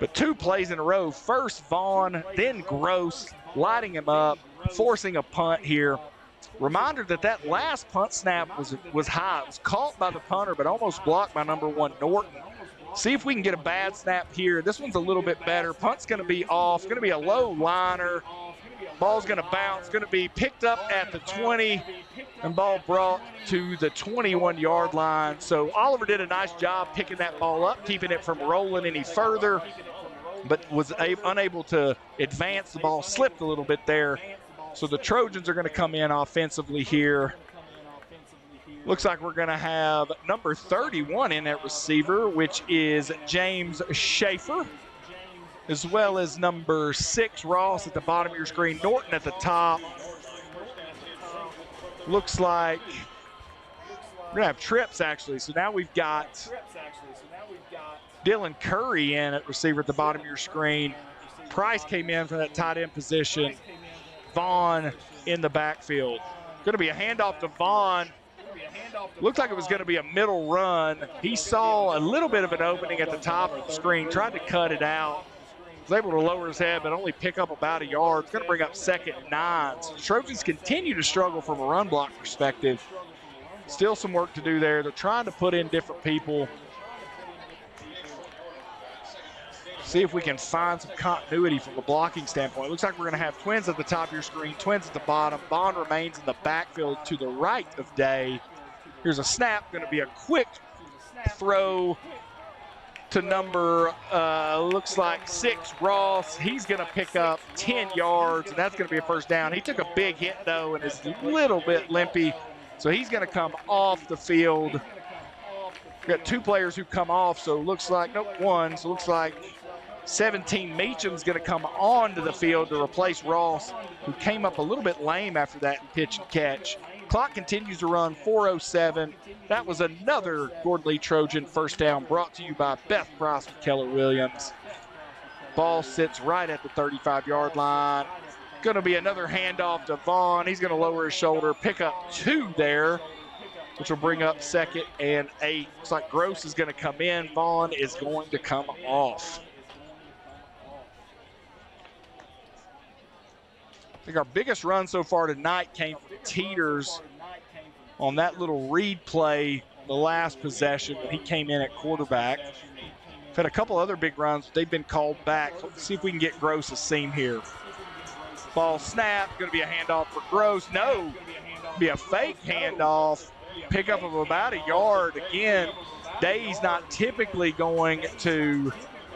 But 2 plays in a row. First Vaughn, then Groce, lighting him up, forcing a punt here. Reminder that last punt snap was high. It was caught by the punter, but almost blocked by number 1, Norton. See if we can get a bad snap here. This one's a little bit better. Punt's going to be off. Going to be a low liner. Ball's going to bounce. Going to be picked up at the 20, and ball brought to the 21-yard line. So Oliver did a nice job picking that ball up, keeping it from rolling any further, but was unable to advance. The ball slipped a little bit there. So the Trojans are going to come in offensively here. Looks like we're going to have number 31 in at receiver, which is James Schaefer, as well as number 6, Ross, at the bottom of your screen. Norton at the top. Looks like we're going to have trips, actually. So now we've got Dylan Curry in at receiver at the bottom of your screen. Price came in from that tight end position. Vaughn in the backfield. Going to be a handoff to Vaughn. Looked like it was going to be a middle run. He saw a little bit of an opening at the top of the screen, tried to cut it out. Was able to lower his head, but only pick up about a yard. It's going to bring up 2nd and 9. So the Trojans continue to struggle from a run block perspective. Still some work to do there. They're trying to put in different people. See if we can find some continuity from a blocking standpoint. Looks like we're going to have Twins at the top of your screen, Twins at the bottom. Bond remains in the backfield to the right of Day. Here's a snap, going to be a quick throw to number, looks like 6, Ross. He's going to pick up 10 yards, and that's going to be a 1st down. He took a big hit, though, and is a little bit limpy, so he's going to come off the field. We've got 2 players who come off, so it looks like, nope, 1, so it looks like 17 Meacham's going to come onto the field to replace Ross, who came up a little bit lame after that in pitch and catch. Clock continues to run, 4:07. That was another Gordon Lee Trojan 1st down, brought to you by Beth Price with Keller Williams. Ball sits right at the 35-yard line. Going to be another handoff to Vaughn. He's going to lower his shoulder, pick up 2 there, which will bring up 2nd and 8. Looks like Groce is going to come in. Vaughn is going to come off. I think our biggest run so far tonight came from Teeters on that little read play, the last possession when he came in at quarterback. We've had a couple other big runs. They've been called back. Let's see if we can get Groce a seam here. Ball snap, going to be a handoff for Groce. No, be a fake handoff. Pickup of about a yard. Again, Day's not typically going to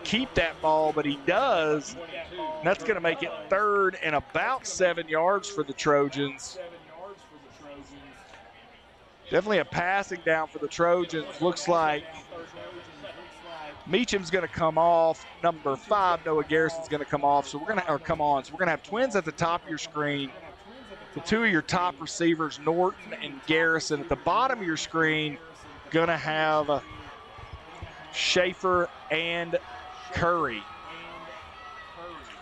keep that ball, but he does. And that's going to make it 3rd and about 7 yards for the Trojans. Definitely a passing down for the Trojans. Looks like Meacham's going to come off. Number 5, Noah Garrison's going to come off. So we're going to, or come on. So we're going to have twins at the top of your screen. The 2 of your top receivers, Norton and Garrison. At the bottom of your screen, going to have Schaefer and Curry.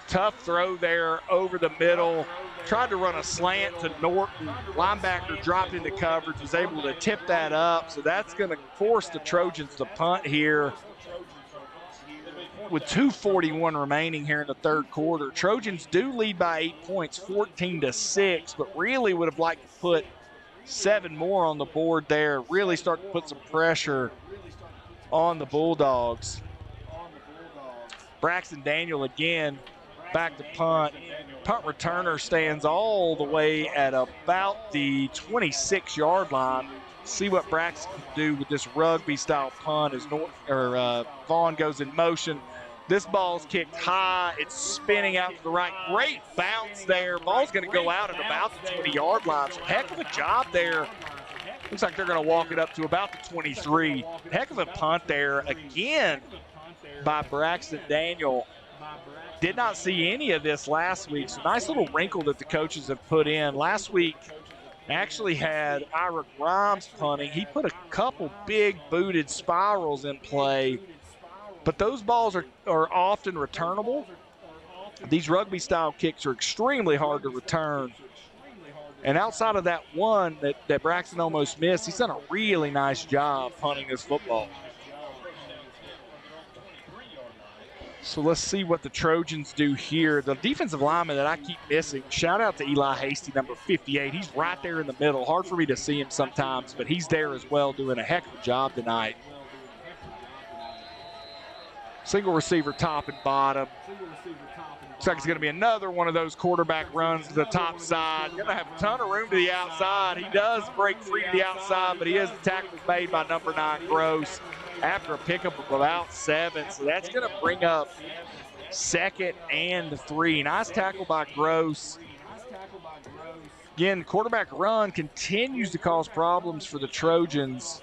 Tough throw there over the middle. Tried to run a slant to Norton. Linebacker dropped into coverage, was able to tip that up. So that's going to force the Trojans to punt here with 2:41 remaining here in the 3rd quarter. Trojans do lead by 8 points, 14-6, but really would have liked to put 7 more on the board there. Really start to put some pressure on the Bulldogs. Braxton Daniel again back to punt. Punt returner stands all the way at about the 26-yard line. See what Braxton can do with this rugby-style punt as Vaughn goes in motion. This ball's kicked high. It's spinning out to the right. Great bounce there. Ball's going to go out at about the 20-yard line. So heck of a job there. Looks like they're going to walk it up to about the 23. Heck of a punt there again by Braxton Daniel. Did not see any of this last week. So nice little wrinkle that the coaches have put in. Last week actually had Ira Grimes punting. He put a couple big booted spirals in play, but those balls are often returnable. These rugby style kicks are extremely hard to return. And outside of that one that Braxton almost missed, he's done a really nice job punting this football. So let's see what the Trojans do here. The defensive lineman that I keep missing, shout out to Eli Hasty, number 58. He's right there in the middle. Hard for me to see him sometimes, but he's there as well, doing a heck of a job tonight. Single receiver top and bottom. Looks like it's going to be another one of those quarterback runs to the top side. Going to have a ton of room to the outside. He does break free to the outside, but he is the tackle made by number 9, Groce, after a pickup of about 7. So that's going to bring up 2nd and 3. Nice tackle by Groce. Again, quarterback run continues to cause problems for the Trojans.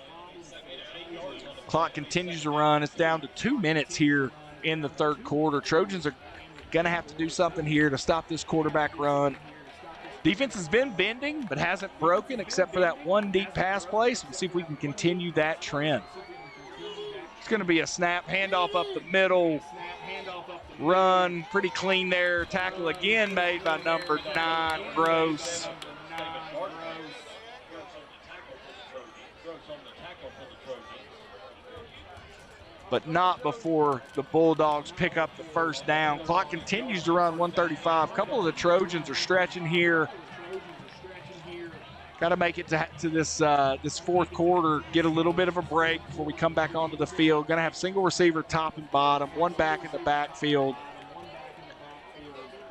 Clock continues to run. It's down to 2 minutes here in the 3rd quarter. Trojans are going to have to do something here to stop this quarterback run. Defense has been bending, but hasn't broken except for that one deep pass play. So we'll see if we can continue that trend. It's going to be a snap, handoff up the middle, run, pretty clean there. Tackle again made by number 9, Groce. But not before the Bulldogs pick up the first down. Clock continues to run, 1:35. A couple of the Trojans are stretching here. Got to make it to this 4th quarter, get a little bit of a break before we come back onto the field. Going to have single receiver top and bottom, one back in the backfield.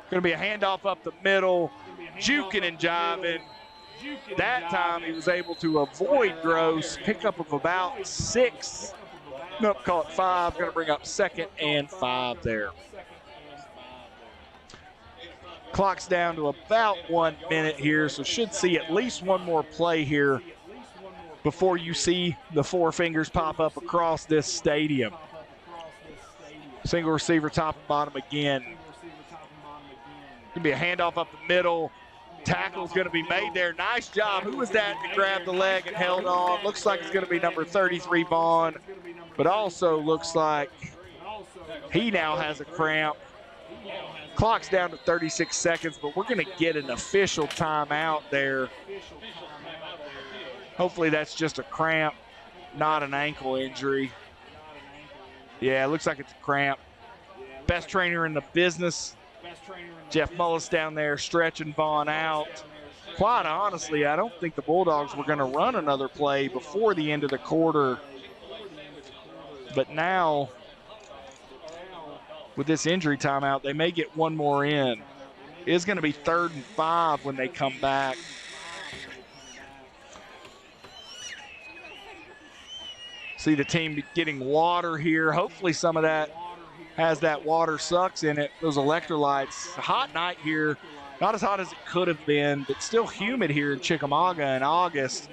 Going to be a handoff up the middle, juking and jiving. That time he was able to avoid Groce, pickup of about 6. Nope, call it 5. Going to bring up 2nd and 5 there. Clock's down to about 1 minute here, so should see at least one more play here before you see the 4 fingers pop up across this stadium. Single receiver top and bottom again. Going to be a handoff up the middle. Tackle's going to be made there. Nice job. Who was that that grabbed the leg and held on? Looks like it's going to be number 33, Vaughn. But also looks like he now has a cramp. Clock's down to 36 seconds, but we're going to get an official timeout there. Hopefully that's just a cramp, not an ankle injury. Yeah, it looks like it's a cramp. Best trainer in the business. Jeff Mullis down there stretching Vaughn out. Quite honestly, I don't think the Bulldogs were going to run another play before the end of the quarter. But now, with this injury timeout, they may get one more in. It's going to be 3rd and 5 when they come back. See the team getting water here. Hopefully some of that has that water sucks in it, those electrolytes. A hot night here, not as hot as it could have been, but still humid here in Chickamauga in August.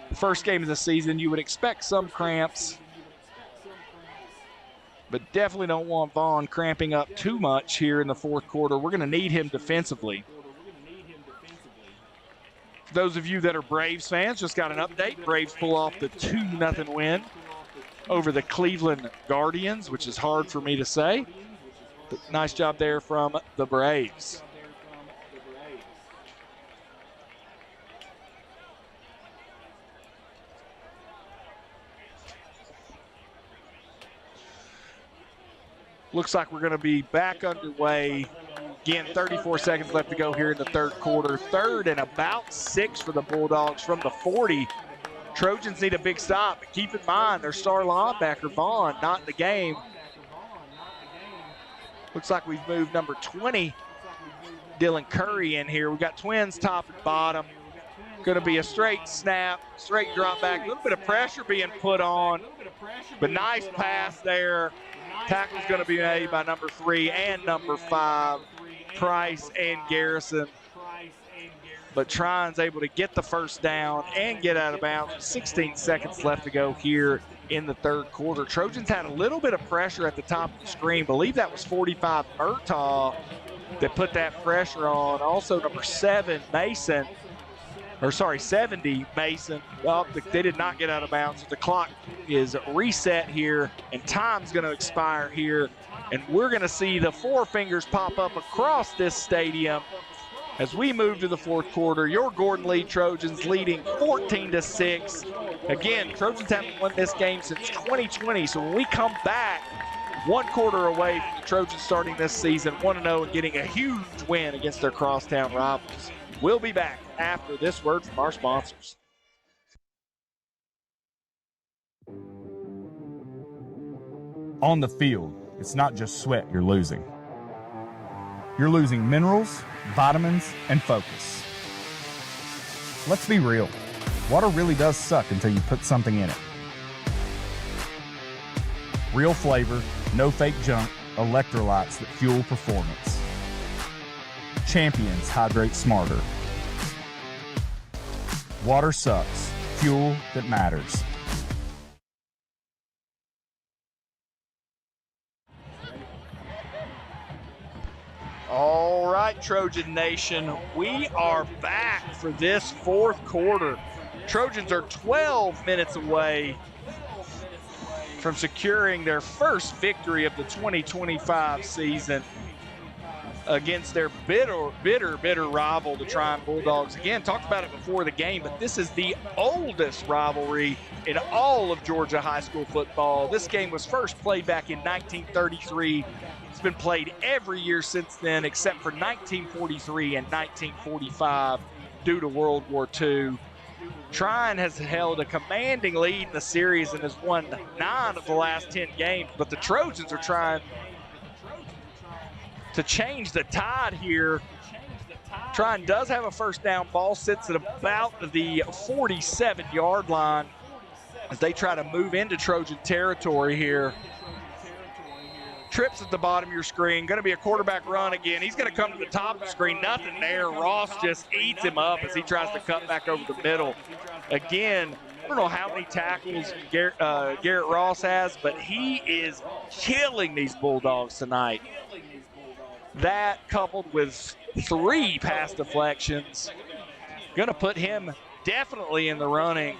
The first game of the season, you would expect some cramps, but definitely don't want Vaughn cramping up too much here in the fourth quarter. We're going to need him defensively. For those of you that are Braves fans, just got an update. Braves pull off the 2-0 win over the Cleveland Guardians, which is hard for me to say. But nice job there from the Braves. Looks like we're going to be back underway. Again, 34 seconds left to go here in the third quarter. Third and about 6 for the Bulldogs from the 40. Trojans need a big stop. But keep in mind, their star linebacker, Vaughn, not in the game. Looks like we've moved number 20, Dylan Curry, in here. We've got twins top and bottom. Going to be a straight snap, straight drop back. A little bit of pressure being put on, but nice pass there. Tackle's going to be made by number 3 and number 5, Price and Garrison. But Trion's able to get the first down and get out of bounds. 16 seconds left to go here in the third quarter. Trojans had a little bit of pressure at the top of the screen. Believe that was 45 Murtaugh that put that pressure on. Also number 7, Mason. 70, Mason. Well, they did not get out of bounds. The clock is reset here, and time's going to expire here. And we're going to see the 4 fingers pop up across this stadium as we move to the fourth quarter. Your Gordon Lee Trojans leading 14-6. Again, Trojans haven't won this game since 2020, so when we come back, 1 quarter away from the Trojans starting this season 1-0 and getting a huge win against their crosstown rivals. We'll be back after this word from our sponsors. On the field, it's not just sweat you're losing. You're losing minerals, vitamins, and focus. Let's be real. Water really does suck until you put something in it. Real flavor, no fake junk, electrolytes that fuel performance. Champions hydrate smarter. Water sucks. Fuel that matters. All right, Trojan Nation, we are back for this fourth quarter. Trojans are 12 minutes away from securing their first victory of the 2025 season against their bitter rival, the Trion Bulldogs. Again, talked about it before the game, but this is the oldest rivalry in all of Georgia high school football. This game was first played back in 1933. It's been played every year since then, except for 1943 and 1945 due to World War II. Trion has held a commanding lead in the series and has won 9 of the last 10 games, but the Trojans are trying to change the tide here. Trion does have a first down. Ball sits at about the 47-yard line as they try to move into Trojan territory here. Trips at the bottom of your screen. Going to be a quarterback run again. He's going to come to the top of the screen. Nothing there. Ross just eats him up as he tries to cut back over the middle. Again, I don't know how many tackles Garrett Ross has, but he is killing these Bulldogs tonight. That coupled with 3 pass deflections, going to put him definitely in the running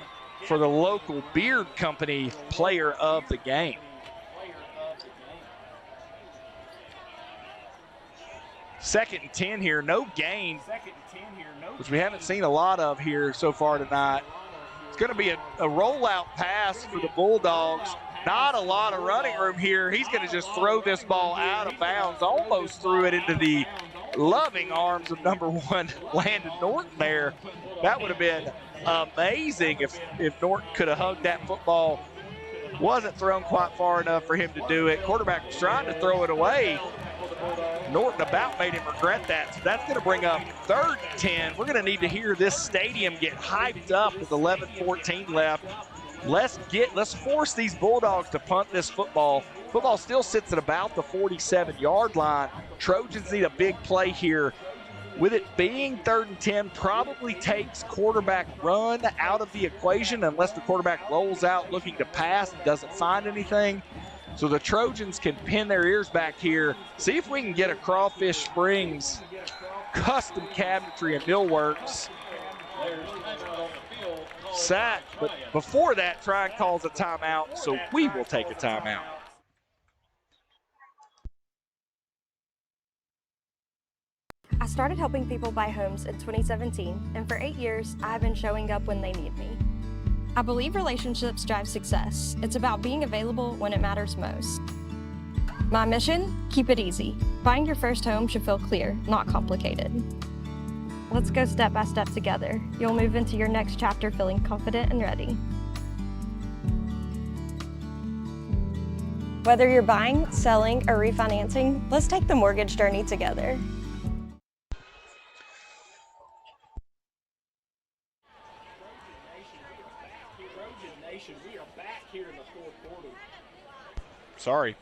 for the local beard company player of the game. Second and 10 here, no gain, which we haven't seen a lot of here so far tonight. It's going to be a rollout pass for the Bulldogs. Not a lot of running room here. He's going to just throw this ball out of bounds. Almost threw it into the loving arms of number 1, Landon Norton there. That would have been amazing if Norton could have hugged that football. Wasn't thrown quite far enough for him to do it. Quarterback was trying to throw it away. Norton about made him regret that. So that's going to bring up 3rd and 10. We're going to need to hear this stadium get hyped up with 11:14 left. Let's force these Bulldogs to punt this football. Football still sits at about the 47-yard line. Trojans need a big play here. With it being 3rd and 10, probably takes quarterback run out of the equation unless the quarterback rolls out looking to pass and doesn't find anything. So the Trojans can pin their ears back here, see if we can get a Crawfish Springs custom cabinetry and millworks sack. But before that, Trion calls a timeout, so we will take a timeout. I started helping people buy homes in 2017, and for 8 years, I have been showing up when they need me. I believe relationships drive success. It's about being available when it matters most. My mission? Keep it easy. Buying your first home should feel clear, not complicated. Let's go step by step together. You'll move into your next chapter feeling confident and ready. Whether you're buying, selling, or refinancing, let's take the mortgage journey together. Sorry,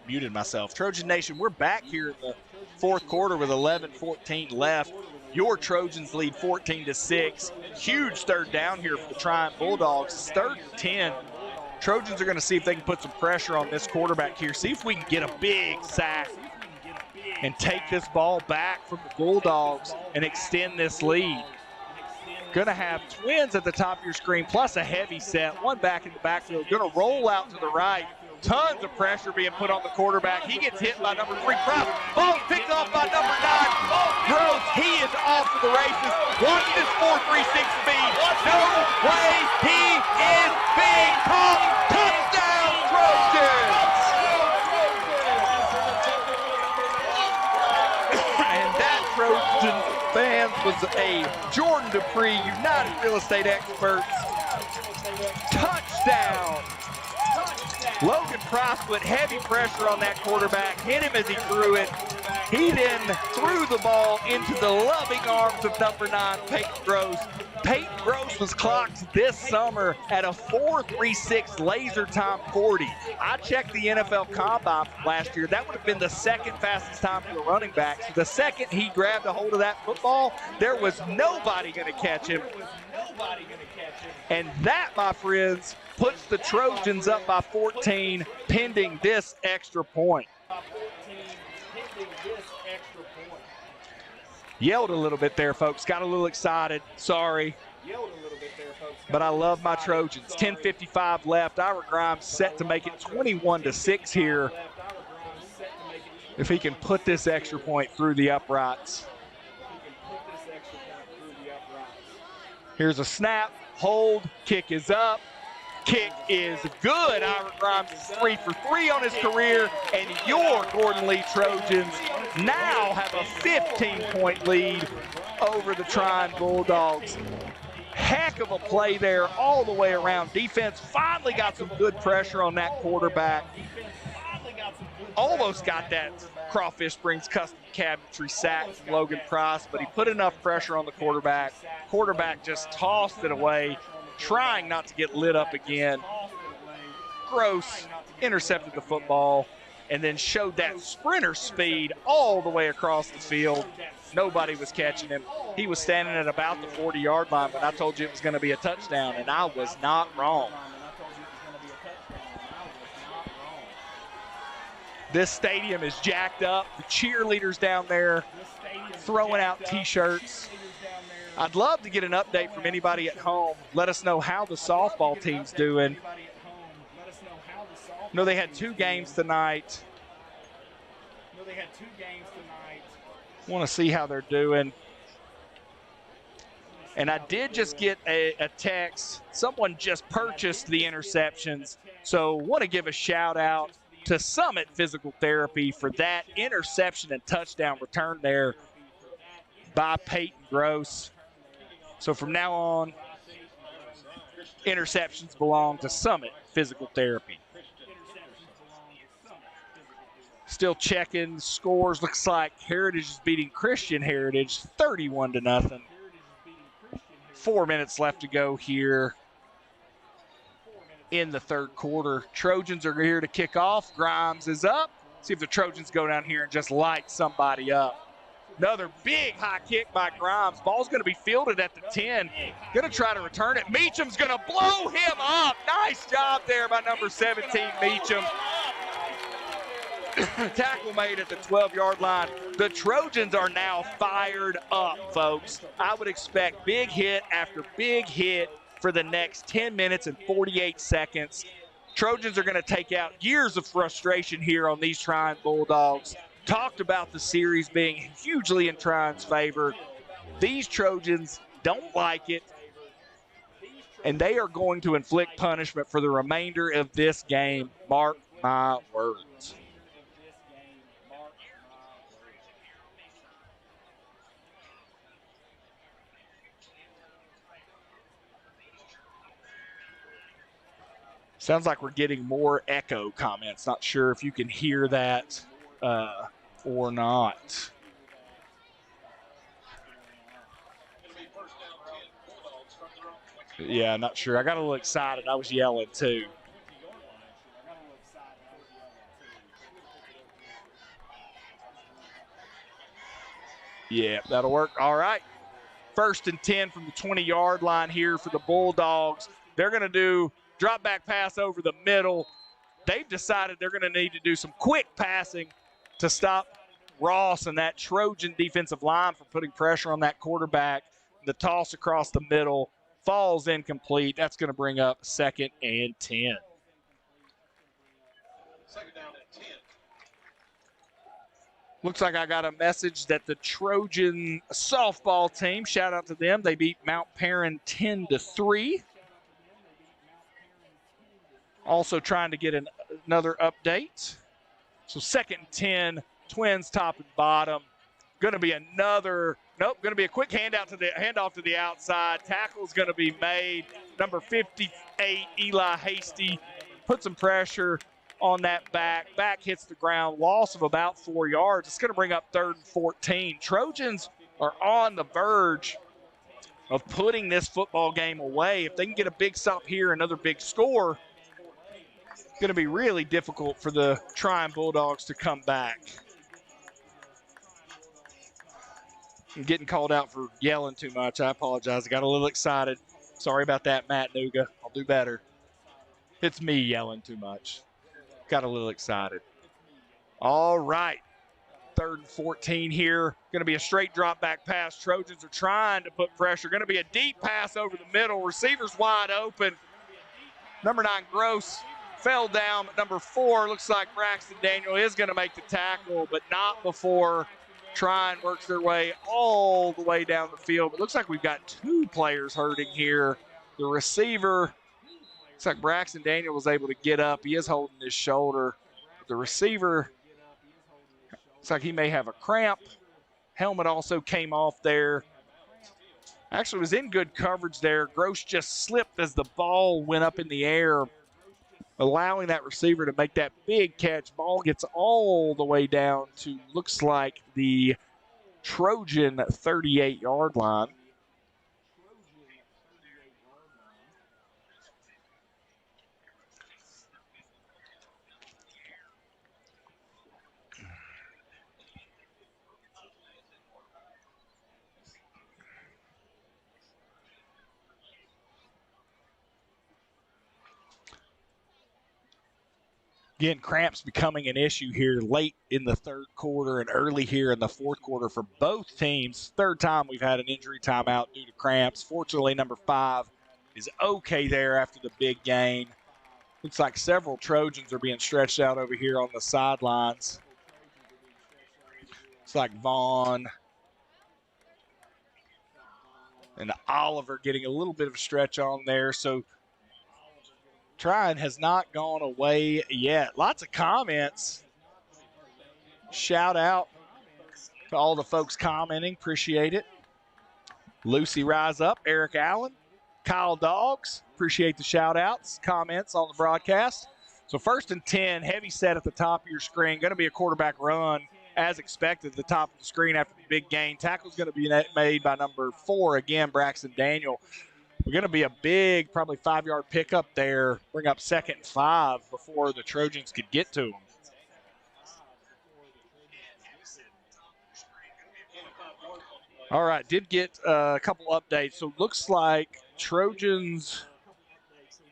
muted myself. Trojan Nation, we're back here in the 4th quarter with 11:14 left. Your Trojans lead 14-6. Huge 3rd down here for the Trion Bulldogs. 3rd and 10. Trojans are going to see if they can put some pressure on this quarterback here. See if we can get a big sack and take this ball back from the Bulldogs and extend this lead. Going to have twins at the top of your screen, plus a heavy set. One back in the backfield. Going to roll out to the right. Tons of pressure being put on the quarterback. He gets hit by number 3, Kraus. Ball picked off by number 9, Groce. He is off to the races. Watch this 4.36 speed. No way. He is being caught. Touchdown, Trojans. And that Trojan fans was a Jordan Dupree, United Real Estate Experts. Touchdown. Logan Price put heavy pressure on that quarterback, hit him as he threw it. He then threw the ball into the loving arms of number 9, Peyton Groce. Peyton Groce was clocked this summer at a 4.36 laser time 40. I checked the NFL Combine from last year. That would have been the 2nd fastest time for a running back. So the second he grabbed a hold of that football, there was nobody going to catch him. And that, my friends, puts the Trojans up by 14, pending this extra point. Yelled a little bit there, folks. Got a little excited. Sorry. But I love my Trojans. 10:55 left. Ira Grimes set to make it 21-6 here. If he can put this extra point through the uprights. Here's a snap. Hold. Kick is up. Kick is good. Ira Grimes is 3 for 3 on his career, and your Gordon Lee Trojans now have a 15-point lead over the Trion Bulldogs. Heck of a play there all the way around. Defense finally got some good pressure on that quarterback. Almost got that Crawfish Springs custom cabinetry sack from Logan Price, but he put enough pressure on the quarterback. Quarterback just tossed it away, trying not to get lit up again. Groce intercepted the football and then showed that sprinter speed all the way across the field. Nobody was catching him. He was standing at about the 40-yard line, but I told you it was going to be a touchdown, and I was not wrong. This stadium is jacked up. The cheerleaders down there throwing out T-shirts. I'd love to get an update from anybody at home. Let us know how the softball team's doing. No, they had 2 games tonight. Want to see how they're doing. And I did just get a text. Someone just purchased the interceptions. So want to give a shout out to Summit Physical Therapy for that interception and touchdown return there by Peyton Groce. So from now on, interceptions belong to Summit Physical Therapy. Still checking scores. Looks like Heritage is beating Christian Heritage 31-0. 4 minutes left to go here. in the third quarter. Trojans are here to kick off. Grimes is up. See if the Trojans go down here and just light somebody up. Another big high kick by Grimes. Ball's going to be fielded at the 10. Going to try to return it. Meacham's going to blow him up. Nice job there by number 17, Meacham. Tackle made at the 12-yard line. The Trojans are now fired up, folks. I would expect big hit after big hit for the next 10 minutes and 48 seconds. Trojans are going to take out years of frustration here on these Trion Bulldogs. Talked about the series being hugely in Trion's favor. These Trojans don't like it, and they are going to inflict punishment for the remainder of this game. Mark my words. Sounds like we're getting more echo comments. Not sure if you can hear that or not. Yeah, not sure. I got a little excited. I was yelling too. Yeah, that'll work. All right. 1st and 10 from the 20-yard line here for the Bulldogs. They're going to do drop back pass over the middle. They've decided they're going to need to do some quick passing to stop Ross and that Trojan defensive line from putting pressure on that quarterback. The toss across the middle falls incomplete. That's going to bring up 2nd and 10. Second down at 10. Looks like I got a message that the Trojan softball team, shout out to them, they beat Mount Perrin 10-3. Also trying to get another update. So 2nd and 10, Twins top and bottom. Going to be another, going to be a quick handoff to the outside. Tackle's going to be made. Number 58, Eli Hasty, put some pressure on that back. Back hits the ground, loss of about 4 yards. It's going to bring up 3rd and 14. Trojans are on the verge of putting this football game away. If they can get a big stop here, another big score, going to be really difficult for the Trion Bulldogs to come back. I'm getting called out for yelling too much. I apologize. I got a little excited. Sorry about that, Matt Nuga. I'll do better. It's me yelling too much. Got a little excited. All right. 3rd and 14 here. Going to be a straight drop back pass. Trojans are trying to put pressure. Going to be a deep pass over the middle. Receivers wide open. Number 9, Groce, fell down. Number 4, looks like Braxton Daniel is going to make the tackle, but not before Trion works their way all the way down the field. It looks like we've got 2 players hurting here. The receiver, looks like Braxton Daniel was able to get up. He is holding his shoulder. The receiver, looks like he may have a cramp. Helmet also came off there. Actually was in good coverage there. Groce just slipped as the ball went up in the air, allowing that receiver to make that big catch. Ball gets all the way down to, looks like, the Trojan 38-yard line. Again, cramps becoming an issue here late in the 3rd quarter and early here in the 4th quarter for both teams. 3rd time we've had an injury timeout due to cramps. Fortunately, number 5 is okay there after the big gain. Looks like several Trojans are being stretched out over here on the sidelines. Looks like Vaughn and Oliver getting a little bit of a stretch on there. So Trion has not gone away yet. Lots of comments. Shout out to all the folks commenting. Appreciate it. Lucy Rise Up, Eric Allen, Kyle Dogs. Appreciate the shout outs, comments on the broadcast. So 1st and 10, heavy set at the top of your screen. Going to be a quarterback run as expected at the top of the screen after the big gain. Tackle's going to be made by number 4, again, Braxton Daniel. We're going to be a big, probably 5-yard pickup there. Bring up 2nd and 5 before the Trojans could get to them. All right, did get a couple updates. So looks like Trojans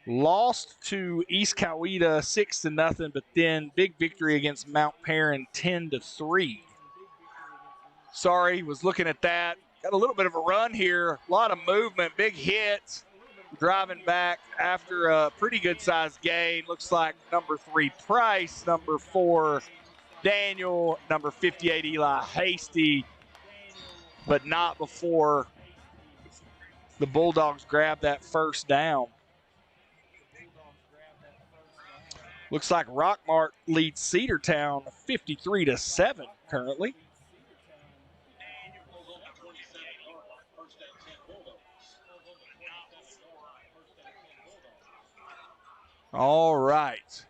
lost to East Coweta 6-0, but then big victory against Mount Perrin 10-3. Sorry, was looking at that. Got a little bit of a run here. A lot of movement, big hits. Driving back after a pretty good-sized gain. Looks like number 3, Price, number 4, Daniel, number 58, Eli Hasty, but not before the Bulldogs grab that first down. Looks like Rockmart leads Cedartown 53-7 currently. All right.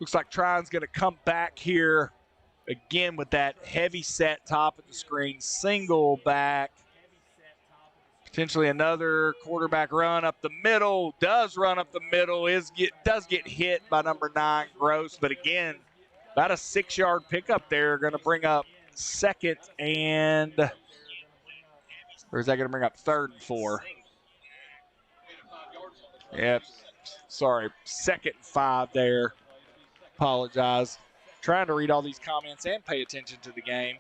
Looks like Trion's going to come back here again with that heavy set top of the screen. Single back. Potentially another quarterback run up the middle. Does run up the middle. Does get hit by number 9, Groce. But again, about a 6-yard pickup there. Going to bring up 2nd and... Or is that going to bring up 3rd and 4? Yep. Sorry, 2nd and 5 there. Apologize. Trying to read all these comments and pay attention to the game.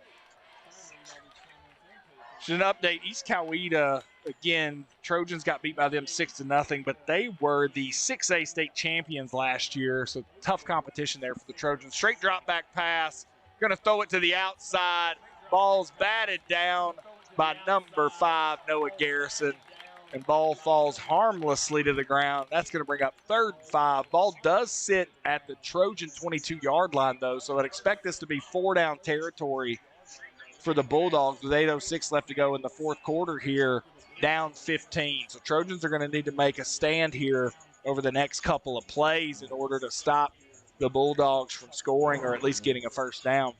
Should an update, East Coweta, again, Trojans got beat by them 6-0, but they were the 6A state champions last year, so tough competition there for the Trojans. Straight drop back pass, going to throw it to the outside. Ball's batted down by number 5, Noah Garrison, and ball falls harmlessly to the ground. That's going to bring up 3rd and 5. Ball does sit at the Trojan 22-yard line, though, so I'd expect this to be 4-down territory for the Bulldogs with 8:06 left to go in the 4th quarter here, down 15. So Trojans are going to need to make a stand here over the next couple of plays in order to stop the Bulldogs from scoring or at least getting a first down.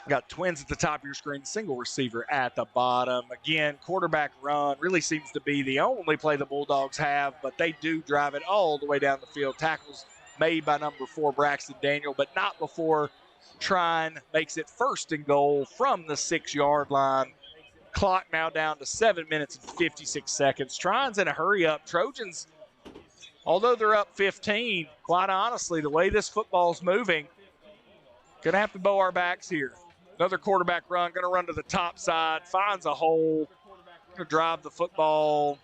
Got twins at the top of your screen, single receiver at the bottom. Again, quarterback run really seems to be the only play the Bulldogs have, but they do drive it all the way down the field. Tackles made by number 4, Braxton Daniel, but not before Trion makes it 1st and goal from the 6-yard line. Clock now down to 7 minutes and 56 seconds. Trion's in a hurry up. Trojans, although they're up 15, quite honestly, the way this football's moving, going to have to bow our backs here. Another quarterback run, going to run to the top side, finds a hole, going to drive the football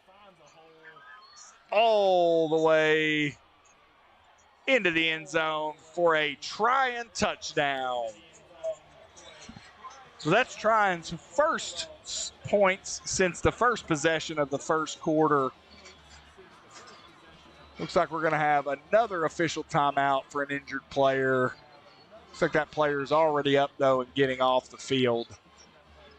all the way into the end zone for a Trion touchdown. So that's Trion's first points since the first possession of the first quarter. Looks like we're going to have another official timeout for an injured player. Looks like that player is already up, though, and getting off the field.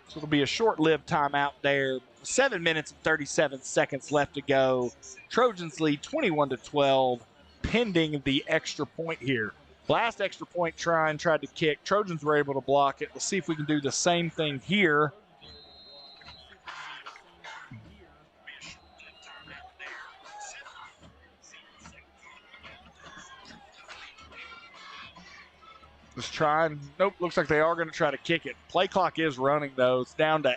So it'll be a short-lived timeout there. 7 minutes and 37 seconds left to go. Trojans lead 21-12, pending the extra point here. Last extra point Trion tried to kick. Trojans were able to block it. We'll see if we can do the same thing here. Just trying. Nope, looks like they are going to try to kick it. Play clock is running, though. It's down to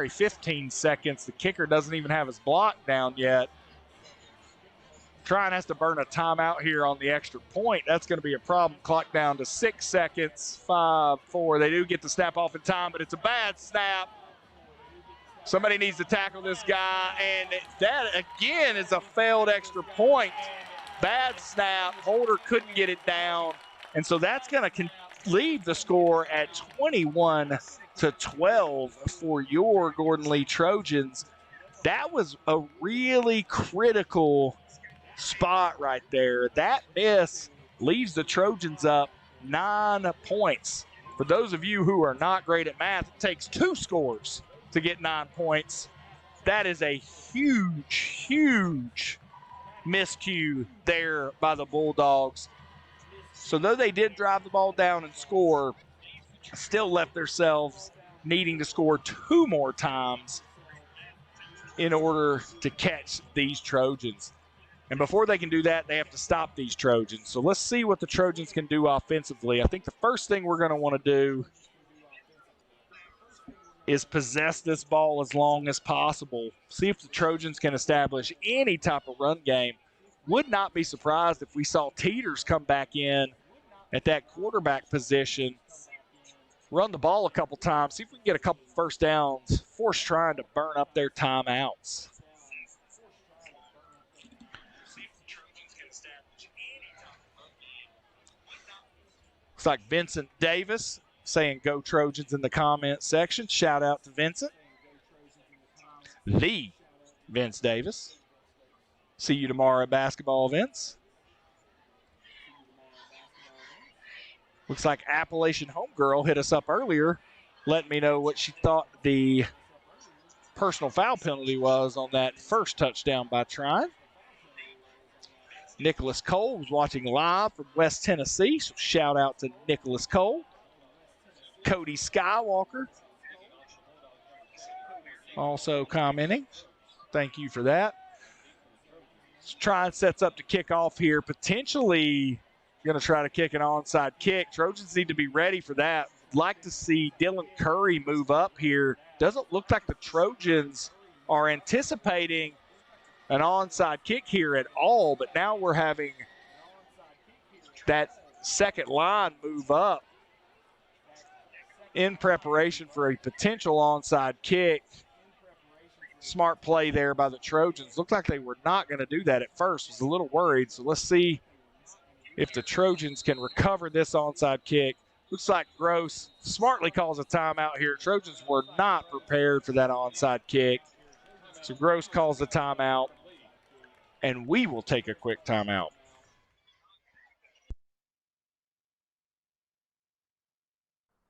15 seconds. The kicker doesn't even have his block down yet. Trion has to burn a timeout here on the extra point. That's going to be a problem. Clock down to 6 seconds. 5, 4. They do get the snap off in time, but it's a bad snap. Somebody needs to tackle this guy, and that, again, is a failed extra point. Bad snap. Holder couldn't get it down. And so that's going to leave the score at 21-12 for your Gordon Lee Trojans. That was a really critical spot right there. That miss leaves the Trojans up 9 points. For those of you who are not great at math, it takes 2 scores to get 9 points. That is a huge, huge miscue there by the Bulldogs. So though they did drive the ball down and score, still left themselves needing to score 2 more times in order to catch these Trojans. And before they can do that, they have to stop these Trojans. So let's see what the Trojans can do offensively. I think the first thing we're going to want to do is possess this ball as long as possible. See if the Trojans can establish any type of run game. Would not be surprised if we saw Teeters come back in at that quarterback position, run the ball a couple times, see if we can get a couple first downs, force Trion to burn up their timeouts. Looks like Vincent Davis saying go Trojans in the comment section. Shout out to Vincent. The Vince Davis. See you tomorrow at basketball events. Looks like Appalachian Homegirl hit us up earlier, letting me know what she thought the personal foul penalty was on that first touchdown by Trion. Nicholas Cole was watching live from West Tennessee, so shout out to Nicholas Cole. Cody Skywalker also commenting. Thank you for that. So Trion sets up to kick off here, potentially going to try to kick an onside kick. Trojans need to be ready for that. Like to see Dylan Curry move up here. Doesn't look like the Trojans are anticipating an onside kick here at all, but now we're having that second line move up in preparation for a potential onside kick. Smart play there by the Trojans. Looked like they were not going to do that at first. Was a little worried, so let's see if the Trojans can recover this onside kick. Looks like Groce smartly calls a timeout here. Trojans were not prepared for that onside kick. So Groce calls the timeout, and we will take a quick timeout.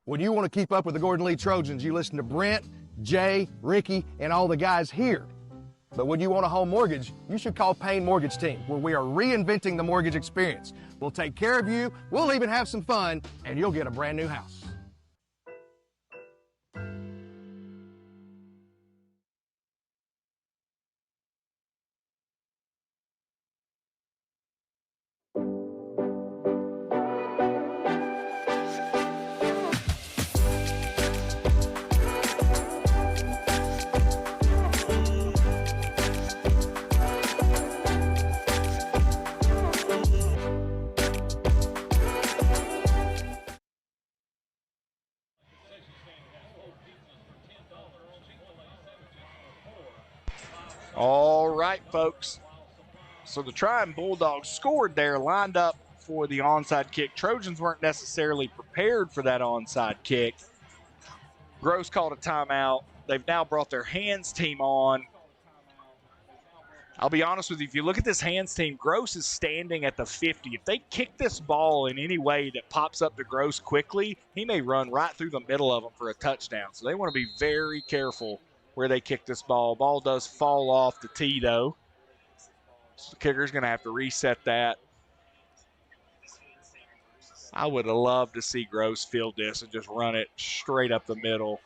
When you want to keep up with the Gordon Lee Trojans, you listen to Brent, Jay, Ricky, and all the guys here. But when you want a home mortgage, you should call Payne Mortgage Team, where we are reinventing the mortgage experience. We'll take care of you, we'll even have some fun, and you'll get a brand new house. All right, folks. So the Trion Bulldogs scored there, lined up for the onside kick. Trojans weren't necessarily prepared for that onside kick. Groce called a timeout. They've now brought their hands team on. I'll be honest with you, if you look at this hands team, Groce is standing at the 50. If they kick this ball in any way that pops up to Groce quickly, he may run right through the middle of them for a touchdown. So they want to be very careful where they kick this ball. Ball does fall off the tee, though. So the kicker's going to have to reset that. I would have loved to see Groce field this and just run it straight up the middle.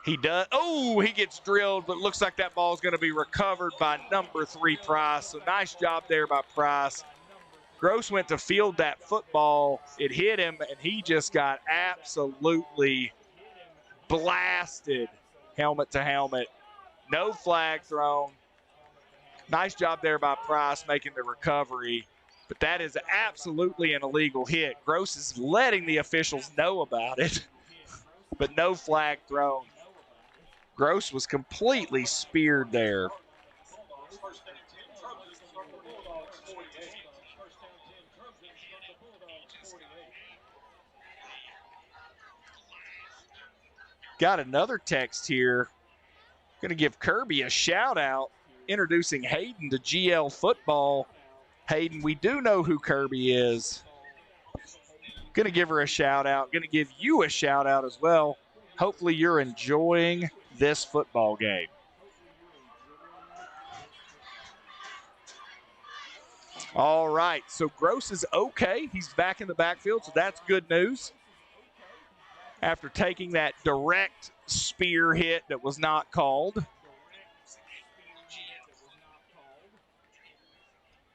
He does. Oh, he gets drilled, but looks like that ball is going to be recovered by number 3, Price. So nice job there by Price. Groce went to field that football. It hit him, and he just got absolutely blasted helmet to helmet. No flag thrown. Nice job there by Price making the recovery. But that is absolutely an illegal hit. Groce is letting the officials know about it, but no flag thrown. Groce was completely speared there. Got another text here. Going to give Kirby a shout out, introducing Hayden to GL football. Hayden, we do know who Kirby is. Going to give her a shout out. Going to give you a shout out as well. Hopefully you're enjoying this football game. All right, so Groce is okay. He's back in the backfield, so that's good news. After taking that direct spear hit that was not called.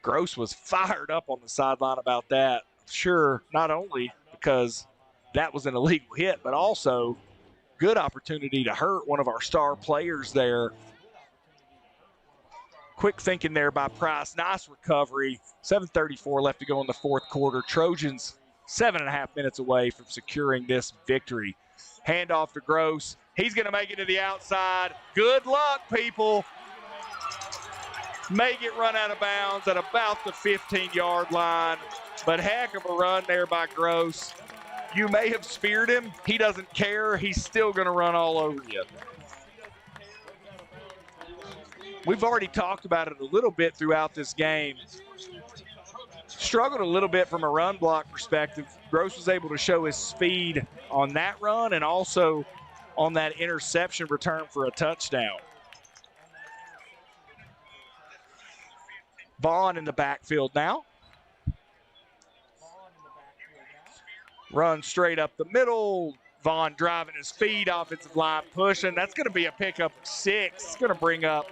Groce was fired up on the sideline about that. Sure, not only because that was an illegal hit, but also good opportunity to hurt one of our star players there. Quick thinking there by Price. Nice recovery. 7:34 left to go in the fourth quarter. Trojans 7.5 minutes away from securing this victory. Handoff to Groce. He's going to make it to the outside. Good luck, people. May get run out of bounds at about the 15-yard line. But heck of a run there by Groce. You may have speared him. He doesn't care. He's still going to run all over you. We've already talked about it a little bit throughout this game. Struggled a little bit from a run block perspective. Groce was able to show his speed on that run and also on that interception return for a touchdown. Vaughn in the backfield now. Run straight up the middle. Vaughn driving his feet, offensive line pushing. That's going to be a pickup of 6. It's going to bring up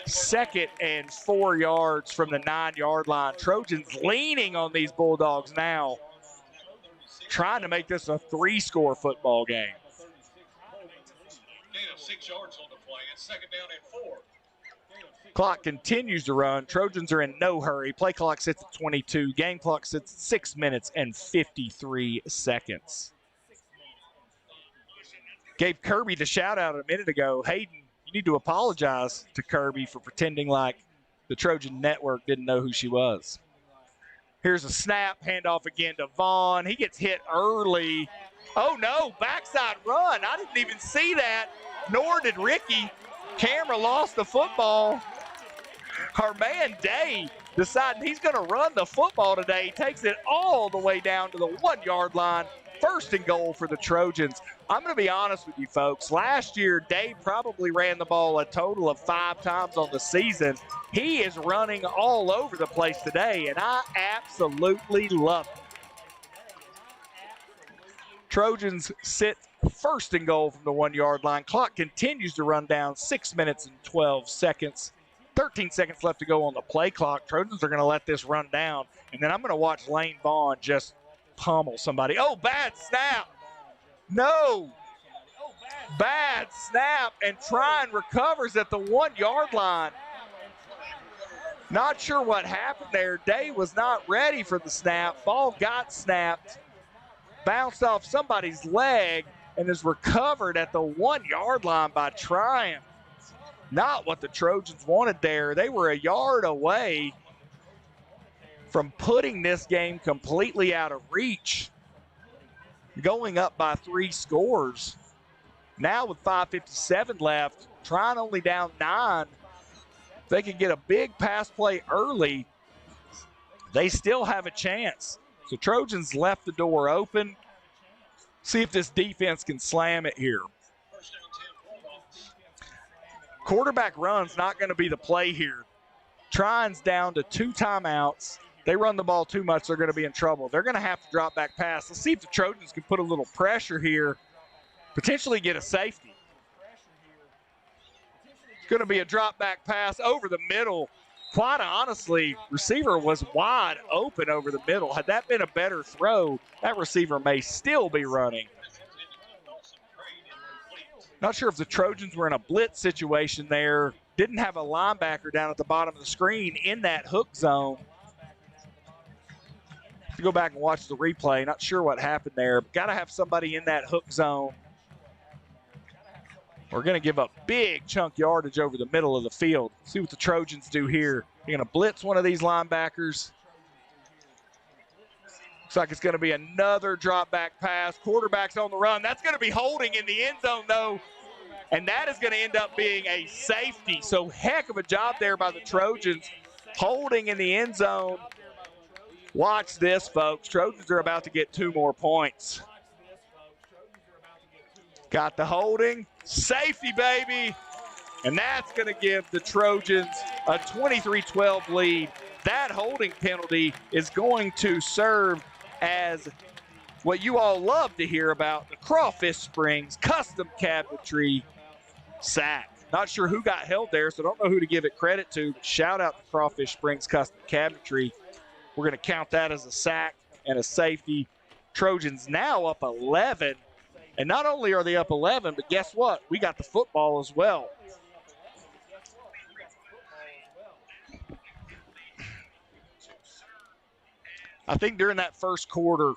2nd and 4 yards from the 9-yard line. Trojans leaning on these Bulldogs now, trying to make this a 3-score football game. Gain of 6 yards on the play. It's 2nd down and 4. Clock continues to run. Trojans are in no hurry. Play clock sits at 22. Game clock sits at 6 minutes and 53 seconds. Gave Kirby the shout out a minute ago. Hayden, you need to apologize to Kirby for pretending like the Trojan Network didn't know who she was. Here's a snap, handoff again to Vaughn. He gets hit early. Oh no, backside run. I didn't even see that, nor did Ricky. Camera lost the football. Our man Day deciding he's going to run the football today. He takes it all the way down to the 1-yard line. 1st and goal for the Trojans. I'm going to be honest with you folks. Last year, Day probably ran the ball a total of 5 times on the season. He is running all over the place today, and I absolutely love it. Trojans sit 1st and goal from the 1-yard line. Clock continues to run down. 6 minutes and 12 seconds. 13 seconds left to go on the play clock. Trojans are going to let this run down, and then I'm going to watch Lane Vaughn just pummel somebody. Oh, bad snap. No. Bad snap, and Trion recovers at the 1-yard line. Not sure what happened there. Day was not ready for the snap. Ball got snapped, bounced off somebody's leg, and is recovered at the 1-yard line by Trion. Not what the Trojans wanted there. They were a yard away from putting this game completely out of reach, going up by 3 scores. Now with 5:57 left, Trion only down 9. If they can get a big pass play early, they still have a chance. So Trojans left the door open. See if this defense can slam it here. Quarterback run's not going to be the play here. Trion's down to 2 timeouts. They run the ball too much, they're going to be in trouble. They're going to have to drop back pass. Let's see if the Trojans can put a little pressure here, potentially get a safety. It's going to be a drop back pass over the middle. Quite honestly, receiver was wide open over the middle. Had that been a better throw, that receiver may still be running. Not sure if the Trojans were in a blitz situation there. Didn't have a linebacker down at the bottom of the screen in that hook zone. If you go back and watch the replay, not sure what happened there. Got to have somebody in that hook zone. We're going to give up big chunk yardage over the middle of the field. See what the Trojans do here. You're going to blitz one of these linebackers. Looks like it's going to be another drop back pass. Quarterback's on the run. That's going to be holding in the end zone, though. And that is going to end up being a safety. So heck of a job there by the Trojans. Holding in the end zone. Watch this, folks. Trojans are about to get 2 more points. Got the holding. Safety, baby. And that's going to give the Trojans a 23-12 lead That holding penalty is going to serve as what you all love to hear about, the Crawfish Springs Custom Cabinetry sack. Not sure who got held there, so don't know who to give it credit to, but shout out to Crawfish Springs Custom Cabinetry. We're going to count that as a sack and a safety. Trojans now up 11. And not only are they up 11, but guess what? We got the football as well. I think during that first quarter, a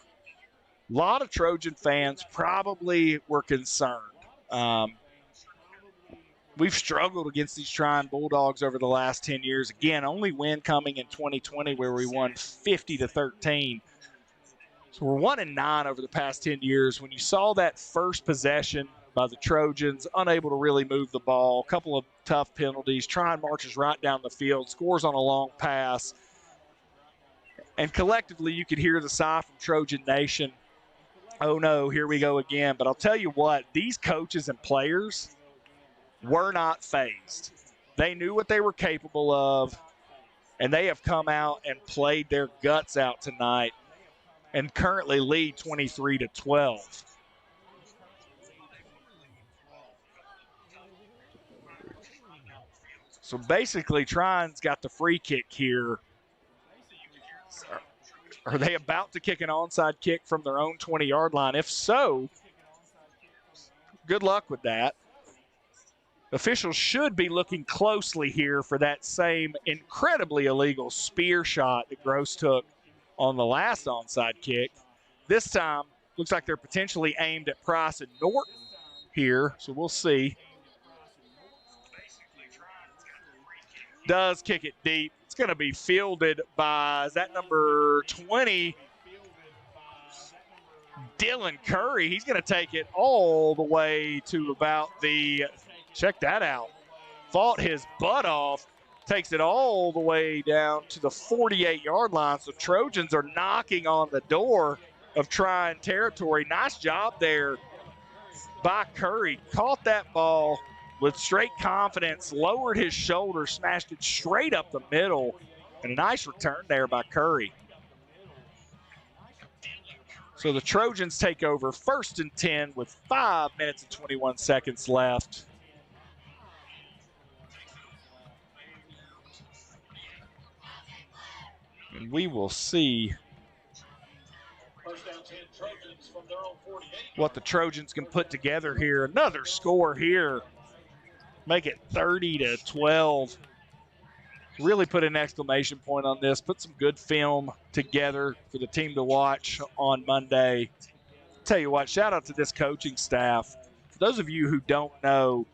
lot of Trojan fans probably were concerned. We've struggled against these Trion Bulldogs over the last 10 years. Again, only win coming in 2020 where we won 50-13. So we're 1-9 over the past 10 years. When you saw that first possession by the Trojans, unable to really move the ball, a couple of tough penalties, Trion marches right down the field, scores on a long pass. And collectively, you could hear the sigh from Trojan Nation. Oh no, here we go again. But I'll tell you what, these coaches and players were not fazed. They knew what they were capable of, and they have come out and played their guts out tonight and currently lead 23-12. So basically, Trion's got the free kick here. Are they about to kick an onside kick from their own 20-yard line? If so, good luck with that. Officials should be looking closely here for that same incredibly illegal spear shot that Groce took on the last onside kick. This time, looks like they're potentially aimed at Price and Norton here, so we'll see. Does kick it deep. It's going to be fielded by, is that number 20? Dylan Curry. He's going to take it all the way to about the, check that out, fought his butt off, takes it all the way down to the 48-yard line. So Trojans are knocking on the door of Trion territory. Nice job there by Curry. Caught that ball with straight confidence, lowered his shoulder, smashed it straight up the middle, and a nice return there by Curry. So the Trojans take over 1st and 10 with 5 minutes and 21 seconds left. And we will see what the Trojans can put together here. Another score here. Make it 30-12. Really put an exclamation point on this. Put some good film together for the team to watch on Monday. Tell you what, shout out to this coaching staff. For those of you who don't know,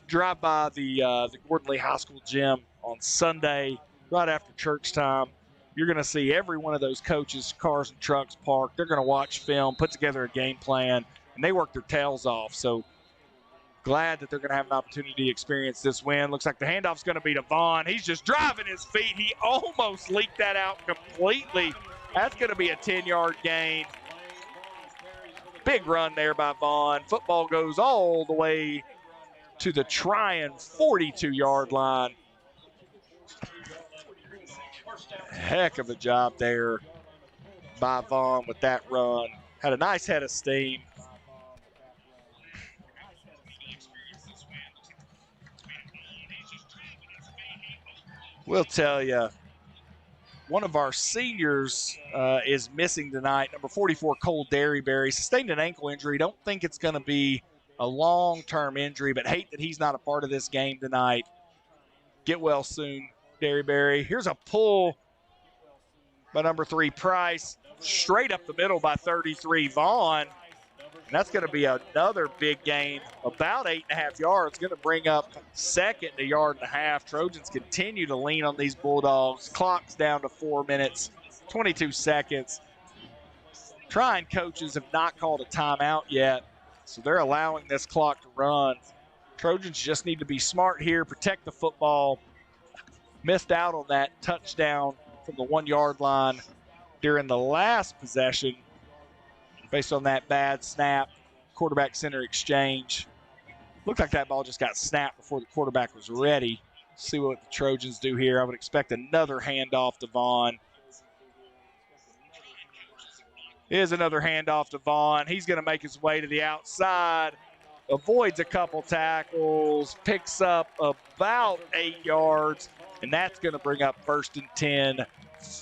drive by the Gordon Lee High School gym on Sunday right after church time. You're going to see every one of those coaches' cars and trucks parked. They're going to watch film, put together a game plan, and they work their tails off. So glad that they're going to have an opportunity to experience this win. Looks like the handoff's going to be to Vaughn. He's just driving his feet. He almost leaked that out completely. That's going to be a 10-yard gain. Big run there by Vaughn. Football goes all the way to the Trion 42-yard line. Heck of a job there by Vaughn with that run. Had a nice head of steam. We'll tell you, one of our seniors is missing tonight. Number 44, Cole Derryberry, sustained an ankle injury. Don't think it's going to be a long-term injury, but hate that he's not a part of this game tonight. Get well soon, Derryberry. Here's a pull by number 3, Price. Straight up the middle by 33, Vaughn. And that's going to be another big gain, about 8.5 yards. Going to bring up second to 1.5 yards. Trojans continue to lean on these Bulldogs. Clock's down to 4 minutes, 22 seconds. Trion coaches have not called a timeout yet, so they're allowing this clock to run. Trojans just need to be smart here, protect the football. Missed out on that touchdown from the 1 yard line during the last possession based on that bad snap, quarterback center exchange. Looked like that ball just got snapped before the quarterback was ready. See what the Trojans do here. I would expect another handoff to Vaughn. Here's another handoff to Vaughn. He's going to make his way to the outside. Avoids a couple tackles. Picks up about 8 yards. And that's going to bring up 1st and 10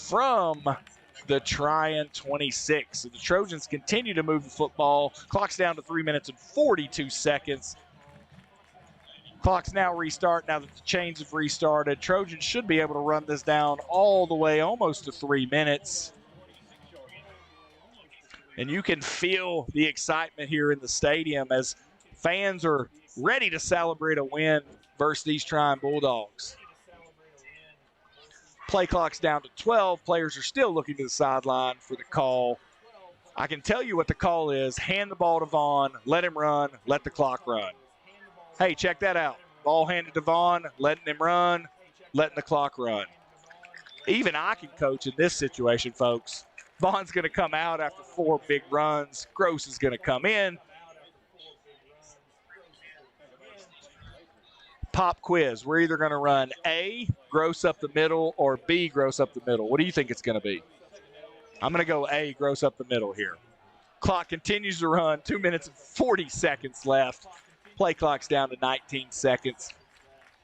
from the Trion 26. So the Trojans continue to move the football. Clock's down to 3 minutes and 42 seconds. Clock's now restart now that the chains have restarted. Trojans should be able to run this down all the way almost to 3 minutes. And you can feel the excitement here in the stadium as fans are ready to celebrate a win versus these Trion Bulldogs. Play clock's down to 12. Players are still looking to the sideline for the call. I can tell you what the call is. Hand the ball to Vaughn, let him run, let the clock run. Hey, check that out. Ball handed to Vaughn, letting him run, letting the clock run. Even I can coach in this situation, folks. Vaughn's going to come out after 4 big runs. Groce is going to come in. Pop quiz. We're either going to run A, Groce up the middle, or B, Groce up the middle. What do you think it's going to be? I'm going to go A, Groce up the middle here. Clock continues to run. 2 minutes and 40 seconds left. Play clock's down to 19 seconds.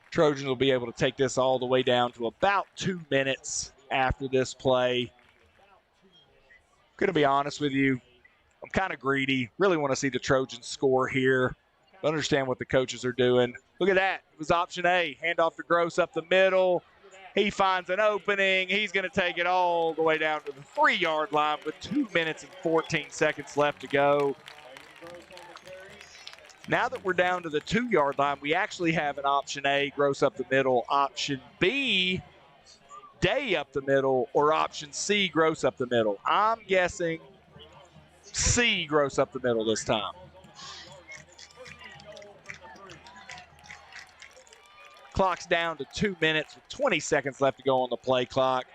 Trojans will be able to take this all the way down to about 2 minutes after this play. Going to be honest with you, I'm kind of greedy. Really want to see the Trojans score here. Understand what the coaches are doing. Look at that. It was option A. Handoff to Groce up the middle. He finds an opening. He's going to take it all the way down to the 3-yard line with 2 minutes and 14 seconds left to go. Now that we're down to the 2-yard line, we actually have an option A, Groce up the middle, option B, Day up the middle, or option C, Groce up the middle. I'm guessing C, Groce up the middle this time. Clock's down to 2 minutes with 20 seconds left to go on the play clock.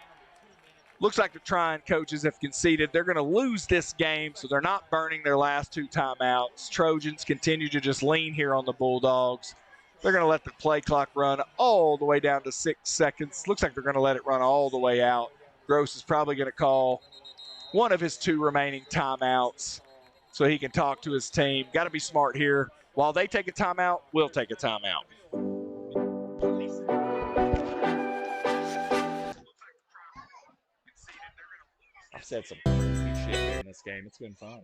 Looks like the Trion coaches have conceded they're going to lose this game, so they're not burning their last 2 timeouts. Trojans continue to just lean here on the Bulldogs. They're going to let the play clock run all the way down to 6 seconds. Looks like they're going to let it run all the way out. Groce is probably going to call one of his 2 remaining timeouts so he can talk to his team. Got to be smart here. While they take a timeout, we'll take a timeout. I've said some crazy shit in this game. It's been fun.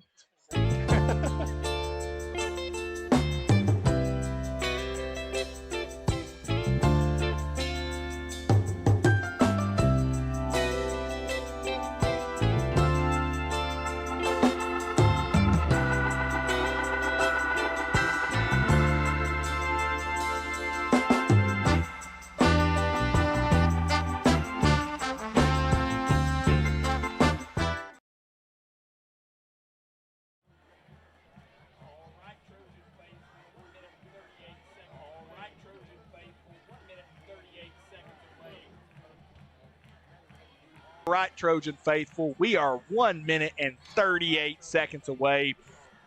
Right, Trojan faithful, we are 1 minute and 38 seconds away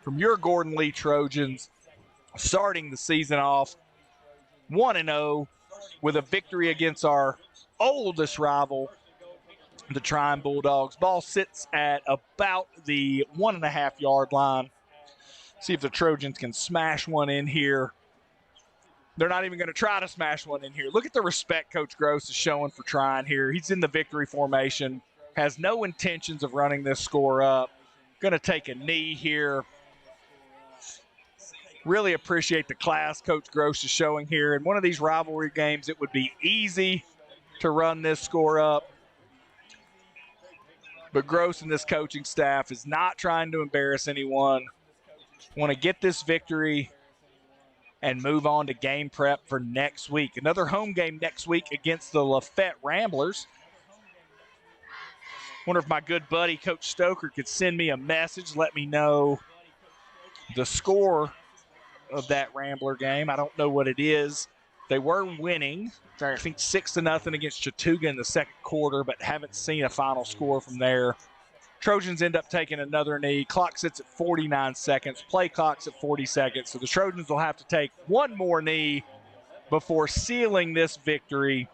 from your Gordon Lee Trojans starting the season off 1-0 with a victory against our oldest rival, the Trion Bulldogs. Ball sits at about the 1.5-yard line. See if the Trojans can smash one in here. They're not even going to try to smash one in here. Look at the respect Coach Groce is showing for Trion here. He's in the victory formation, has no intentions of running this score up. Going to take a knee here. Really appreciate the class Coach Groce is showing here. In one of these rivalry games, it would be easy to run this score up. But Groce and this coaching staff is not trying to embarrass anyone. Want to get this victory and move on to game prep for next week. Another home game next week against the Lafayette Ramblers. Wonder if my good buddy, Coach Stoker, could send me a message, let me know the score of that Rambler game. I don't know what it is. They were winning, I think 6-0 against Chattooga in the second quarter, but haven't seen a final score from there. Trojans end up taking another knee. Clock sits at 49 seconds. Play clock's at 40 seconds. So the Trojans will have to take one more knee before sealing this victory.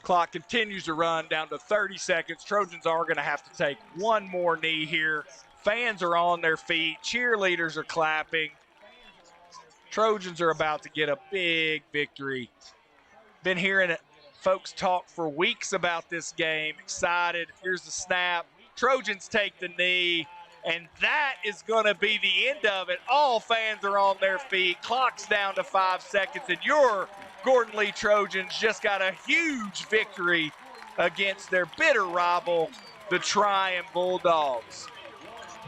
Clock continues to run down to 30 seconds. Trojans are going to have to take one more knee here. Fans are on their feet. Cheerleaders are clapping. Trojans are about to get a big victory. Been hearing folks talk for weeks about this game. Excited. Here's the snap. Trojans take the knee, and that is going to be the end of it. All fans are on their feet. Clock's down to 5 seconds, and your Gordon Lee Trojans just got a huge victory against their bitter rival, the Trion Bulldogs.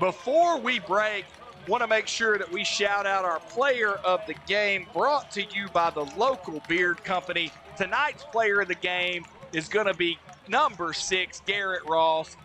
Before we break, want to make sure that we shout out our player of the game, brought to you by the local beard company. Tonight's player of the game is going to be number 6, Garrett Ross.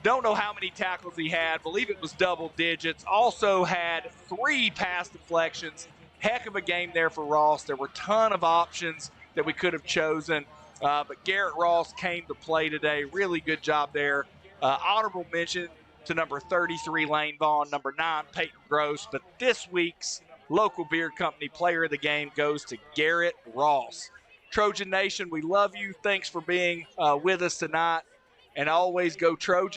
Don't know how many tackles he had. Believe it was double digits. Also had 3 pass deflections. Heck of a game there for Ross. There were a ton of options that we could have chosen, but Garrett Ross came to play today. Really good job there. Honorable mention to number 33, Lane Vaughn, number 9, Peyton Groce. But this week's local beer company player of the game goes to Garrett Ross. Trojan Nation, we love you. Thanks for being with us tonight. And always go Trojans.